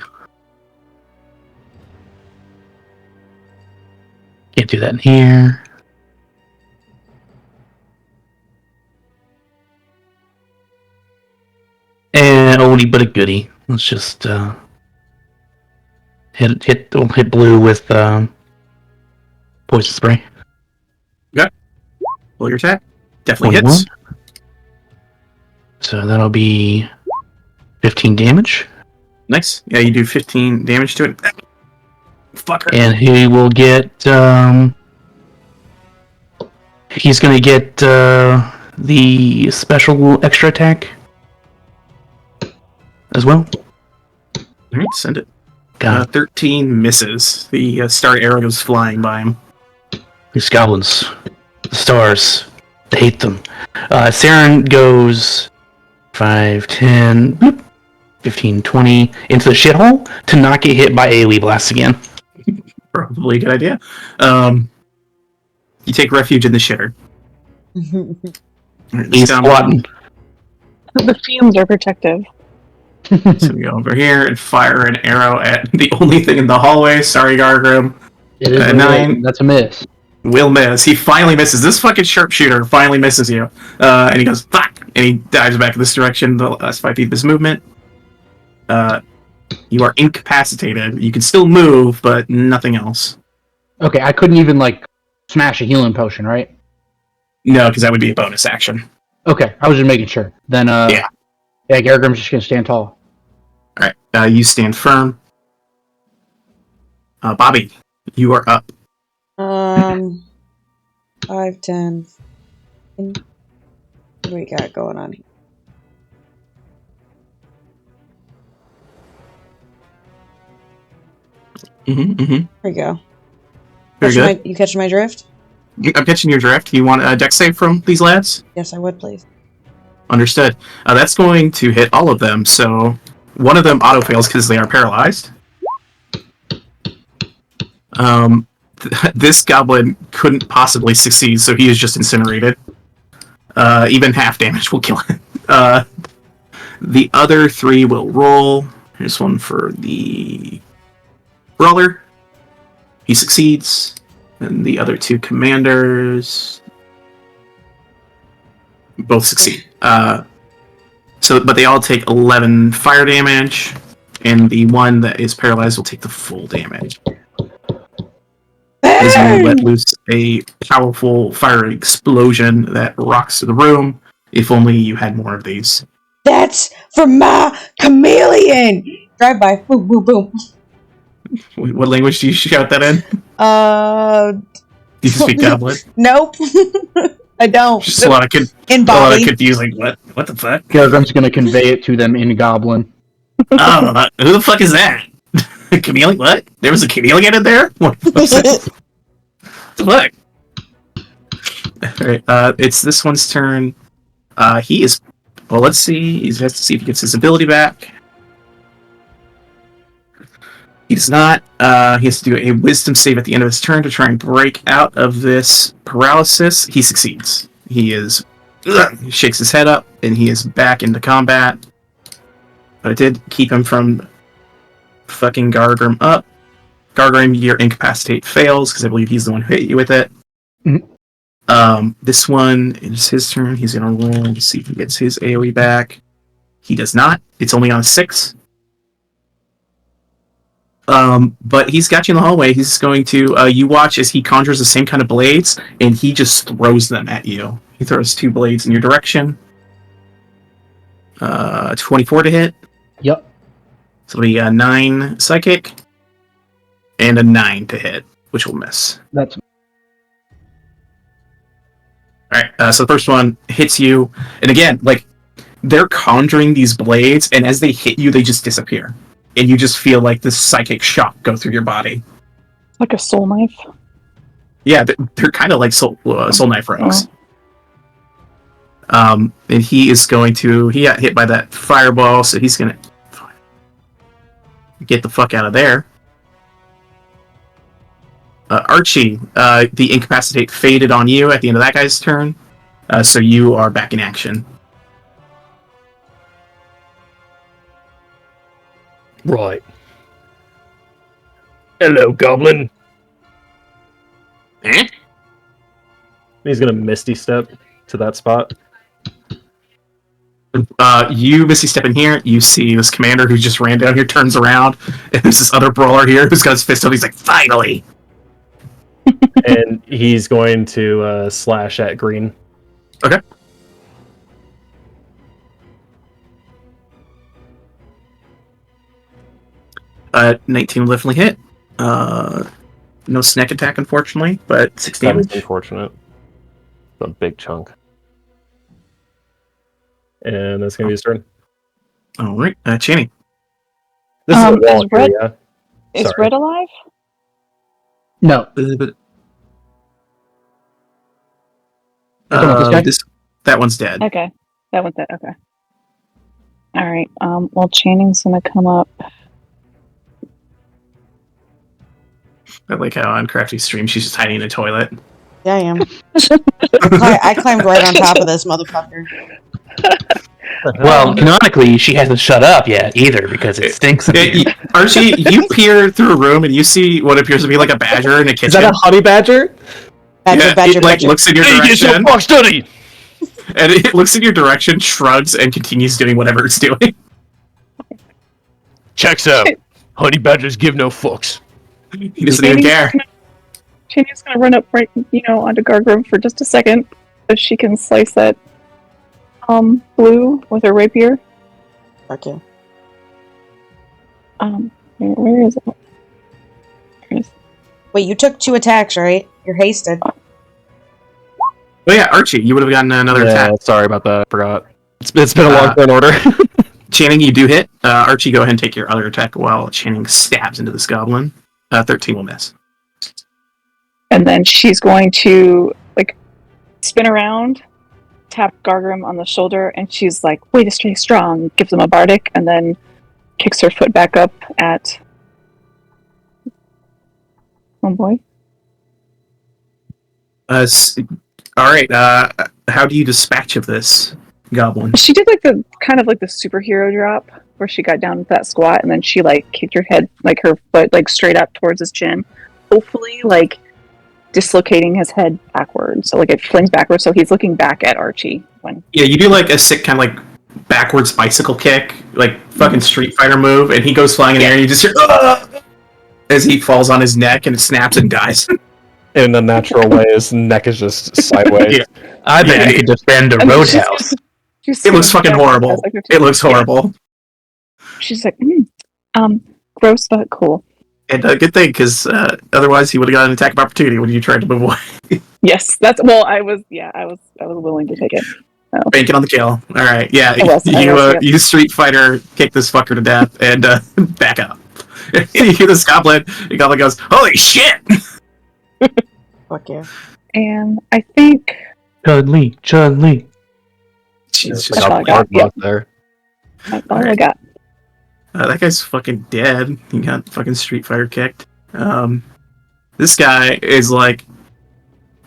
Can't do that in here. And oldie but a goodie. Let's just hit blue with poison spray. Roll your attack. Definitely 21. hits. So that'll be 15 damage. Nice. Yeah, you do 15 damage to it. Fucker. And he will get he's gonna get the special extra attack as well. Alright, send it. 13 misses. The star arrow goes flying by him. These goblins, the stars, I hate them. Saren goes 5, 10, bloop, 15, 20 into the shithole to not get hit by AoE blasts again. Probably a good idea. You take refuge in the shitter. He's squatting. The fumes are protective. So we go over here and fire an arrow at the only thing in the hallway. Sorry, Gargrim. It is 9. That's a miss. Will miss. He finally misses. This fucking sharpshooter finally misses you. And he goes, fuck! And he dives back in this direction, the last 5 feet of his movement. You are incapacitated. You can still move, but nothing else. Okay, I couldn't even, smash a healing potion, right? No, because that would be a bonus action. Okay, I was just making sure. Then, Yeah, Gargrim's just gonna stand tall. Alright, you stand firm. Bobby, you are up. 5, 10. What do we got going on here? There you go. Very good. You catching my drift? I'm catching your drift. You want a dex save from these lads? Yes, I would, please. Understood. That's going to hit all of them, so one of them auto-fails because they are paralyzed. This goblin couldn't possibly succeed, so he is just incinerated. Even half damage will kill him. The other 3 will roll. Here's one for the brawler. He succeeds. And the other 2 commanders both succeed. But they all take 11 fire damage, and the one that is paralyzed will take the full damage. As you let loose a powerful fire explosion that rocks the room. If only you had more of these. That's for my chameleon! Drive by. Boom, boom, boom. What language do you shout that in? Do you speak Goblin? Nope. I don't. Just a lot of confusing. What the fuck? Gargrim's gonna convey it to them in Goblin. Oh, who the fuck is that? Chameleon? What? There was a chameleon in there? What the fuck? Alright, it's this one's turn. He is... Well, let's see. He has to see if he gets his ability back. He does not. He has to do a wisdom save at the end of his turn to try and break out of this paralysis. He succeeds. He shakes his head up, and he is back into combat. But it did keep him from fucking Gargrim up. Gargrim, your incapacitate fails, because I believe he's the one who hit you with it. Mm-hmm. This one is his turn. He's going to roll to see if he gets his AoE back. He does not. It's only on a 6. But he's got you in the hallway. He's going to, you watch as he conjures the same kind of blades, and he just throws them at you. He throws 2 blades in your direction. 24 to hit. Yep. So it'll be a 9 psychic, and a 9 to hit, which will miss. That's Alright, so the first one hits you, and again, they're conjuring these blades, and as they hit you, they just disappear. And you just feel this psychic shock go through your body. Like a soul knife. Yeah, they're kind of like soul knife rogues. And he is going to. He got hit by that fireball, so he's gonna get the fuck out of there. Archie, the incapacitate faded on you at the end of that guy's turn, so you are back in action. Right. Hello, Goblin. Eh? He's gonna Misty Step to that spot. You Misty step in here. You see this commander who just ran down here, turns around, and there's this other brawler here who's got his fist up. He's like, "Finally!" And he's going to slash at Green. Okay. 19 will definitely hit. No snack attack, unfortunately, but 6 That is damage. unfortunate. A big chunk. And that's gonna be his turn. All right, Channing. This is a wall is Red- area. Is Sorry. Red alive? No. That one's dead. Okay. That one's dead. Okay. All right. Well, Channing's gonna come up. I like how on Crafty stream she's just hiding in a toilet. Yeah, I am. I climbed right on top of this motherfucker. Well, canonically, she hasn't shut up yet either because it stinks. In here. Archie, you peer through a room and you see what appears to be like a badger in a kitchen. Is that a honey badger? Badger, it looks in your direction, Fuck study! and it looks in your direction, shrugs, and continues doing whatever it's doing. Checks out. Honey badgers give no fucks. He doesn't even care. Channing's gonna run up right, onto Gargrim for just a second, so she can slice that blue with her rapier. Fuck you. Where is it? There it is. Wait, you took 2 attacks, right? You're hasted. Oh yeah, Archie, you would have gotten another attack. Sorry about that. I forgot. It's been a long turn order. Channing, you do hit. Archie, go ahead and take your other attack while Channing stabs into this goblin. 13 will miss. And then she's going to spin around, tap Gargrim on the shoulder, and she's like, "Way to stay strong." Gives him a bardic, and then kicks her foot back up at boy. All right. How do you dispatch of this goblin? She did the superhero drop where she got down with that squat, and then she kicked her head, her foot straight up towards his chin, hopefully dislocating his head backwards. So it flings backwards, so he's looking back at Archie when. Yeah, you do a sick kind of backwards bicycle kick, fucking Street Fighter move, and he goes flying in the air, and you just hear as he falls on his neck, and it snaps and dies. In a natural way, his neck is just sideways. Yeah. I bet you could defend a roadhouse. She's It looks fucking horrible. It looks horrible. She's like, gross but cool. And good thing, because otherwise he would have got an attack of opportunity when you tried to move away. Yes, I was willing to take it. So. Banking on the kill. All right, yeah. I was, You Street Fighter kick this fucker to death and back up. You hear this goblin. The goblin goes, "Holy shit!" Fuck you. And I think Chun-Li. She's That's just all I got. Hard luck there. that's all I got. that guy's fucking dead. He got fucking Street Fighter kicked. This guy is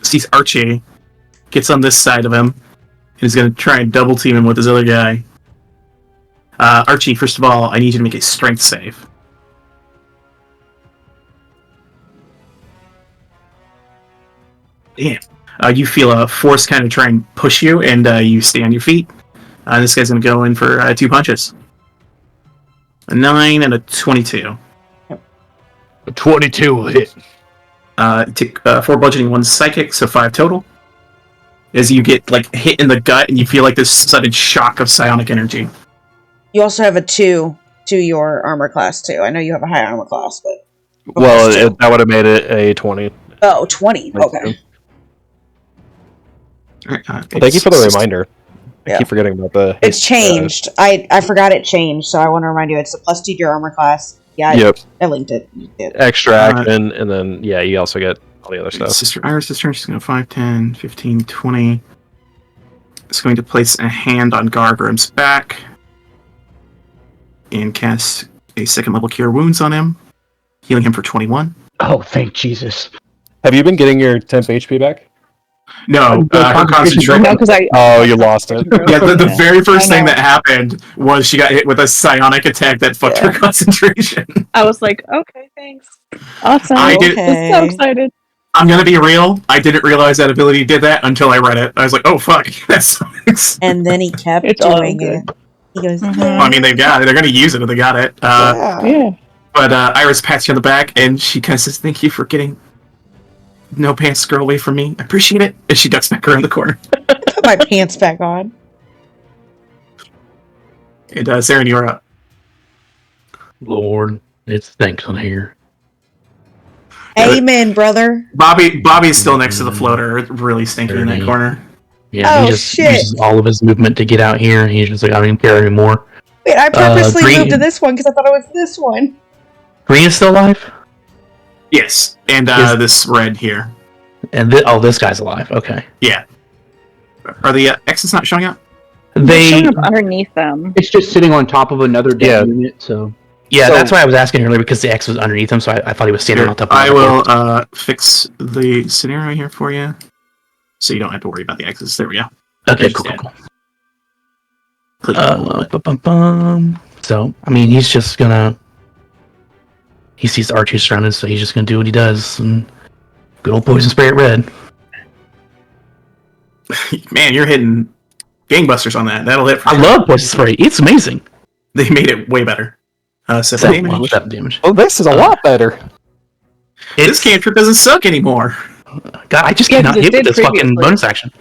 sees Archie, gets on this side of him, and is going to try and double team him with this other guy. Archie, first of all, I need you to make a strength save. Damn. You feel a force kind of try and push you, and you stay on your feet. This guy's going to go in for 2 punches. A 9 and a 22. A 22 will hit. Take 4 bludgeoning, 1 psychic, so 5 total. As you get hit in the gut, and you feel this sudden shock of psionic energy. You also have a 2 to your armor class, too. I know you have a high armor class, but... Well, that would have made it a 20. Oh, 20. Okay. Thank you for the reminder. I keep forgetting about the... It's changed. I forgot it changed, so I want to remind you. It's a +2 to your armor class, Yeah, Yep. I linked it. Extra action, and then you also get all the other stuff. Sister Iris' turn. She's going to 5, 10, 15, 20. It's going to place a hand on Gargrim's back and cast a second level Cure Wounds on him, healing him for 21. Oh, thank Jesus. Have you been getting your temp HP back? No, her concentration. No, because Oh, you lost it. Yeah, the very first thing that happened was she got hit with a psionic attack that fucked her concentration. I was like, okay, thanks. Awesome. I did. Okay. I'm so excited. I'm gonna be real. I didn't realize that ability did that until I read it. I was like, "Oh fuck, that sucks." And then he kept It's all doing good. it. He goes, Mhm. I mean, they've got it. They're gonna use it if they got it. Yeah. But Iris pats you on the back, and she kind of says, "Thank you for getting no pants girl away from me. I appreciate it." And she ducks back around the corner. put my pants back on. And Saren, you're up. Lord, it's thanks on here. Amen, brother. Bobby's still next to the floater, really stinking in that corner. Yeah, Oh, he just shit. uses all of his movement to get out here, and he's just like, I don't even care anymore. Wait, I purposely Green- moved to this one because I thought it was this one. Green is still alive? Yes, and this red here. And this guy's alive. Okay. Yeah. Are the X's not showing up? They, Showing up underneath them. It's just sitting on top of another dead unit, so... yeah, So- that's why I was asking earlier, because the X was underneath him, so I thought he was standing on top of I the will fix the scenario here for you, so you don't have to worry about the X's. There we go. Okay, He's cool, dead. cool. Click on the So, I mean, he's just gonna... He sees Archie surrounded, so he's just gonna do what he does, and good old poison spray it red. Man, you're hitting gangbusters on that. That'll hit for I sure. love poison spray. It's amazing. They made it way better. 7 7 damage. 7 damage. Oh, this is a lot better. This cantrip doesn't suck anymore. God, I just Yeah, cannot 'cause it hit with did this fucking previously. bonus action.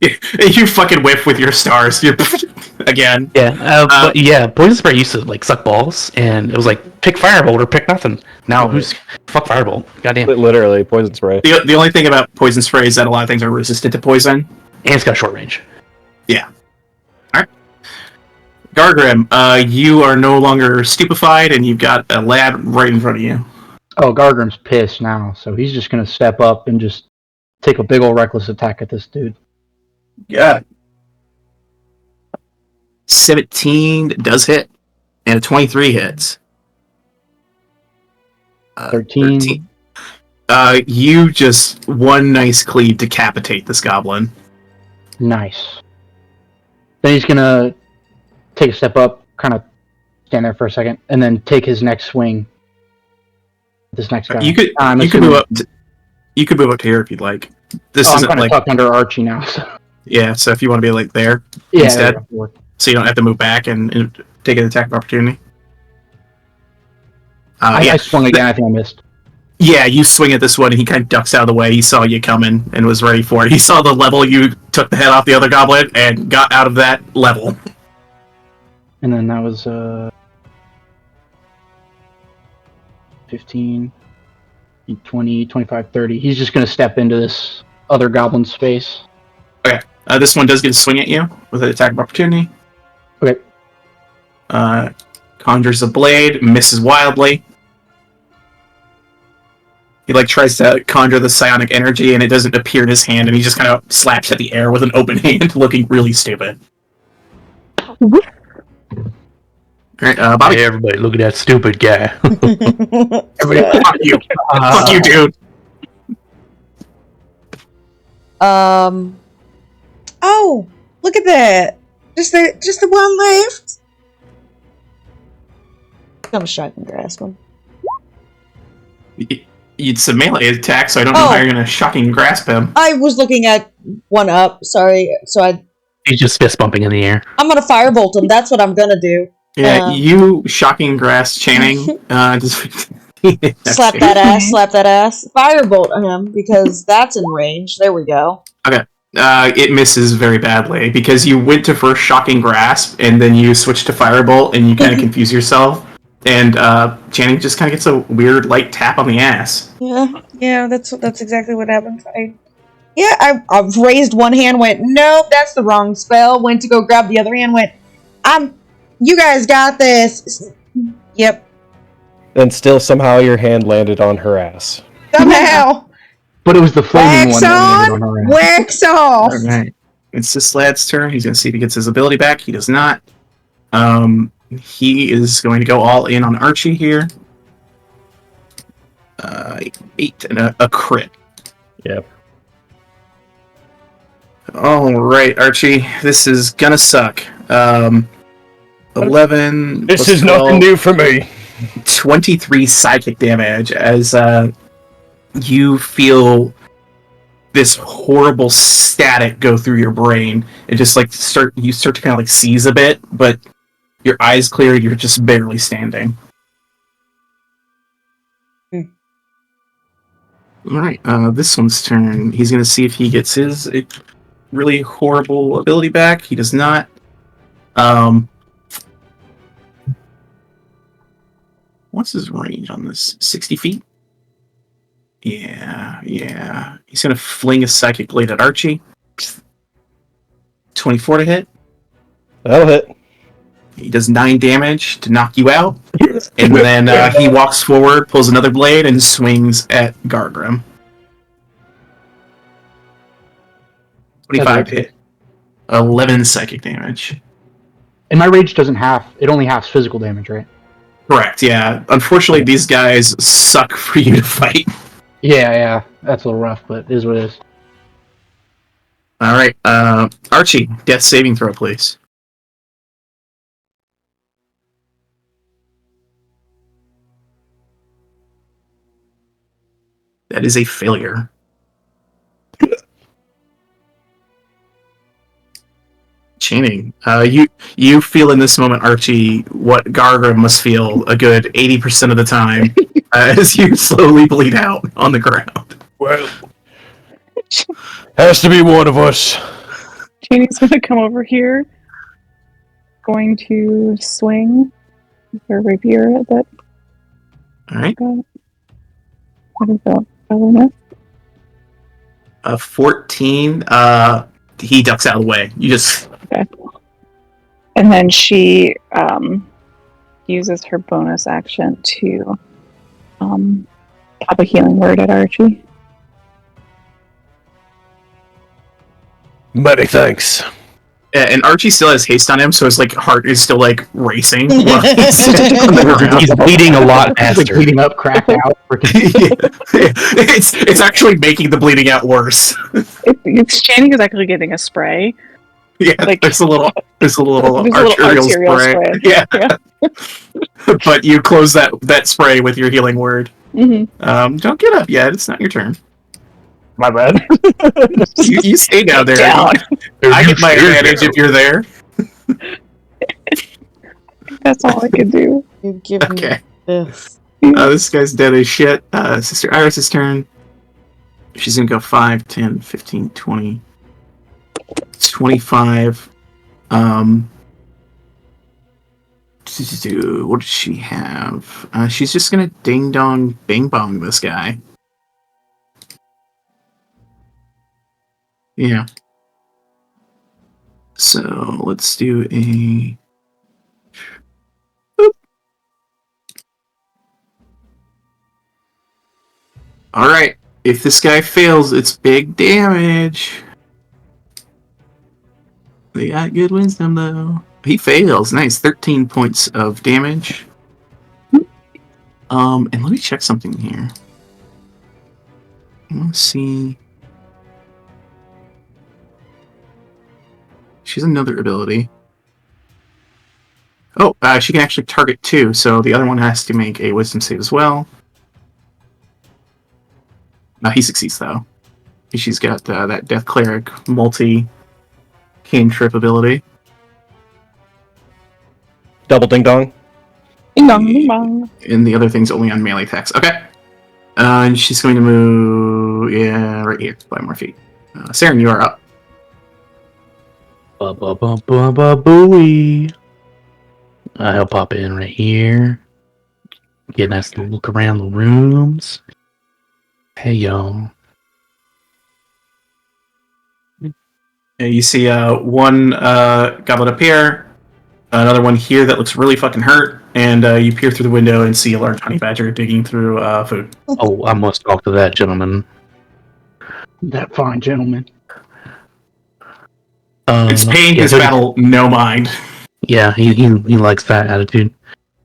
You fucking whiff with your stars. You're again. Yeah, but yeah, poison spray used to like suck balls, and it was like pick firebolt or pick nothing. Now who's fuck firebolt? Goddamn, and Literally, poison spray. The only thing about poison spray is that a lot of things are resistant to poison. it's got short range. Yeah. Alright. Gargrim, you are no longer stupefied, and you've got a lad right in front of you. Oh, Gargrim's pissed now, so he's just gonna step up and just take a big ol' reckless attack at this dude. Yeah. 17 does hit, and a 23 hits. 13. You just one nice cleave decapitate this goblin. Nice. Then he's gonna take a step up, kind of stand there for a second, and then take his next swing. This next guy. You could move up. You could move up to here if you'd like. This I'm isn't kind of like tucked under Archie now. So. yeah. So if you want to be like there Yeah. instead, that'll work. so you don't have to move back and take an attack of opportunity. I swung again. I think I missed. Yeah, you swing at this one, and he kind of ducks out of the way. He saw you coming and was ready for it. He saw the level you took the head off the other goblin and got out of that level. And then that was 15, 20, 25, 30. He's just going to step into this other goblin's space. Okay. This one does get a swing at you with an attack of opportunity. Okay. Conjures a blade, misses wildly. He tries to conjure the psionic energy, and it doesn't appear in his hand, and he just kind of slaps at the air with an open hand, looking really stupid. All right, Bobby. Hey, everybody, look at that stupid guy. Everybody, fuck you. Fuck you, dude. Oh, look at that. Just the one left. I'm sure I can grasp him. It's a melee attack, so I don't know how you're going to shocking grasp him. I was looking at one up. Sorry. So He's just fist bumping in the air. I'm gonna firebolt him. That's what I'm gonna do. Yeah, you shocking grasp Channing. Just Slap that ass. Slap that ass. Firebolt him because that's in range. There we go. Okay. It misses very badly because you went to first shocking grasp and then you switched to firebolt and you kind of confuse yourself. And Channing just kind of gets a weird light tap on the ass. Yeah. That's exactly what happened. I've raised one hand. Went nope, that's the wrong spell. Went to go grab the other hand. Went, you guys got this. Yep. And still somehow your hand landed on her ass. Somehow. But it was the flaming Wax one that on, landed on her ass. wax off. All right. It's this lad's turn. He's going to see if he gets his ability back. He does not. He is going to go all in on Archie here. 8 and a crit. Yep. All right, Archie. This is gonna suck. 11. This plus is nothing 12, new for me. 23 psychic damage as you feel this horrible static go through your brain. It just like start to kind of like seize a bit, but your eyes clear. You're just barely standing. All right, this one's turn. He's going to see if he gets his really horrible ability back. He does not. What's his range on this? 60 feet? Yeah. He's going to fling a Psychic Blade at Archie. 24 to hit. That'll hit. He does 9 damage to knock you out. And then he walks forward, pulls another blade, and swings at Gargrim. 25 to hit. 11 psychic damage. And my rage doesn't half. It only halves physical damage, right? Correct, yeah. Unfortunately, these guys suck for you to fight. Yeah. That's a little rough, but it is what it is. Alright, Archie, death saving throw, please. That is a failure. Chaining. You feel in this moment, Archie, what Gargrim must feel a good 80% of the time as you slowly bleed out on the ground. Well, has to be one of us. Janie's gonna come over here, going to swing her rapier at that. Alright. What is that? Element? 14. He ducks out of the way. You just. Okay. And then she uses her bonus action to pop a healing word at Archie. Many thanks. And Archie still has haste on him, so his heart is still racing. While he's on the ground. He's bleeding a lot Like faster. bleeding up, cracked out. It's actually making the bleeding out worse. Channing is actually getting a spray. Yeah, there's a little arterial spray. Yeah. But you close that spray with your healing word. Mm-hmm. Don't get up yet. It's not your turn. My bad. You stay down there. Down. I get my advantage if you're there. That's all I can do. You give Okay. me this. This guy's dead as shit. Sister Iris' turn. She's gonna go 5, 10, 15, 20, 25. What does she have? She's just gonna ding dong bing bong this guy. Yeah. So let's do a. Boop. All right. If this guy fails, it's big damage. They got good wisdom though. He fails. Nice. 13 points of damage. And let me check something here. Let's see. She has another ability. Oh, she can actually target 2, so the other one has to make a wisdom save as well. He succeeds though. She's got that Death Cleric multi-cantrip ability. Double ding dong. Ding dong, ding dong. And the other thing's only on melee attacks. Okay. And she's going to move, right here, 5 more feet. Saren, you are up. Booey. I'll pop in right here. Get a nice little look around the rooms. Hey, y'all. And you see one goblet up here, another one here that looks really fucking hurt, and you peer through the window and see a large honey badger digging through food. Oh, I must talk to that gentleman. That fine gentleman. It's paying yeah, his battle no mind. Yeah, he likes that attitude.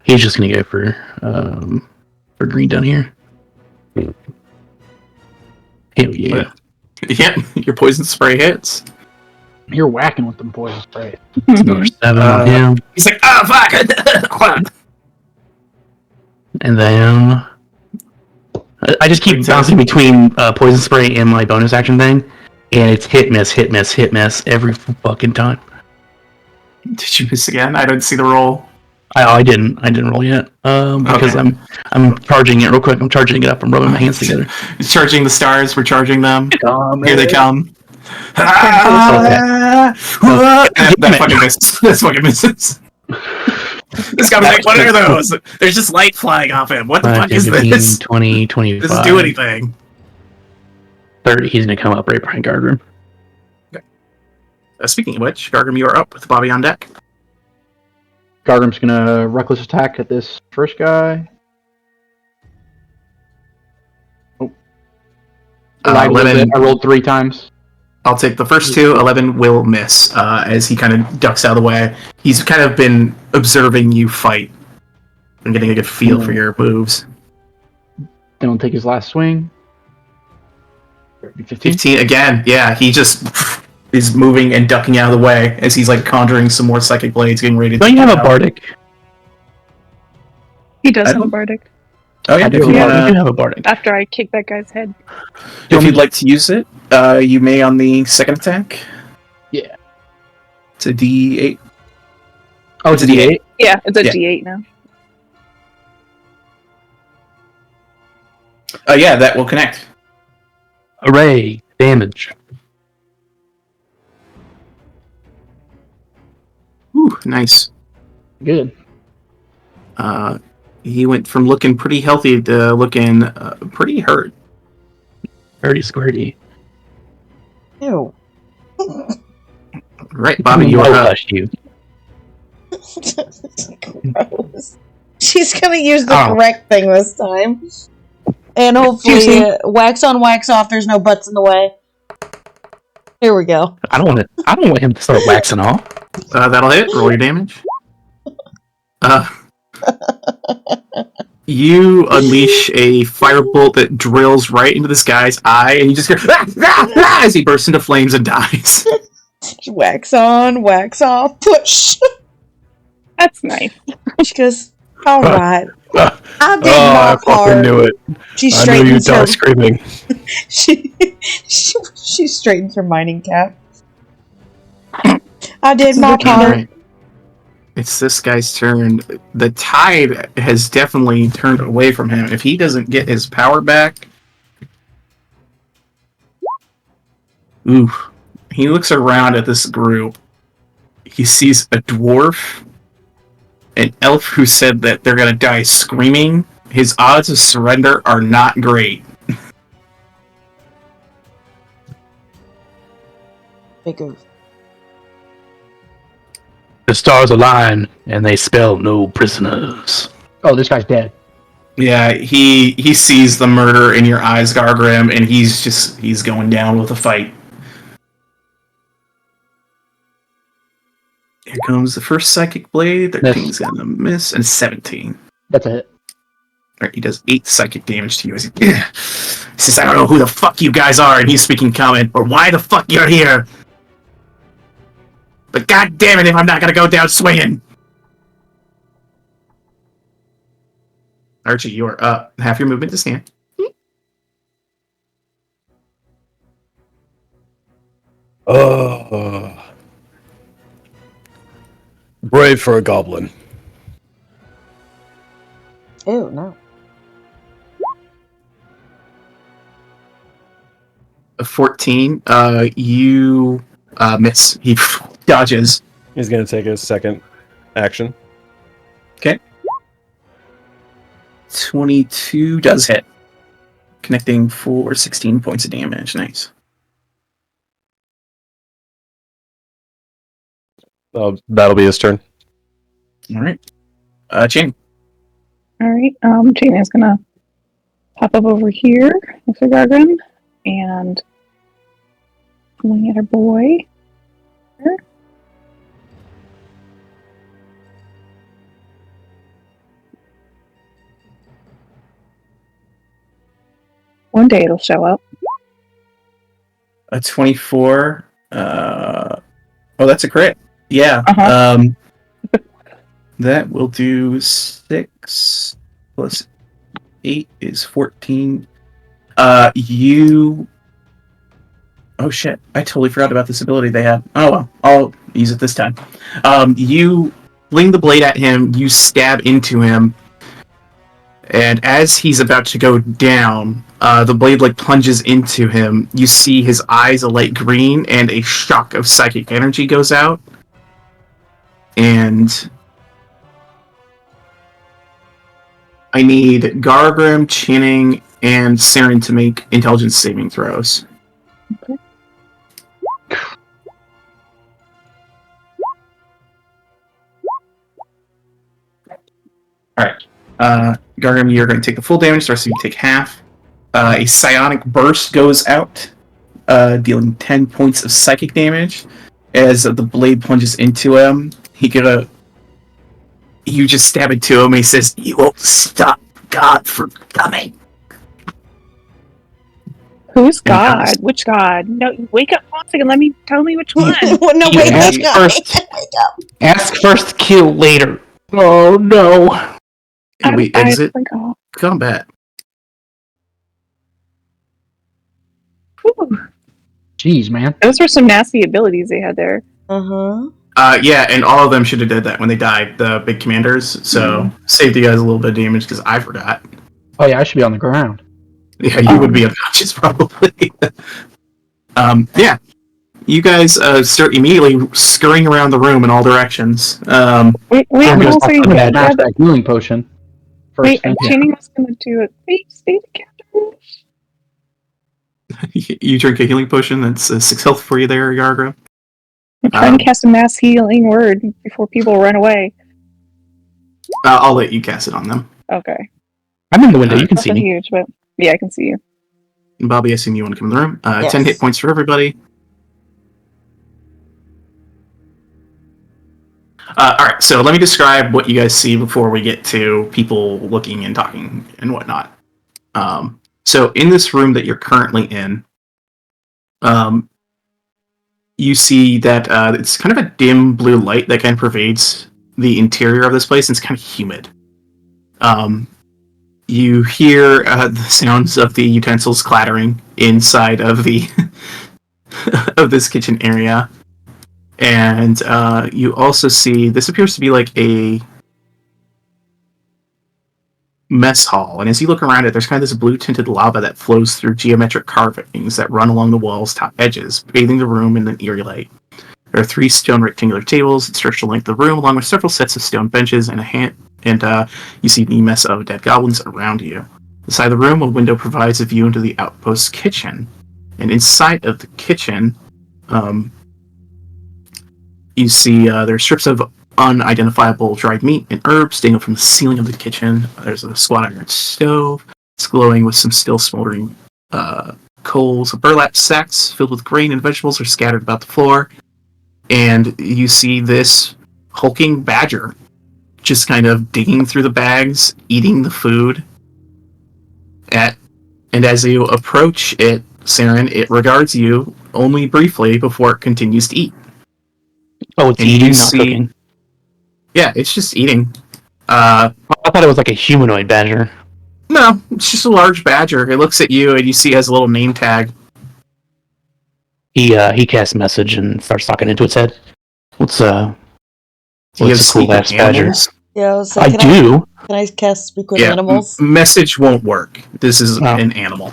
He's just gonna go for green down here. Hell yeah. Yep, your poison spray hits. You're whacking with them poison spray. It's another 7 on him. He's like, oh, fuck! And then I just keep bouncing between poison spray and my bonus action thing, and it's hit miss every fucking time. Did you miss again? I didn't see the roll. I didn't roll yet because Okay. I'm charging it real quick. I'm charging it up. I'm rubbing my hands together. Charging the stars. We're charging them. Here they come. Okay. That fucking misses. That fucking misses. This guy was like, what are those? There's just light flying off him. What the 5, fuck 10, is 15, this? 20, 25. Doesn't do anything. 30. He's gonna come up right behind Guardroom. Speaking of which, Gargrim, you are up with Bobby on deck. Gargrim's gonna reckless attack at this first guy. Oh. I lied a little bit. I rolled 3 times. I'll take the first 2. 11 will miss as he kind of ducks out of the way. He's kind of been observing you fight and getting a good feel for your moves. Then I'll take his last swing. 15. 15 again. Yeah, he just is moving and ducking out of the way as he's like conjuring some more psychic blades, getting ready to. Don't you have a bardic? He does have a bardic. Oh yeah, I do have a bardic. After I kick that guy's head. If you'd like to use it, you may on the second attack. Yeah. It's a D8. Oh, it's a D8? Yeah, it's a Yeah. D8 now. Yeah, that will connect. Hooray! Damage. Ooh, nice. Good. He went from looking pretty healthy to looking pretty hurt. 30 squaredy. Ew. Right, Bobby, you are up. Hush you. Gross. She's gonna use the Oh. correct thing this time. And hopefully, wax on, wax off, there's no butts in the way. Here we go. I don't want him to start waxing off. That'll hit. Roll your damage. You unleash a firebolt that drills right into this guy's eye, and you just hear as he bursts into flames and dies. Wax on, wax off, push. That's nice. She goes, alright. I did Oh, my I fucking part. knew it. She I knew you'd straightens her die screaming. she straightens her mining cap. I did my part. Alright. It's this guy's turn. The tide has definitely turned away from him. If he doesn't get his power back... Ooh. He looks around at this group. He sees a dwarf, an elf who said that they're gonna die screaming. His odds of surrender are not great. Big oof. The stars align, and they spell no prisoners. Oh, this guy's dead. Yeah, he sees the murder in your eyes, Gargrim, and he's going down with a fight. Here comes the first psychic blade. 13's gonna miss, and 17. That's a hit. Alright, he does 8 psychic damage to you. He says, I don't know who the fuck you guys are, and he's speaking common, or why the fuck you're here. But god damn it if I'm not gonna go down swinging. Archie, you are up. Half your movement to stand. Oh. Brave for a goblin. Ew, no. A 14. You miss. He dodges. He's going to take his second action. 22 does hit. Connecting for 16 points of damage. Nice. Oh, that'll be his turn. Alright. Ching. Alright, Jaina's gonna pop up over here next to Gargrim and wing at her boy. One day it'll show up. A 24. Oh, that's a crit. Yeah. Uh-huh. That will do 6 plus 8 is 14. You. Oh shit! I totally forgot about this ability they had. Oh well, I'll use it this time. You fling the blade at him. You stab into him, and as he's about to go down, the blade plunges into him. You see his eyes alight green, and a shock of psychic energy goes out. And I need Gargrim, Channing, and Saren to make intelligence saving throws. Okay. Alright. Gargrim, you're going to take the full damage, the rest of you take half. A psionic burst goes out, dealing 10 points of psychic damage. As the blade plunges into him, you just stab into him, and he says, "You won't stop God from coming." Who's God? Which God? No, wake up one second. Tell me which one. No, wait, ask no. first. Wake up. Ask first, kill later. Oh no. And we exit forgot. combat. Whew. Jeez, man. Those were some nasty abilities they had there. Uh-huh. Yeah, and all of them should have did that when they died, the big commanders, so saved you guys a little bit of damage, because I forgot. Oh yeah, I should be on the ground. Yeah, you would be unconscious, probably. Yeah. You guys start immediately scurrying around the room in all directions. Wait, I'm also gonna you smash have that healing potion. First wait, thing. Channing was gonna do it. Wait, stay together. You drink a healing potion, that's 6 health for you there, Yargra. I'm trying to cast a mass healing word before people run away. I'll let you cast it on them. Okay. I'm in the window, you can see Nothing me. huge, but yeah, I can see you. Bobby, I assume you want to come in the room. Yes. 10 hit points for everybody. Alright, so let me describe what you guys see before we get to people looking and talking and whatnot. So in this room that you're currently in, you see that it's kind of a dim blue light that kind of pervades the interior of this place, and it's kind of humid. You hear the sounds of the utensils clattering inside of the of this kitchen area. And you also see, this appears to be like a mess hall. And as you look around it, there's kind of this blue-tinted lava that flows through geometric carvings that run along the wall's top edges, bathing the room in an eerie light. There are 3 stone rectangular tables that stretch the length of the room, along with several sets of stone benches and you see the mess of dead goblins around you. Inside the room, a window provides a view into the outpost kitchen. And inside of the kitchen, you see there's strips of unidentifiable dried meat and herbs dangling from the ceiling of the kitchen. There's a squat iron stove. It's glowing with some still smoldering coals. Burlap sacks filled with grain and vegetables are scattered about the floor. And you see this hulking badger just kind of digging through the bags, eating the food. And as you approach it, Saren, it regards you only briefly before it continues to eat. Oh, it's And eating, you not see- cooking. Yeah, it's just eating. I thought it was like a humanoid badger. No, it's just a large badger. It looks at you, and you see it has a little name tag. He casts message and starts talking into its head. What's Do you a have cool speak ass with badger? animals? Yeah, I was I like, do. Can I cast speak with Yeah, animals? message won't work. This is Oh. an animal.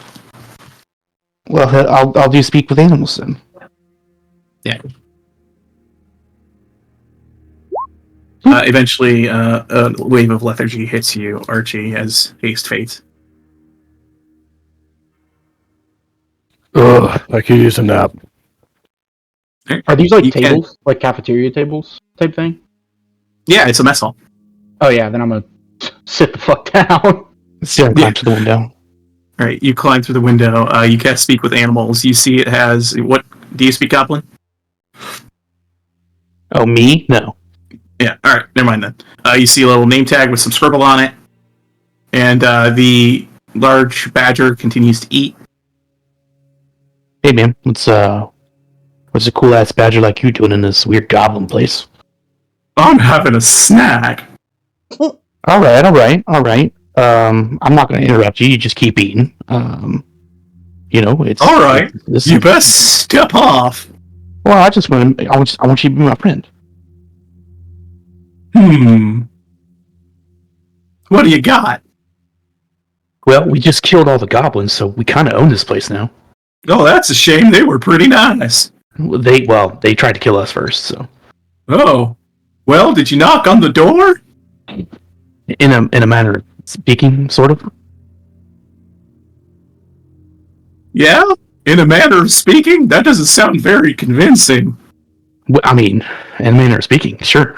Well, I'll do speak with animals then. Yeah. Eventually, a wave of lethargy hits you, Archie, as haste fades. Ugh, I could use a nap. Are these like You can- tables, like cafeteria tables type thing? Yeah, it's a mess hall. Oh yeah, then I'm gonna sit the fuck down. Saren climbs to the window. All right, you climb through the window. You cast Speak with Animals. You see it has what? Do you speak Goblin? Oh, me? No. Yeah. All right. Never mind then. You see a little name tag with some scribble on it, and the large badger continues to eat. Hey, man. What's a cool ass badger like you doing in this weird goblin place? I'm having a snack. All right. I'm not going to interrupt you. You just keep eating. It's All right. This You best step off. Well, I want you to be my friend. What do you got? Well, we just killed all the goblins, so we kind of own this place now. Oh, that's a shame. They were pretty nice. They tried to kill us first, so. Oh. Well, did you knock on the door? In a manner of speaking, sort of. Yeah? In a manner of speaking? That doesn't sound very convincing. I mean, in a manner of speaking, sure.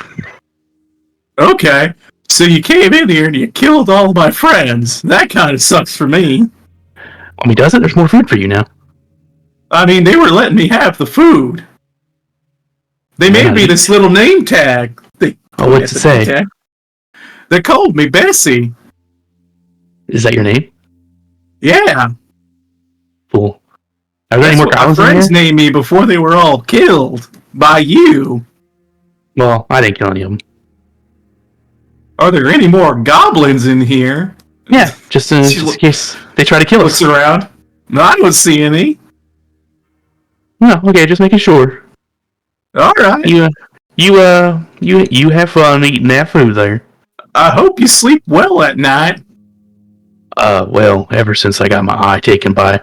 Okay. So you came in here and you killed all my friends. That kind of sucks for me. I mean, does it? There's more food for you now. I mean, they were letting me have the food. They made me this little name tag. What's it say? They called me Bessie. Is that your name? Yeah. Cool. Are there any more goblins my friends in here? named me before they were all killed by you. Well, I didn't kill any of them. Are there any more goblins in here? Yeah, just in case they try to kill us. Looks around. No, I don't see any. No, okay, just making sure. All right. You have fun eating that food there. I hope you sleep well at night. Well, ever since I got my eye taken by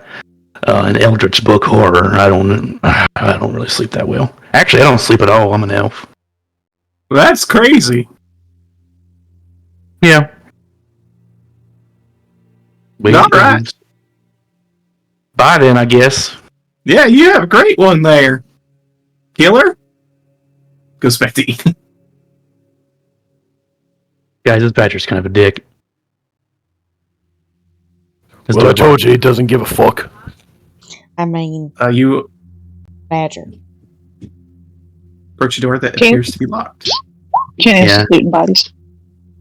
an Eldritch book horror, I don't really sleep that well. Actually, I don't sleep at all. I'm an elf. That's crazy. Yeah. All right. Bye then, I guess. Yeah, you have a great one there. Killer? Goes back to eating. Guys, this badger's kind of a dick. Well, I told you he doesn't give a fuck. I mean, You badger. approach a door that appears to be locked. Can't looting bodies.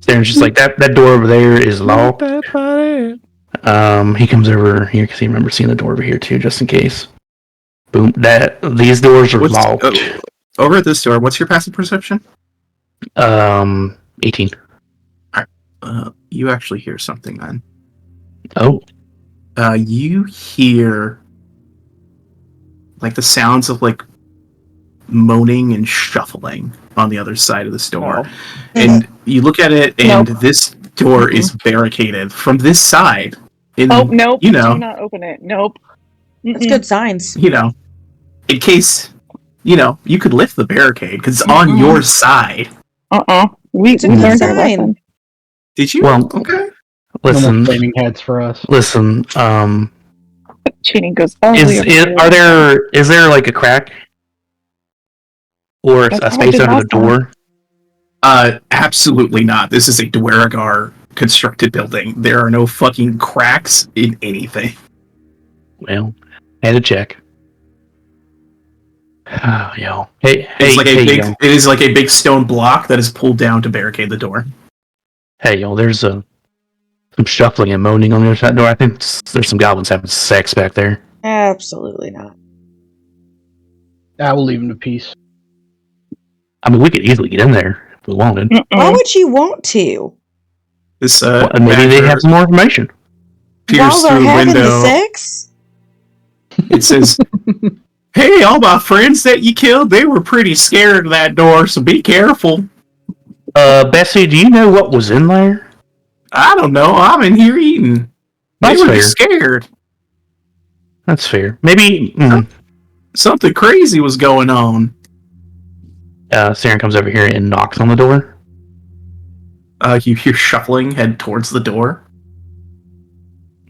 Darren's just like, that door over there is locked. He comes over here because he remembers seeing the door over here too, just in case. Boom. These doors are locked. Over at this door, what's your passive perception? 18. You actually hear something then. Oh. You hear like the sounds of like moaning and shuffling on the other side of this door. Oh. And you look at it and this door is barricaded from this side. Nope. You know, Do not open it. Nope. That's good signs. You know, in case, you could lift the barricade because it's on your side. We It's a good learned our sign. lesson. Did you? Well, Okay. Listen, No more flaming heads for us. listen. Cheating goes all the way over Is there like a crack or That's a what I space did under the last door? Absolutely not. This is a Dweragar constructed building. There are no fucking cracks in anything. Well, I had to check. Oh, yo. Hey, It is like a big stone block that is pulled down to barricade the door. Hey, yo, there's some shuffling and moaning on the other side of the door. I think there's some goblins having sex back there. Absolutely not. I will leave him to peace. I mean, we could easily get in there if we wanted. Why would you want to? This Maybe they have some more information. While they're through a having the window. sex? It says, "Hey, all my friends that you killed, they were pretty scared of that door, so be careful." Bessie, do you know what was in there? I don't know. I'm in here eating. They That's were fair. scared. That's fair. Maybe. Something crazy was going on. Saren comes over here and knocks on the door. You hear shuffling head towards the door.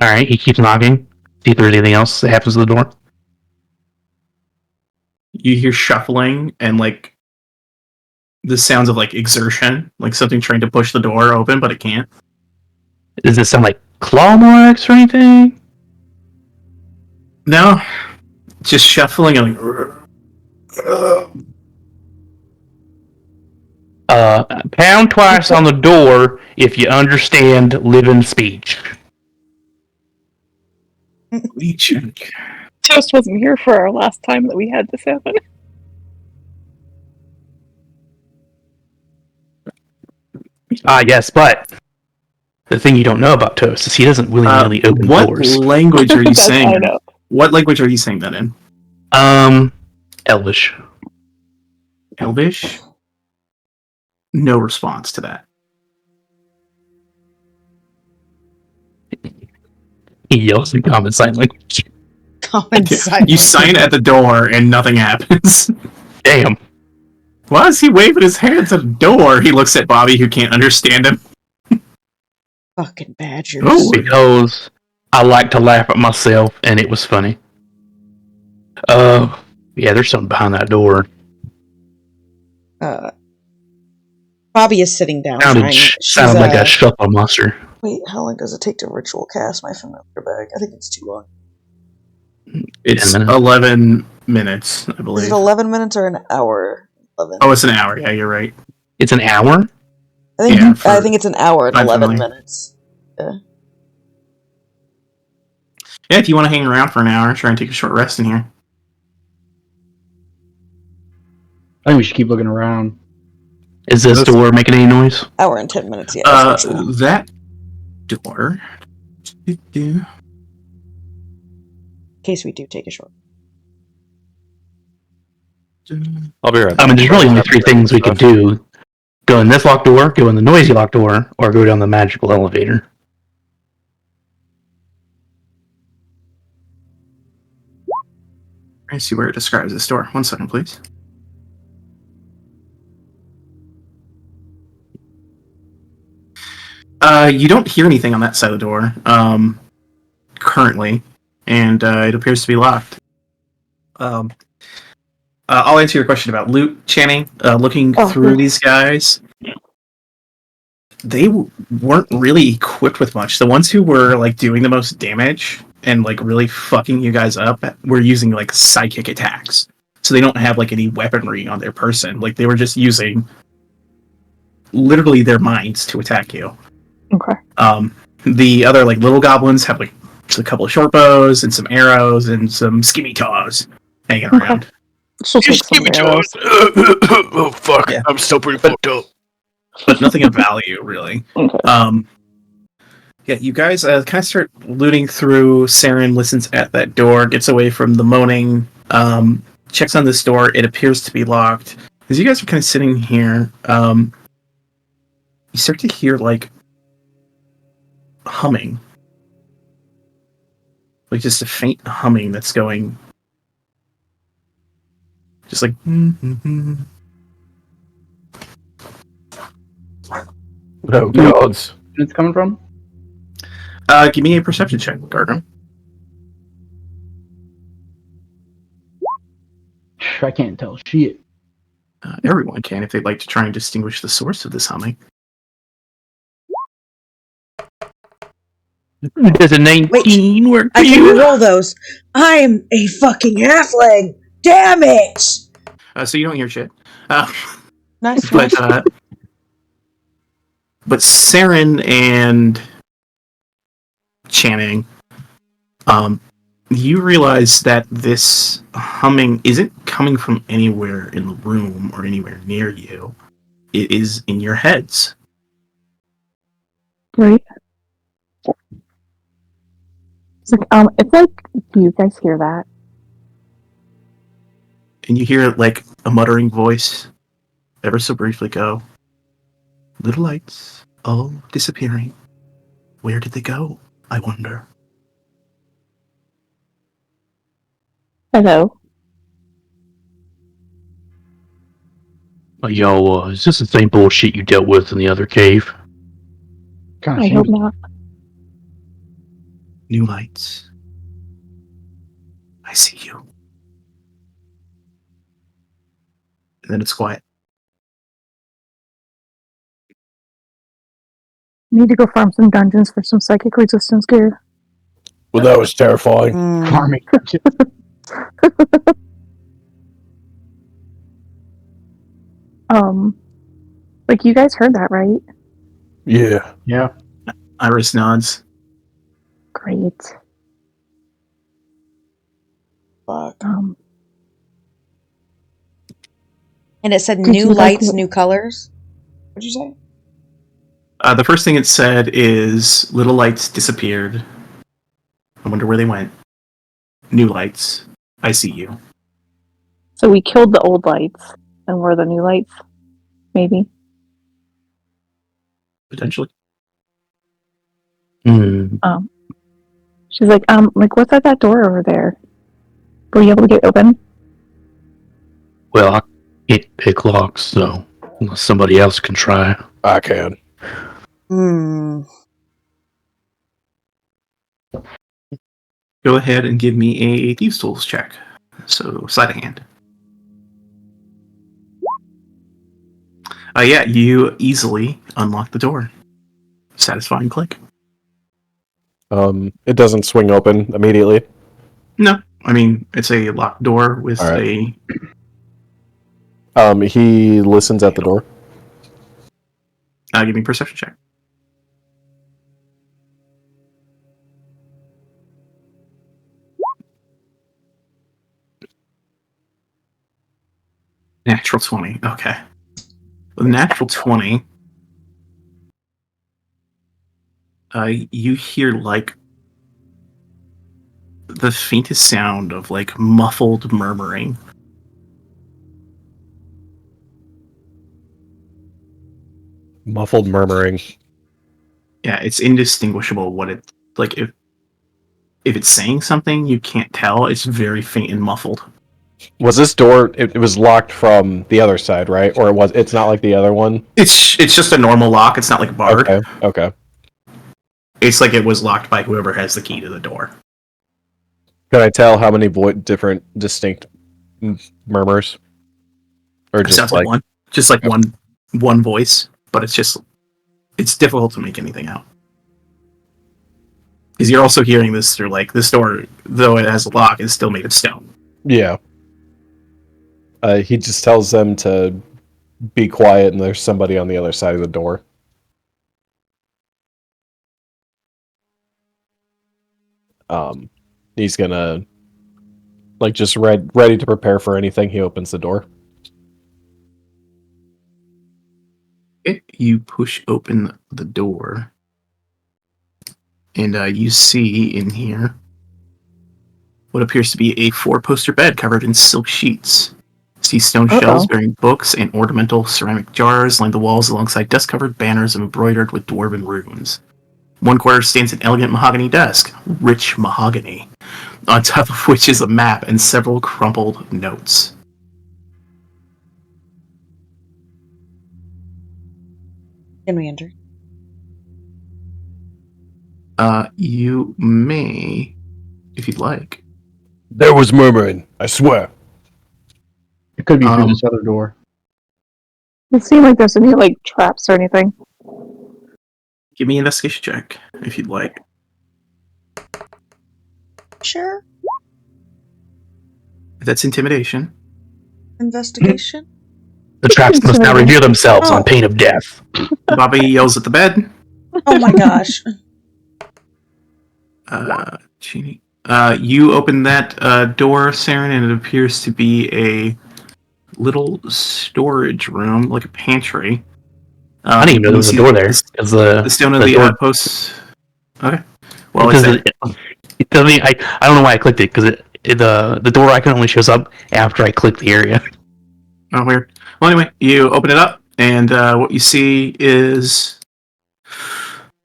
All right, he keeps knocking. See if there's anything else that happens to the door. You hear shuffling and like the sounds of like exertion, like something trying to push the door open, but it can't. Does this sound like claw marks or anything? No, just shuffling and Pound twice on the door if you understand living speech. check. Toast wasn't here for our last time that we had this happen. Yes, but the thing you don't know about Toast is he doesn't willy-nilly open What doors. language are you saying? I know. What language are you saying that in? Elvish. Elvish? No response to that. He yells in common sign language. Common sign. You sign at the door and nothing happens. Damn. Why is he waving his hands at the door? He looks at Bobby, who can't understand him. Fucking badgers. Oh. Because I like to laugh at myself, and it was funny. Yeah, there's something behind that door. Bobby is sitting down. Sounded like a shuffle monster. Wait, how long does it take to ritual cast my familiar bag? I think it's too long. It's 11 minutes, I believe. Is it 11 minutes or an hour? 11. Oh, it's an hour. Yeah, you're right. It's an hour? I think it's an hour and 11 minutes. Yeah, if you want to hang around for an hour, try and take a short rest in here. I think we should keep looking around. Is this door making any noise? Hour and 10 minutes, yeah. That door. In case we do take a short. I'll be right back. I mean, there's really only three things we could do. Go in this locked door, go in the noisy locked door, or go down the magical elevator. I see where it describes this door. 1 second, please. You don't hear anything on that side of the door, currently, and it appears to be locked. I'll answer your question about loot, Channing. Looking through these guys, they weren't really equipped with much. The ones who were like doing the most damage and like really fucking you guys up were using like psychic attacks. So they don't have like any weaponry on their person. Like they were just using literally their minds to attack you. Okay. The other like little goblins have like just a couple of short bows and some arrows and some scimitars hanging around. She'll take some arrows. Oh fuck! Yeah. I'm still pretty fucked up. But nothing of value, really. Okay. Yeah, you guys kind of start looting through. Saren listens at that door, gets away from the moaning, checks on this door. It appears to be locked. As you guys are kind of sitting here, you start to hear, like, humming. Like, just a faint humming that's going... Just like... Oh gods! It's coming from? Give me a perception check, Gargum. I can't tell shit. Everyone can if they'd like to try and distinguish the source of this humming. Does a 19 work for I can you? roll those. I'm a fucking halfling. Damn it! So you don't hear shit. Nice. But Saren and Channing, you realize that this humming isn't coming from anywhere in the room or anywhere near you. It is in your heads. Great. It's like, do you guys hear that? And you hear, like, a muttering voice ever so briefly go, "Little lights, all disappearing. Where did they go, I wonder?" Hello? Yo, is this the same bullshit you dealt with in the other cave? Kind of I hope not. New lights. I see you. And then it's quiet. Need to go farm some dungeons for some psychic resistance gear. Well, that was terrifying. Farming. Like you guys heard that, right? Yeah. Yeah. Iris nods. Great. Fuck. Um, And it said Did new you like lights, it? new colors. What'd you say? The first thing it said is little lights disappeared. I wonder where they went. New lights. I see you. so we killed the old lights, and we're the new lights, maybe. Potentially. She's like, what's at that door over there? Were you able to get open? Well, I can't pick locks, so unless somebody else can try. I can. Go ahead and give me a Thieves' Tools check. So, sleight of hand. Yeah, you easily unlock the door. Satisfying click. It doesn't swing open immediately. No, I mean, it's a locked door with All right. He listens at the door. Give me a perception check. Natural 20. Okay. With natural 20, you hear like the faintest sound of like muffled murmuring. Muffled murmuring. Yeah, it's indistinguishable what it like. If it's saying something, you can't tell. It's very faint and muffled. Was this door? It was locked from the other side, right? Or it's not like the other one. It's just a normal lock. It's not like barred. Okay. It's like it was locked by whoever has the key to the door. Can I tell how many different distinct murmurs? Or It just sounds like one, just like one voice, but it's difficult to make anything out. Because you're also hearing this through like this door, though it has a lock, is still made of stone. Yeah. He just tells them to be quiet, and there's somebody on the other side of the door. He's gonna just ready to prepare for anything. He opens the door. Okay, you push open the door, and you see in here what appears to be a 4-poster bed covered in silk sheets. See stone shelves bearing books and ornamental ceramic jars line the walls alongside dust-covered banners embroidered with dwarven runes. One corner stands an elegant mahogany desk, rich mahogany, on top of which is a map and several crumpled notes. Can we enter? You may, if you'd like. There was murmuring, I swear. It could be through this other door. It seems like there's any like traps or anything. Give me an investigation check, if you'd like. Sure. If that's intimidation. Investigation. The traps must now reveal themselves on pain of death. Bobby yells at the bed. Oh my gosh. Genie. You open that door, Saren, and it appears to be a little storage room, like a pantry. I didn't even know there was a door there. The stone of the outposts. Okay. Well, it tells me. I don't know why I clicked it because the door icon only shows up after I click the area. Oh, weird. Well, anyway, you open it up, and what you see is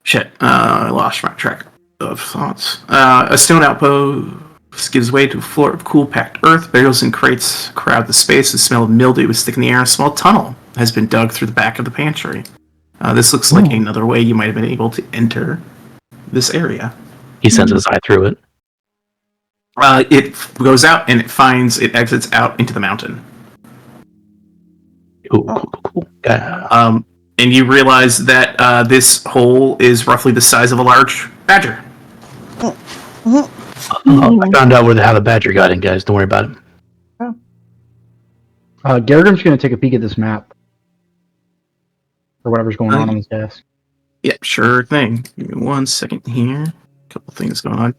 shit. I lost my track of thoughts. A stone outpost gives way to a floor of cool, packed earth. Barrels and crates crowd the space. The smell of mildew is thick in the air. A small tunnel has been dug through the back of the pantry. This looks like another way you might have been able to enter this area. He sends his eye through it. It goes out and it exits out into the mountain. Cool. and you realize that this hole is roughly the size of a large badger. I found out how the badger got in, guys. Don't worry about it. Garrigram's going to take a peek at this map. Or whatever's going on his desk. Yeah, sure thing. Give me 1 second here. A couple things going on.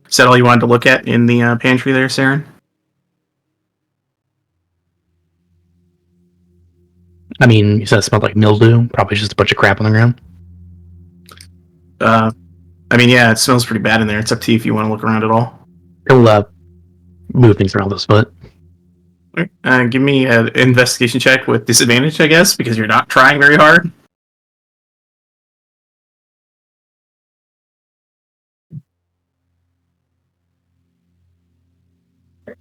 Is that all you wanted to look at in the pantry there, Saren? I mean, you said it smelled like mildew. Probably just a bunch of crap on the ground. I mean, yeah, it smells pretty bad in there. It's up to you if you want to look around at all. He'll move things around this foot. Give me an investigation check with disadvantage, I guess, because you're not trying very hard.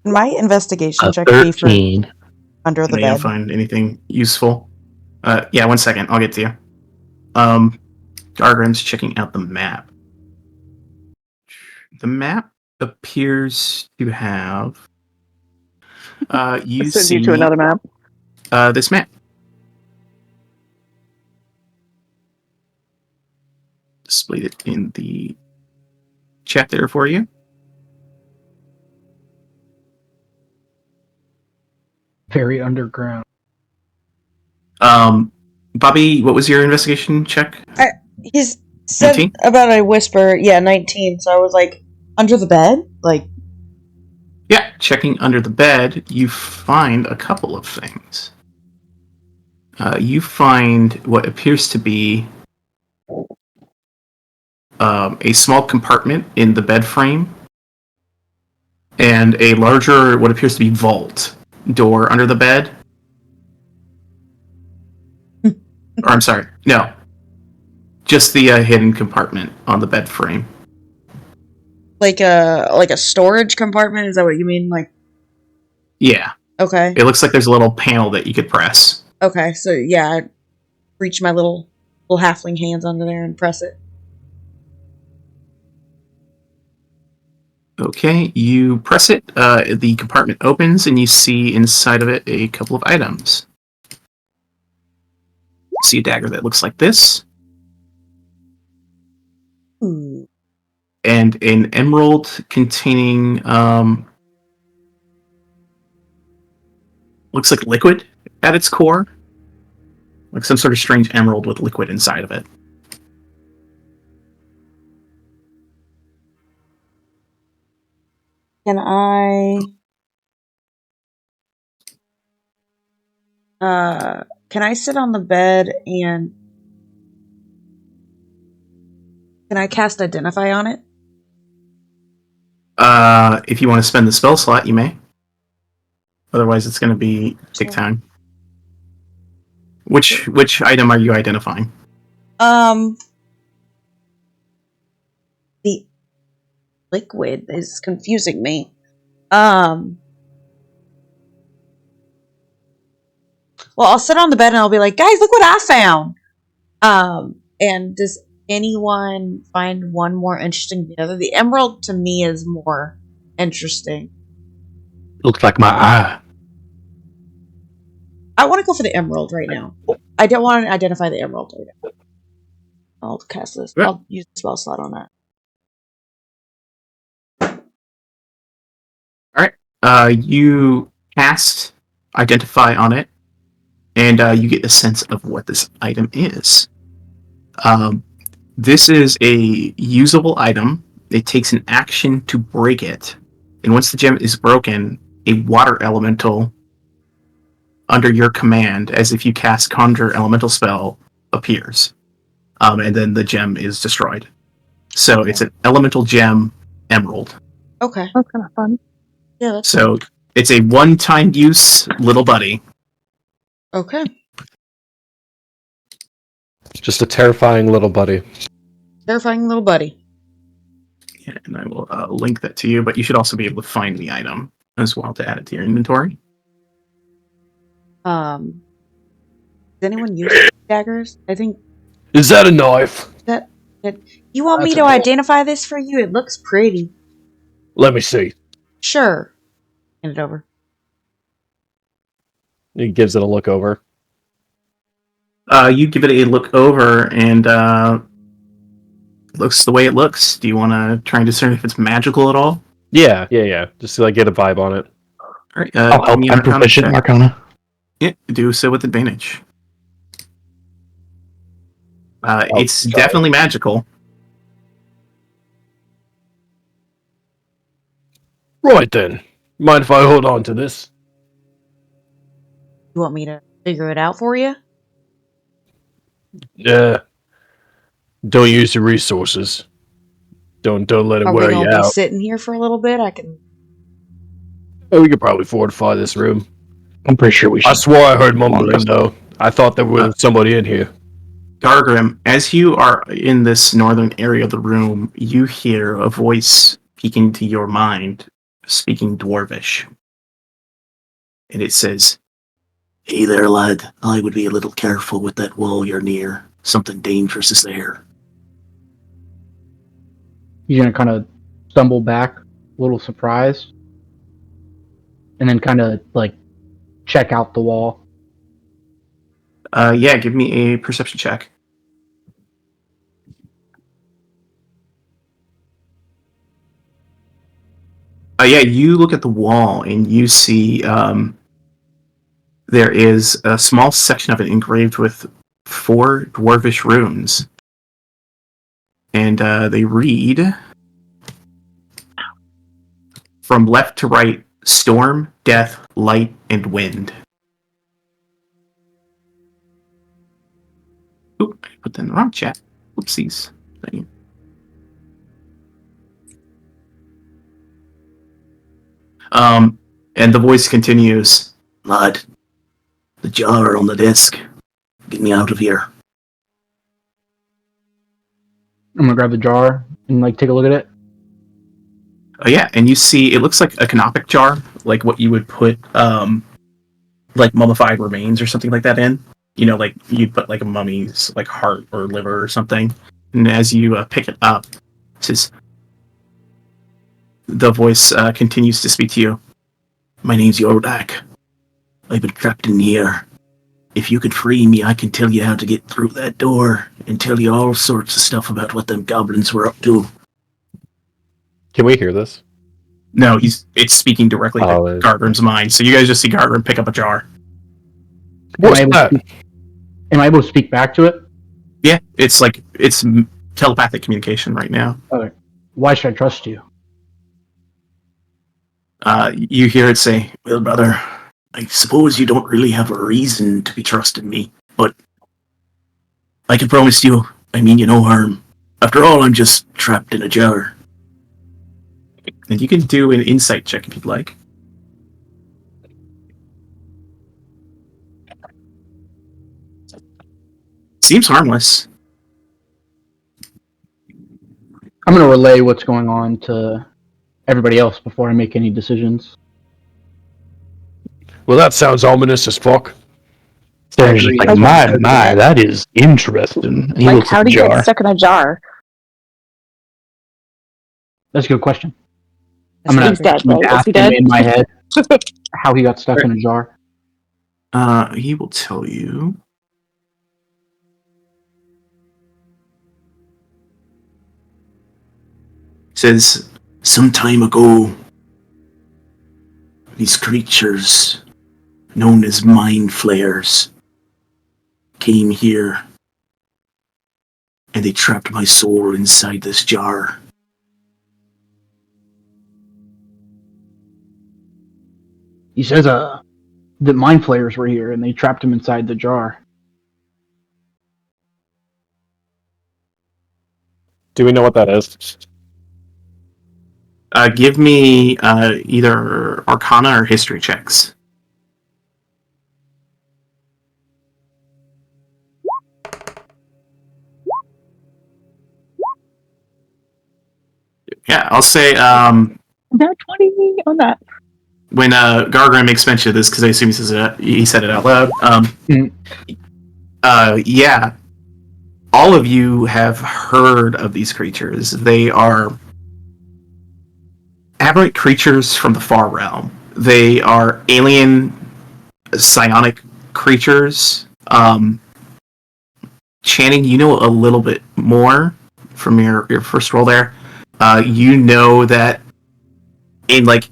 My investigation check be for 13. under the You don't bed. find anything useful. Yeah, 1 second. I'll get to you. Gargrim's checking out the map. The map appears to have... you Send see you to another map. this map. Displayed it in the chat there for you. Very underground. Bobby, what was your investigation check? He's said 19? about a whisper. Yeah, 19. So I was like, under the bed? Like, Yeah, checking under the bed, you find a couple of things. You find what appears to be a small compartment in the bed frame and a larger, what appears to be vault door under the bed. Or I'm sorry, no. Just the hidden compartment on the bed frame. like a storage compartment? Is that what you mean? Like, Yeah. okay. It looks like there's a little panel that you could press. Okay, so yeah, I reach my little halfling hands under there and press it. Okay, you press it, the compartment opens, and you see inside of it a couple of items. You see a dagger that looks like this, Ooh. and an emerald containing, looks like liquid at its core. Like some sort of strange emerald with liquid inside of it. Can I sit on the bed and can I cast Identify on it? If you want to spend the spell slot, you may. Otherwise, it's going to take time. Which item are you identifying? The liquid is confusing me. Well, I'll sit on the bed and I'll be like, guys, look what I found. And does anyone find one more interesting than the other? The emerald to me is more interesting. Looks like my eye. I want to go for the emerald right now. I don't want to identify the emerald right now. I'll cast this. Yeah. I'll use the spell slot on that. Alright. You cast Identify on it, and you get a sense of what this item is. This is a usable item. It takes an action to break it. And once the gem is broken, a water elemental under your command, as if you cast Conjure Elemental spell, appears. And then the gem is destroyed. So it's an elemental gem emerald. Okay. That's kind of fun. Yeah, that's So it's a one-time use little buddy. okay. Just a terrifying little buddy. Terrifying little buddy. Yeah, and I will link that to you, but you should also be able to find the item as well to add it to your inventory. Does anyone use daggers? I think Is that a knife? that you want me That's to a- identify this for you? It looks pretty. Let me see. Sure. Hand it over. He gives it a look over. You give it a look over, and looks the way it looks. Do you want to try and discern if it's magical at all? Yeah. Just to get a vibe on it. All right, I'll give help. me an I'm Arcana proficient in check. Arcana. Yeah, do so with advantage. It's try definitely magical. Right then. Mind if I hold on to this? You want me to figure it out for you? Yeah. Don't use your resources. Don't let it Are we wear you gonna be out. sitting here for a little bit? I can. Oh, we could probably fortify this room. I'm pretty sure we should. I swore I heard mumbling, though. I thought there was somebody in here. Gargrim, as you are in this northern area of the room, you hear a voice peeking into your mind, speaking Dwarvish. And it says, "Hey there, lad. I would be a little careful with that wall you're near. Something dangerous is there." He's gonna kind of stumble back, a little surprised, and then kind of like check out the wall. Yeah, give me a perception check. Yeah, you look at the wall and you see there is a small section of it engraved with 4 dwarvish runes. And they read, from left to right, storm, death, light, and wind. Oop, I put that in the wrong chat. Oopsies. And the voice continues, "Lad, the jar on the desk. Get me out of here." I'm gonna grab the jar and like take a look at it. Yeah, and you see it looks like a canopic jar, like what you would put like mummified remains or something like that in. You know, like you'd put like a mummy's like heart or liver or something. And as you pick it up, it says, the voice continues to speak to you. "My name's Yordak. I've been trapped in here. If you could free me, I can tell you how to get through that door and tell you all sorts of stuff about what them goblins were up to." Can we hear this? No, it's speaking directly to Gargrim's mind. So you guys just see Gargrim pick up a jar. What's that? Am I able to speak back to it? Yeah, it's telepathic communication right now. Okay. Why should I trust you? You hear it say, "Well, brother, I suppose you don't really have a reason to be trusting me, but I can promise you, I mean you no harm. After all, I'm just trapped in a jar." And you can do an insight check if you'd like. Seems harmless. I'm gonna relay what's going on to everybody else before I make any decisions. Well, that sounds ominous as fuck. Sarah's just like, my, that is interesting. He Like, looks how at do the you get jar. stuck in a jar? That's a good question. I'm gonna He's dead, right? Is ask he him dead? in my head how he got stuck in a jar. He will tell you. It says, "Some time ago, these creatures, known as mind flayers, came here, and they trapped my soul inside this jar. He says that mind flayers were here and they trapped him inside the jar. Do we know what that is? Give me either Arcana or History checks." Yeah, I'll say Not 20 on that. when Gargrim makes mention of this, because I assume he said it out loud. Yeah, all of you have heard of these creatures. They are aberrant creatures from the far realm. They are alien, psionic creatures. Channing, you know a little bit more from your first roll there. You know that in like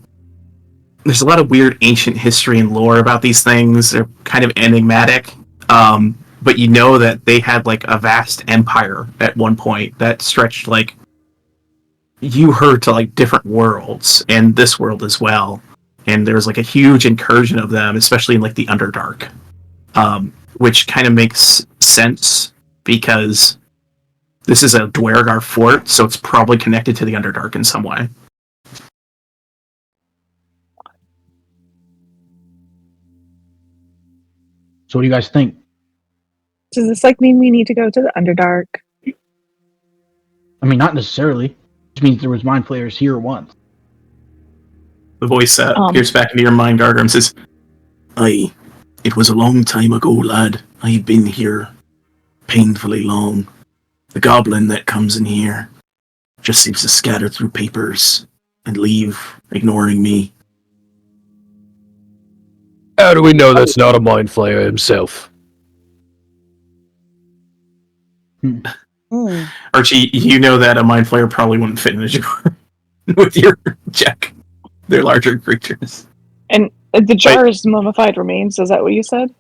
there's a lot of weird ancient history and lore about these things. They're kind of enigmatic. But you know that they had like a vast empire at one point that stretched like you heard to like different worlds and this world as well. And there's like a huge incursion of them, especially in like the Underdark, which kind of makes sense because this is a Dwergar fort, so it's probably connected to the Underdark in some way. So what do you guys think? Does this like mean we need to go to the Underdark? I mean, not necessarily. It just means there was mind flayers here once. The voice peers back into your mind, Gargrim, says, "Aye, it was a long time ago, lad. I've been here painfully long. The goblin that comes in here just seems to scatter through papers and leave, ignoring me." How do we know that's not a mind flayer himself? Archie, you know that a mind flayer probably wouldn't fit in a jar with your check. They're larger creatures. And the jar is mummified remains. Is that what you said?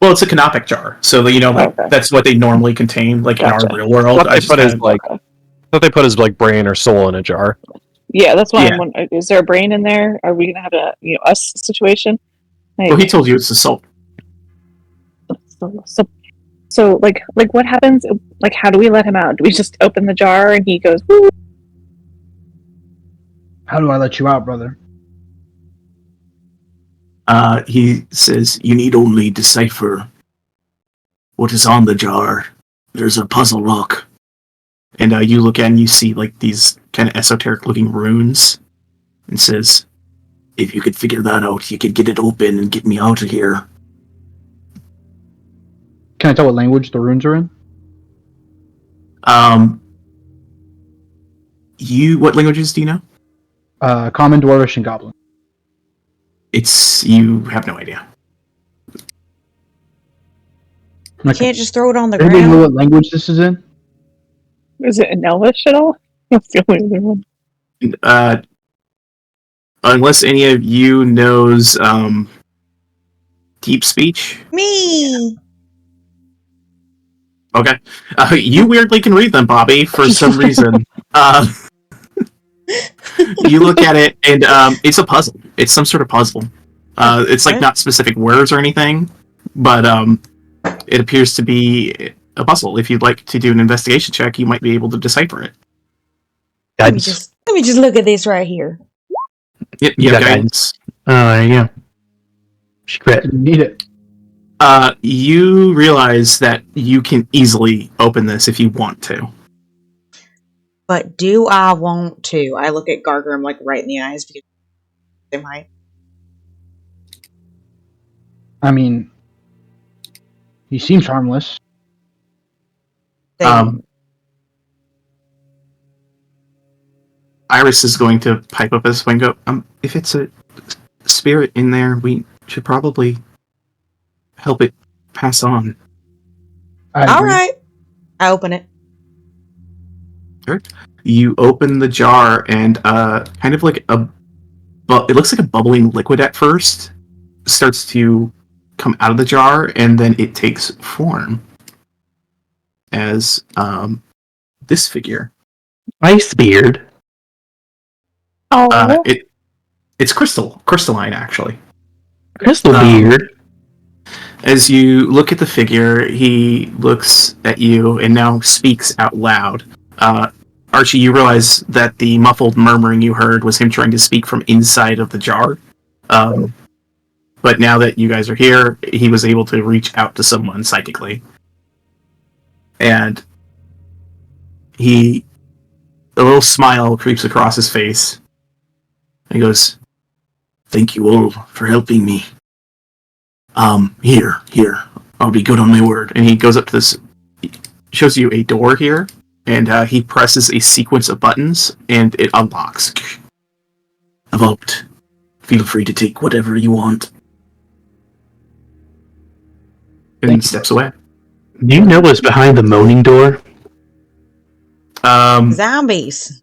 Well, it's a canopic jar, so that, you know, like, that's what they normally contain, like in our real world. What they put is like, what they put is like brain or soul in a jar. Yeah, that's why I'm wondering, is there a brain in there? Are we gonna have a us situation? Well, he told you it's the soul. So like what happens? Like, how do we let him out? Do we just open the jar and he goes, woo? How do I let you out, brother? He says, "You need only decipher what is on the jar. There's a puzzle rock." And you look at and you see like these kind of esoteric looking runes. And says, "If you could figure that out, you could get it open and get me out of here." Can I tell what language the runes are in? What languages do you know? Common, Dwarvish, and Goblin. You have no idea. You can't just throw it on the Anybody know ground. what language this is in? Is it in Elvish at all? That's the only other one. Unless any of you knows deep speech. Me. Okay. You weirdly can read them, Bobby, for some reason. You look at it, and it's a puzzle. It's some sort of puzzle. It's like not specific words or anything, but it appears to be a puzzle. If you'd like to do an investigation check, you might be able to decipher it. Let me just look at this right here. Yep, you have guidance. Oh, there you go. Secret. Need it. You realize that you can easily open this if you want to. But do I want to? I look at Gargrim like right in the eyes because same height. I mean, he seems harmless. Iris is going to pipe up his window. If it's a spirit in there, we should probably help it pass on. All right. I open it. Sure. You open the jar, and kind of like it looks like a bubbling liquid at first starts to come out of the jar, and then it takes form as this figure. Ice beard. Oh, it's crystalline actually. Crystal beard. As you look at the figure, he looks at you and now speaks out loud. Archie, you realize that the muffled murmuring you heard was him trying to speak from inside of the jar. But now that you guys are here, he was able to reach out to someone psychically. And a little smile creeps across his face. He goes, "Thank you all for helping me. Here, I'll be good on my word." And he goes up to this, shows you a door here, and he presses a sequence of buttons, and it unlocks. A vault. Feel free to take whatever you want. And steps away. Do you know what's behind the moaning door? Zombies.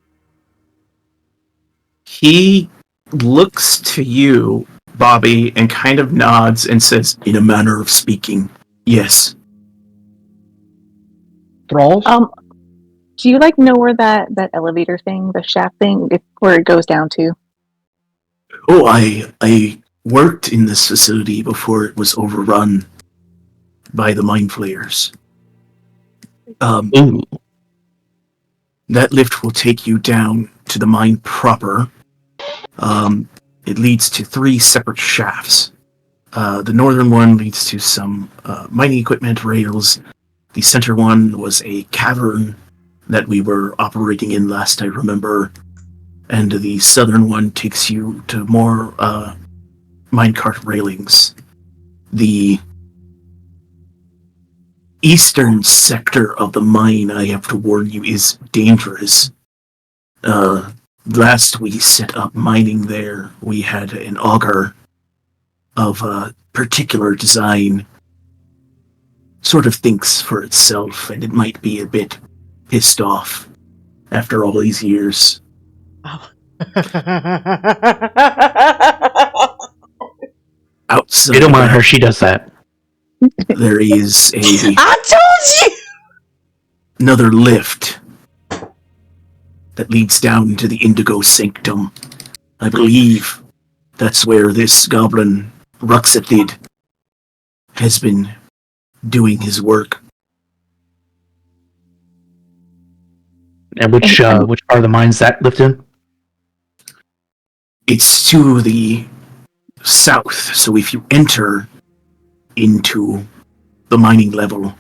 He looks to you, Bobby, and kind of nods and says, in a manner of speaking, yes. Thralls? Do you know where that elevator thing, the shaft thing, where it goes down to? Oh, I worked in this facility before it was overrun by the mind flayers. Ooh. That lift will take you down to the mine proper. It leads to 3 separate shafts. The northern one leads to some mining equipment rails. The center one was a cavern that we were operating in last I remember. And the southern one takes you to more minecart railings. The eastern sector of the mine, I have to warn you, is dangerous. Last we set up mining there, we had an auger of a particular design. Sort of thinks for itself, and it might be a bit pissed off after all these years. Oh. Outside You don't mind that, her, she does that. there is I told you! another lift that leads down into the Indigo Sanctum. I believe that's where this goblin Ruxathid has been doing his work. And which part of the mine's that lift in? It's to the south, so if you enter into the mining level,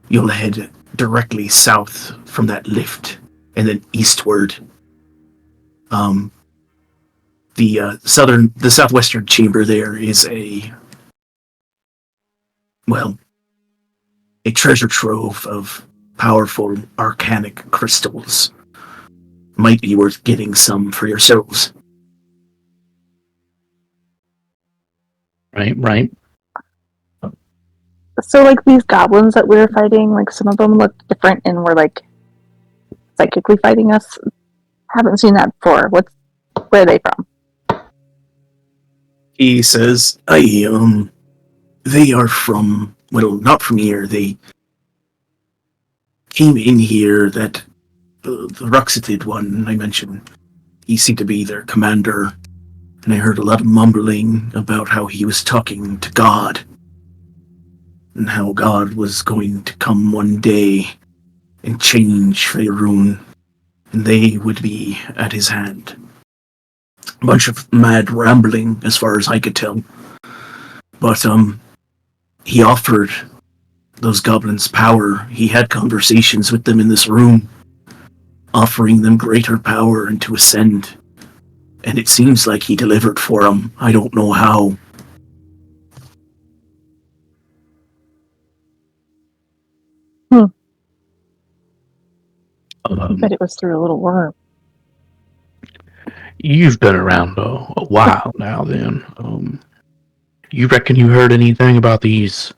you'll head directly south from that lift, and then eastward. The southwestern chamber there is a treasure trove of powerful arcanic crystals. Might be worth getting some for yourselves. Right. So, these goblins that we were fighting, some of them look different and were, psychically fighting us. Haven't seen that before. Where are they from? He says, they are from, not from here. They came in here that the Ruxathid one I mentioned, he seemed to be their commander, and I heard a lot of mumbling about how he was talking to God, and how God was going to come one day and change Faerun, and they would be at his hand. A bunch of mad rambling, as far as I could tell. But, he offered those goblins power. He had conversations with them in this room, offering them greater power and to ascend. And it seems like he delivered for them. I don't know how. I bet it was through a little worm. You've been around a while now, then. You reckon you heard anything about these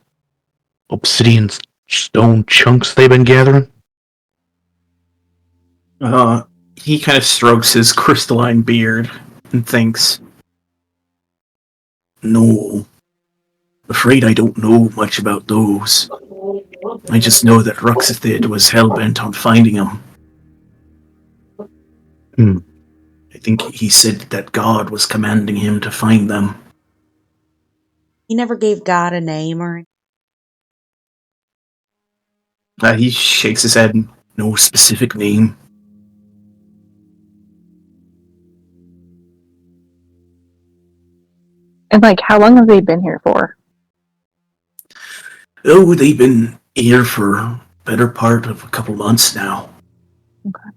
obsidian stone chunks they've been gathering? He kind of strokes his crystalline beard and thinks, no, afraid I don't know much about those. I just know that Ruxathid was hell-bent on finding them. I think he said that God was commanding him to find them. He never gave God a name or He shakes his head. No specific name. And how long have they been here for? Oh, they've been here for better part of a couple months now. Okay.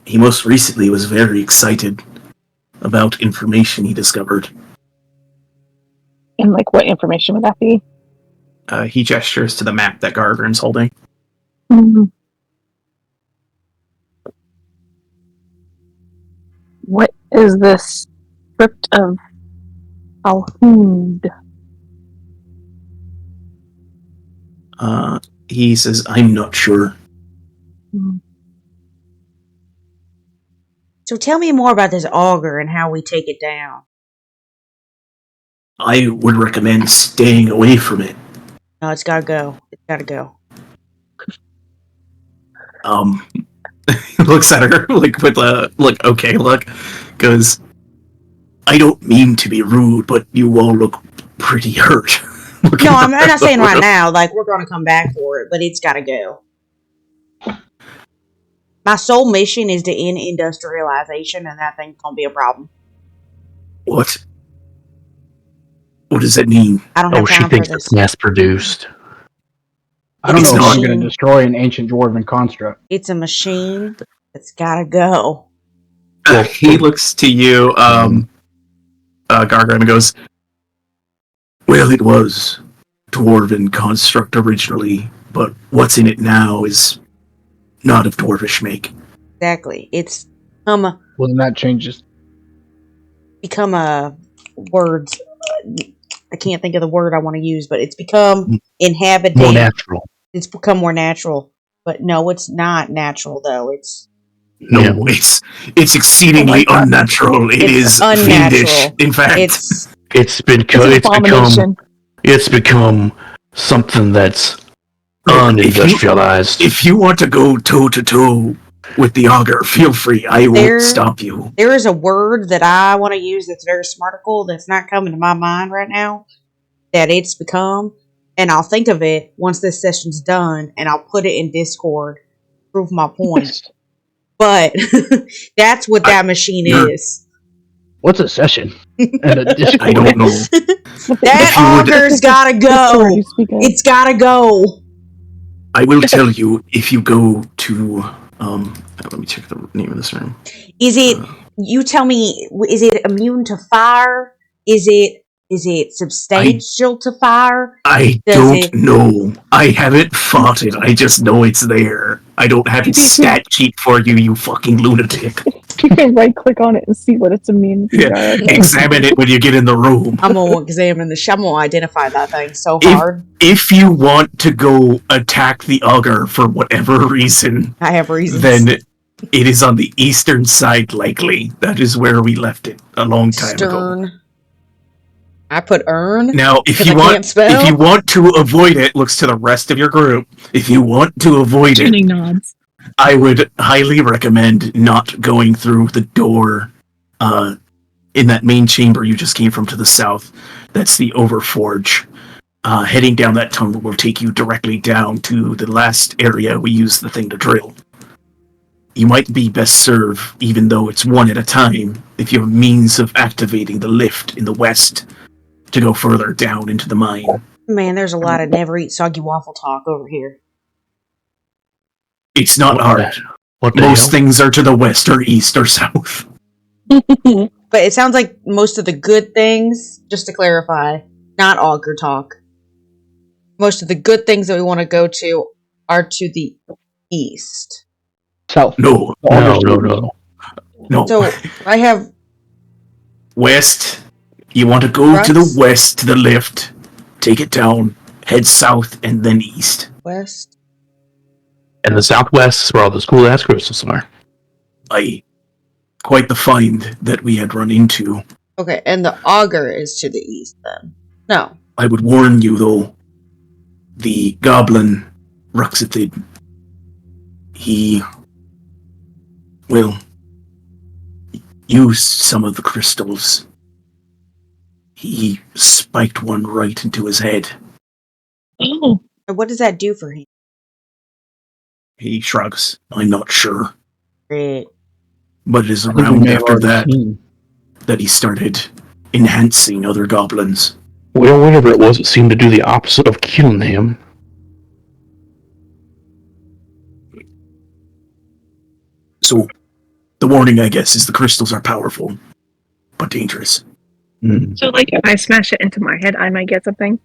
He most recently was very excited about information he discovered. And what information would that be? He gestures to the map that Gargren's holding. Mm-hmm. What is this script of Alhund? He says, I'm not sure. So tell me more about this auger and how we take it down. I would recommend staying away from it. No, it's gotta go. It's gotta go. He looks at her like with a look, goes, I don't mean to be rude, but you all look pretty hurt. No, I'm not saying right now, like, we're gonna come back for it, but it's gotta go. My sole mission is to end industrialization, and that thing's gonna be a problem. What? What does that mean? I don't have she time for thinks this. it's mass produced. I don't It's know if I'm not. going to destroy an ancient dwarven construct. It's a machine that's gotta go. He looks to you, Gargrim, and goes, well, it was dwarven construct originally, but what's in it now is not of dwarvish make. Exactly. It's Well, then that changes. become a words. I can't think of the word I want to use, but it's become inhabited. More natural. It's become more natural. But no, it's not natural though. It's No, it's exceedingly unnatural. It It's is unnatural. fiendish. In fact, it's It's It's an abomination. become something that's Look, unindustrialized. if you want to go toe to toe with the auger, feel free. I There- won't stop you. there is a word that I want to use that's very smarticle that's not coming to my mind right now. That it's become, and I'll think of it once this session's done, and I'll put it in Discord. Prove my point. But that's what that machine is. What's a session? And a Discord. I don't know. That If you would- auger's gotta go. It's gotta go. I will tell you if you go to let me check the name of this room. Is it? You tell me. Is it immune to fire? Is it substantial to fire? I Does don't it- know. I haven't fought it. I just know it's there. I don't have its stat sheet for you, you fucking lunatic. You can right click on it and see what it's immune to. Yeah. Examine it when you get in the room. I'm gonna examine the. I'm gonna identify that thing so If- hard. If you want to go attack the auger for whatever reason, I have reasons. then it is on the eastern side, likely. That is where we left it a long time ago. Stern. I put earn. Now, if 'Cause you I want, can't spell? if you want to avoid it, looks to the rest of your group. If you want to avoid it, Jenny nods. I would highly recommend not going through the door in that main chamber you just came from to the south. That's the Overforge. Heading down that tunnel will take you directly down to the last area we use the thing to drill. You might be best served, even though it's one at a time, if you have means of activating the lift in the west to go further down into the mine. Man, there's a lot of never eat soggy waffle talk over here. It's not hard. What the Most hell? things are to the west or east or south. But it sounds like most of the good things, just to clarify, not auger talk. Most of the good things that we want to go to are to the east. South. No, no. So I have West. You want to go to the Russ? west to the lift, take it down, head south, and then east. west. And the southwest is where all those cool ass crystals are. Quite the find that we had run into. Okay, and the auger is to the east then. No. I would warn you, though, the goblin, Ruxithid, he will use some of the crystals. He spiked one right into his head. Oh, And what does that do for him? He shrugs. I'm not sure. Great. But it is I think we around may have after already that seen. that he started enhancing other goblins. Well, whatever it was, it seemed to do the opposite of killing him. So, the warning, I guess, is the crystals are powerful, but dangerous. so like if I smash it into my head, I might get something.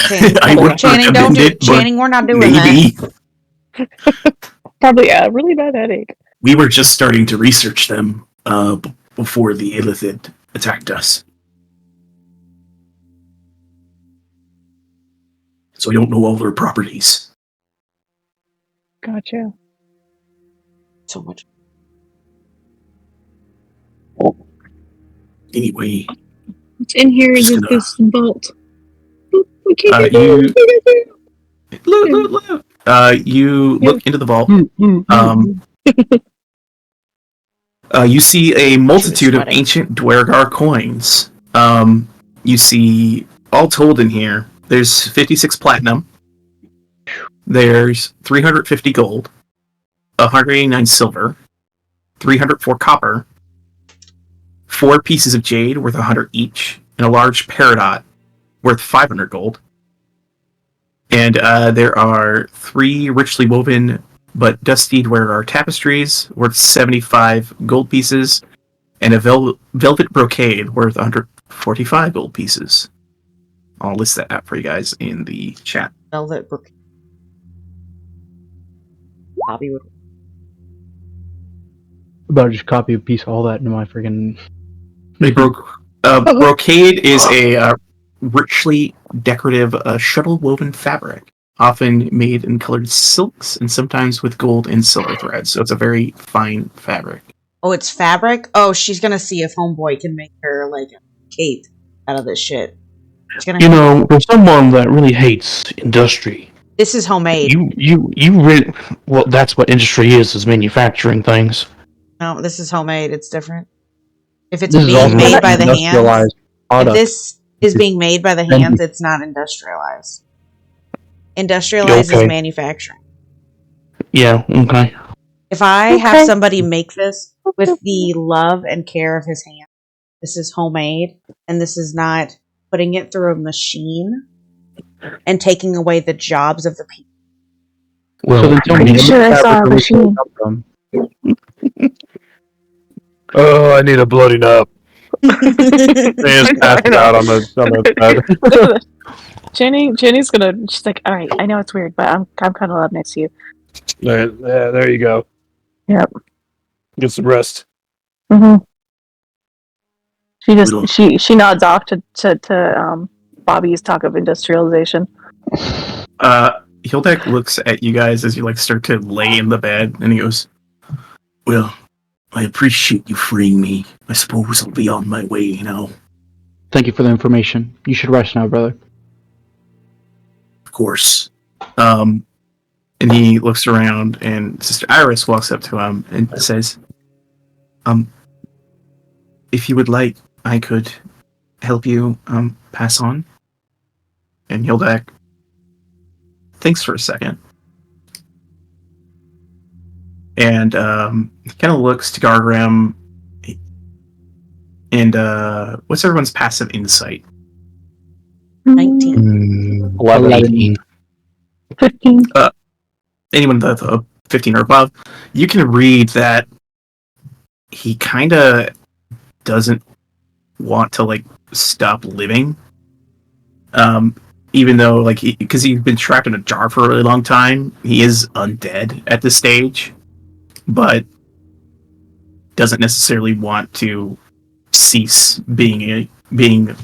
Channing, I would Channing, don't recommend do it, but Channing, we're not doing that. maybe. Probably a really bad headache. We were just starting to research them before the Illithid attacked us. so I don't know all their properties. Gotcha. So much. Anyway, What's in here is Just gonna- this vault. We can't get you- in. We can't get in. look. You look into the vault. You see a multitude of sweating. ancient Dwergar coins. You see, all told in here, there's 56 platinum, there's 350 gold, 189 silver, 304 copper, 4 pieces of jade worth 100 each, and a large peridot worth 500 gold. And there are 3 richly woven but dusty Dwergar tapestries worth 75 gold pieces, and a velvet brocade worth 145 gold pieces. I'll list that out for you guys in the chat. Velvet book. Bobby would. About to just copy a piece of all that into my friggin'. Brocade is a richly decorative shuttle woven fabric, often made in colored silks and sometimes with gold and silver threads. So it's a very fine fabric. Oh, it's fabric? Oh, she's gonna see if Homeboy can make her like a cape out of this shit. She's gonna. You know, for someone that really hates industry, This is homemade. you really, well, that's what industry is manufacturing things. No, this is homemade. It's different. If it's This is being also made by the hands, industrialized if product. this is being made by the hands, it's not industrialized. Industrialized is Okay. manufacturing. Yeah, okay. If I have somebody make this with the love and care of his hand, this is homemade, and this is not putting it through a machine and taking away the jobs of the people. Well, So then tell me, Pretty where sure did I the saw a fabric originally machine. come from? Oh, I need a bloody nap. They just passed it out on the bed. Jenny's gonna. She's like, all right, I know it's weird, but I'm kind of love next to you. There you go. Yep. Get some rest. Mm-hmm. She Little- just she nods off to Bobby's talk of industrialization. Hildek looks at you guys as you like start to lay in the bed, and he goes, "Well, I appreciate you freeing me. I suppose I'll be on my way now. Thank you for the information. You should rest now, brother. Of course." And he looks around, and Sister Iris walks up to him and says, if you would like, I could help you pass on." And Hildek thinks for a second, and he kind of looks to Gargram. And what's everyone's passive insight? 19. 11. 15. Anyone that's 15 or above, you can read that he kind of doesn't want to like stop living. Even though like because he's been trapped in a jar for a really long time, he is undead at this stage, but doesn't necessarily want to cease being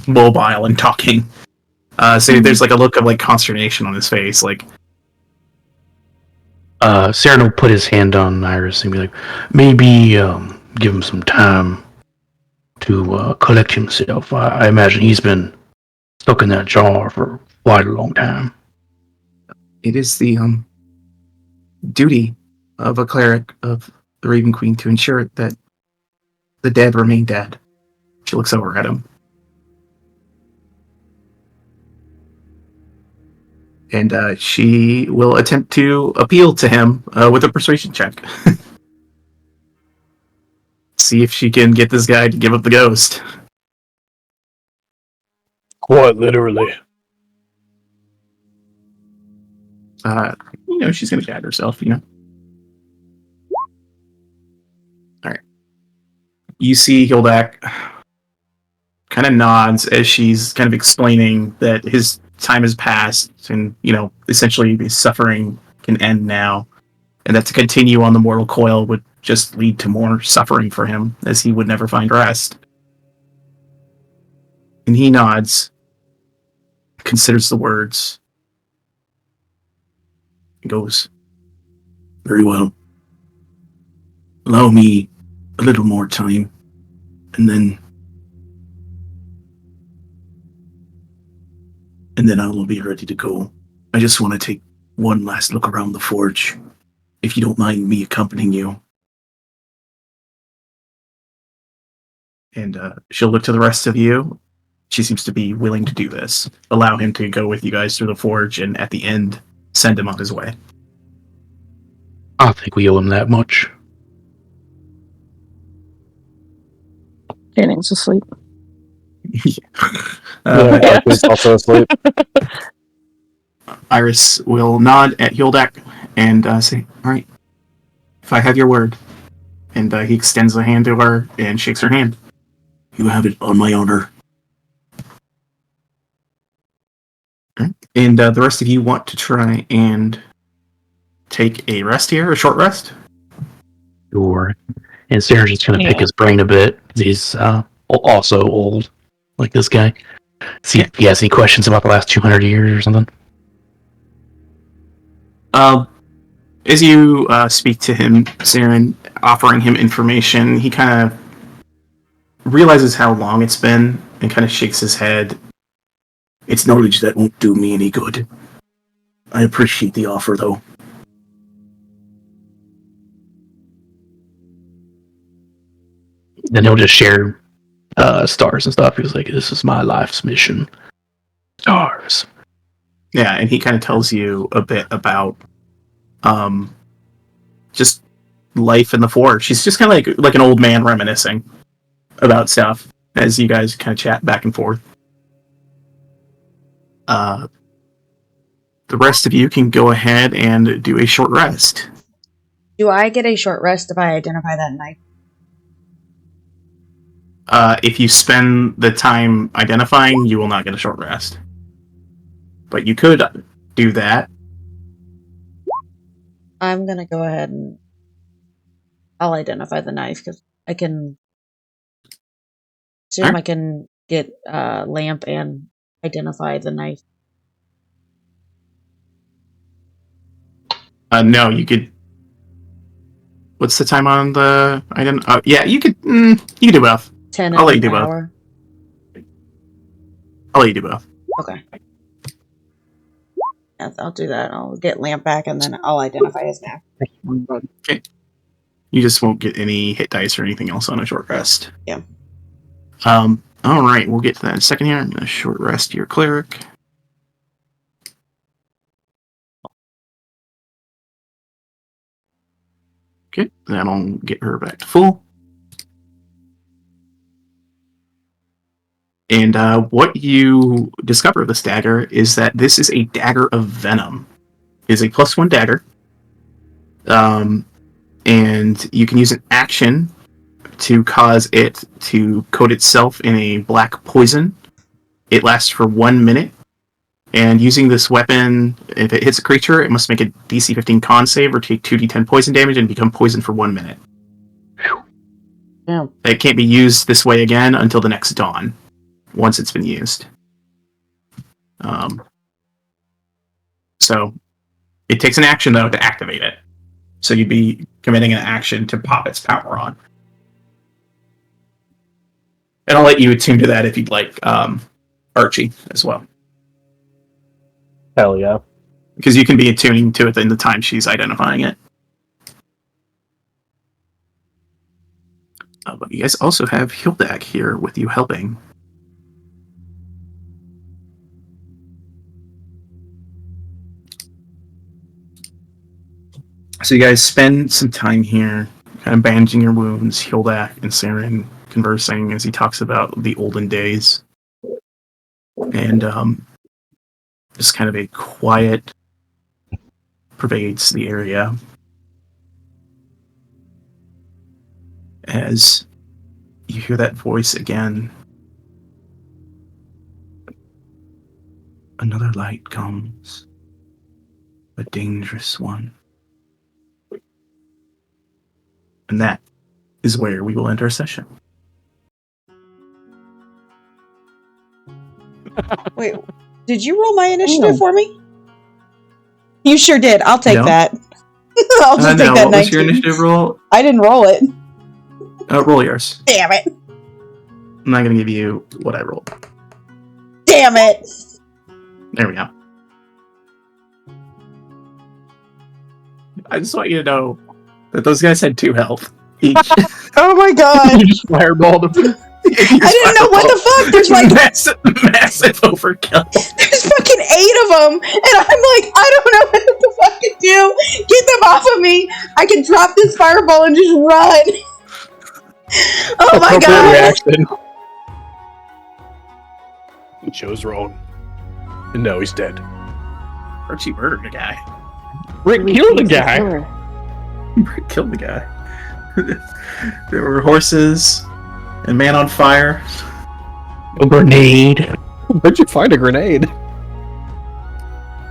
mobile and talking. So there's like a look of like consternation on his face, like. Saren will put his hand on Iris and be like, maybe give him some time to collect himself. I imagine he's been stuck in that jar for quite a long time. It is the duty of a cleric of the Raven Queen to ensure that the dead remain dead. She looks over at him. And she will attempt to appeal to him with a persuasion check. See if she can get this guy to give up the ghost. Quite literally. She's going to guide herself, Alright. You see Hildak kind of nods as she's kind of explaining that his time has passed and, essentially his suffering can end now. And that to continue on the mortal coil would just lead to more suffering for him, as he would never find rest. And he nods, considers the words, He goes, very well. Allow me a little more time, and then I will be ready to go. I just want to take one last look around the forge, if you don't mind me accompanying you. And she'll look to the rest of you. She seems to be willing to do this. Allow him to go with you guys through the forge, and at the end, send him on his way. I think we owe him that much. Jennings asleep. Archie's also asleep. Iris will nod at Hildak and say, all right, if I have your word. And he extends a hand to her and shakes her hand. You have it on my honor. Right. And the rest of you want to try and take a rest here, a short rest? Sure. And Sarah's just going to pick his brain a bit. He's also old, like this guy. See if he has any questions about the last 200 years or something. As you speak to him, Saren, offering him information, he kind of realizes how long it's been and kind of shakes his head. It's knowledge that won't do me any good. I appreciate the offer, though. Then he'll just share stars and stuff. He was like, this is my life's mission. Stars. Yeah, and he kind of tells you a bit about just life in the forge. He's just kind of like an old man reminiscing about stuff as you guys kind of chat back and forth. The rest of you can go ahead and do a short rest. Do I get a short rest if I identify that knife? If you spend the time identifying, you will not get a short rest. But you could do that. I'm gonna go ahead and I'll identify the knife because I can assume I can get lamp and identify the knife. No, you could. What's the time on the item? Yeah, you could. You can do both. 10 I'll let you an do both. hour. I'll let you do both. Okay. Yeah, I'll do that. I'll get lamp back and then I'll identify his knife. Okay. You just won't get any hit dice or anything else on a short rest. Yeah. All right, we'll get to that in a second here. I'm going to short rest your cleric. Okay, that'll get her back to full. And what you discover of this dagger is that this is a dagger of venom. It is a +1 dagger. And you can use an action to cause it to coat itself in a black poison. It lasts for 1 minute. And using this weapon, if it hits a creature, it must make a DC 15 con save or take 2d10 poison damage and become poisoned for 1 minute. Yeah. It can't be used this way again until the next dawn, once it's been used. So it takes an action, though, to activate it. So you'd be committing an action to pop its power on. And I'll let you attune to that if you'd like, Archie, as well. Hell yeah. Because you can be attuning to it in the time she's identifying it. But you guys also have Hildak here with you helping. So you guys spend some time here, kind of bandaging your wounds, Hildak and Saren conversing as he talks about the olden days. And just kind of a quiet pervades the area as you hear that voice again. Another light comes, a dangerous one. And that is where we will end our session. Wait, did you roll my initiative for me? You sure did. I'll take No? that. I'll just take no. that What was your 19. initiative roll? I didn't roll it. Roll yours. Damn it. I'm not going to give you what I rolled. Damn it. There we go. I just want you to know that those guys had 2 health each. Oh my god. You just fireballed him. I didn't know what the fuck. There's like massive overkill. there's fucking 8 of them, and I'm like, I don't know what to fucking do. Get them off of me. I can drop this fireball and just run. Oh my god. Reaction. Chose wrong. And now he's dead. Archie murdered a guy. Rick killed the guy. Rick killed the guy. There were horses and man on fire. A grenade. Where'd you find a grenade?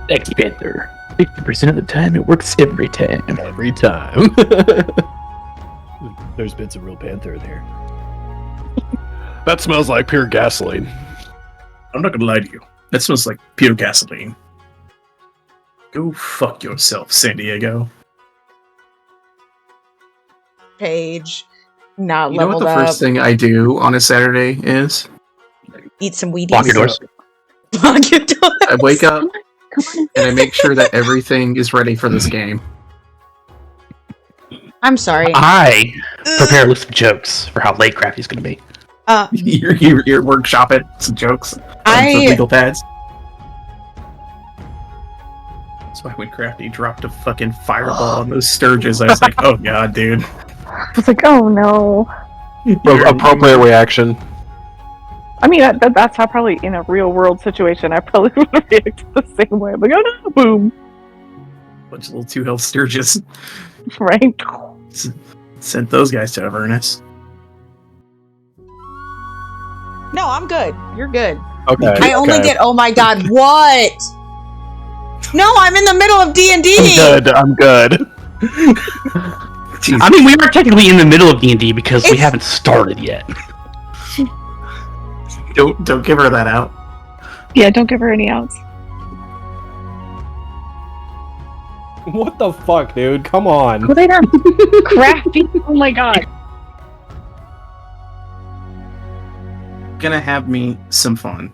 X Panther. 50% of the time, it works every time. Every time. There's been some real panther in here. That smells like pure gasoline. I'm not gonna lie to you. That smells like pure gasoline. Go fuck yourself, San Diego. Page. Not You know what leveled the up. first thing I do on a Saturday is? Eat some Wheaties. Lock your doors. Lock your doors. I wake up and I make sure that everything is ready for this game. I'm sorry. I prepare a list of jokes for how late Crafty's going to be. You're workshopping some jokes on some legal pads. That's why when Crafty dropped a fucking fireball on those sturges, I was like, oh god, dude. I was like, oh no. Appropriate reaction. I mean, that's how probably in a real world situation, I probably would react the same way. I'm like, oh no, boom. Bunch of little 2 health sturges. Right? Sent those guys to Avernus. No, I'm good. You're good. Okay. I only get. Oh my god! What? No, I'm in the middle of D&D. I'm good. I mean, we are technically in the middle of D&D because we haven't started yet. Don't give her that out. Yeah, don't give her any outs. What the fuck, dude? Come on. Well, they don't. Crafty. Oh my god. Gonna have me some fun.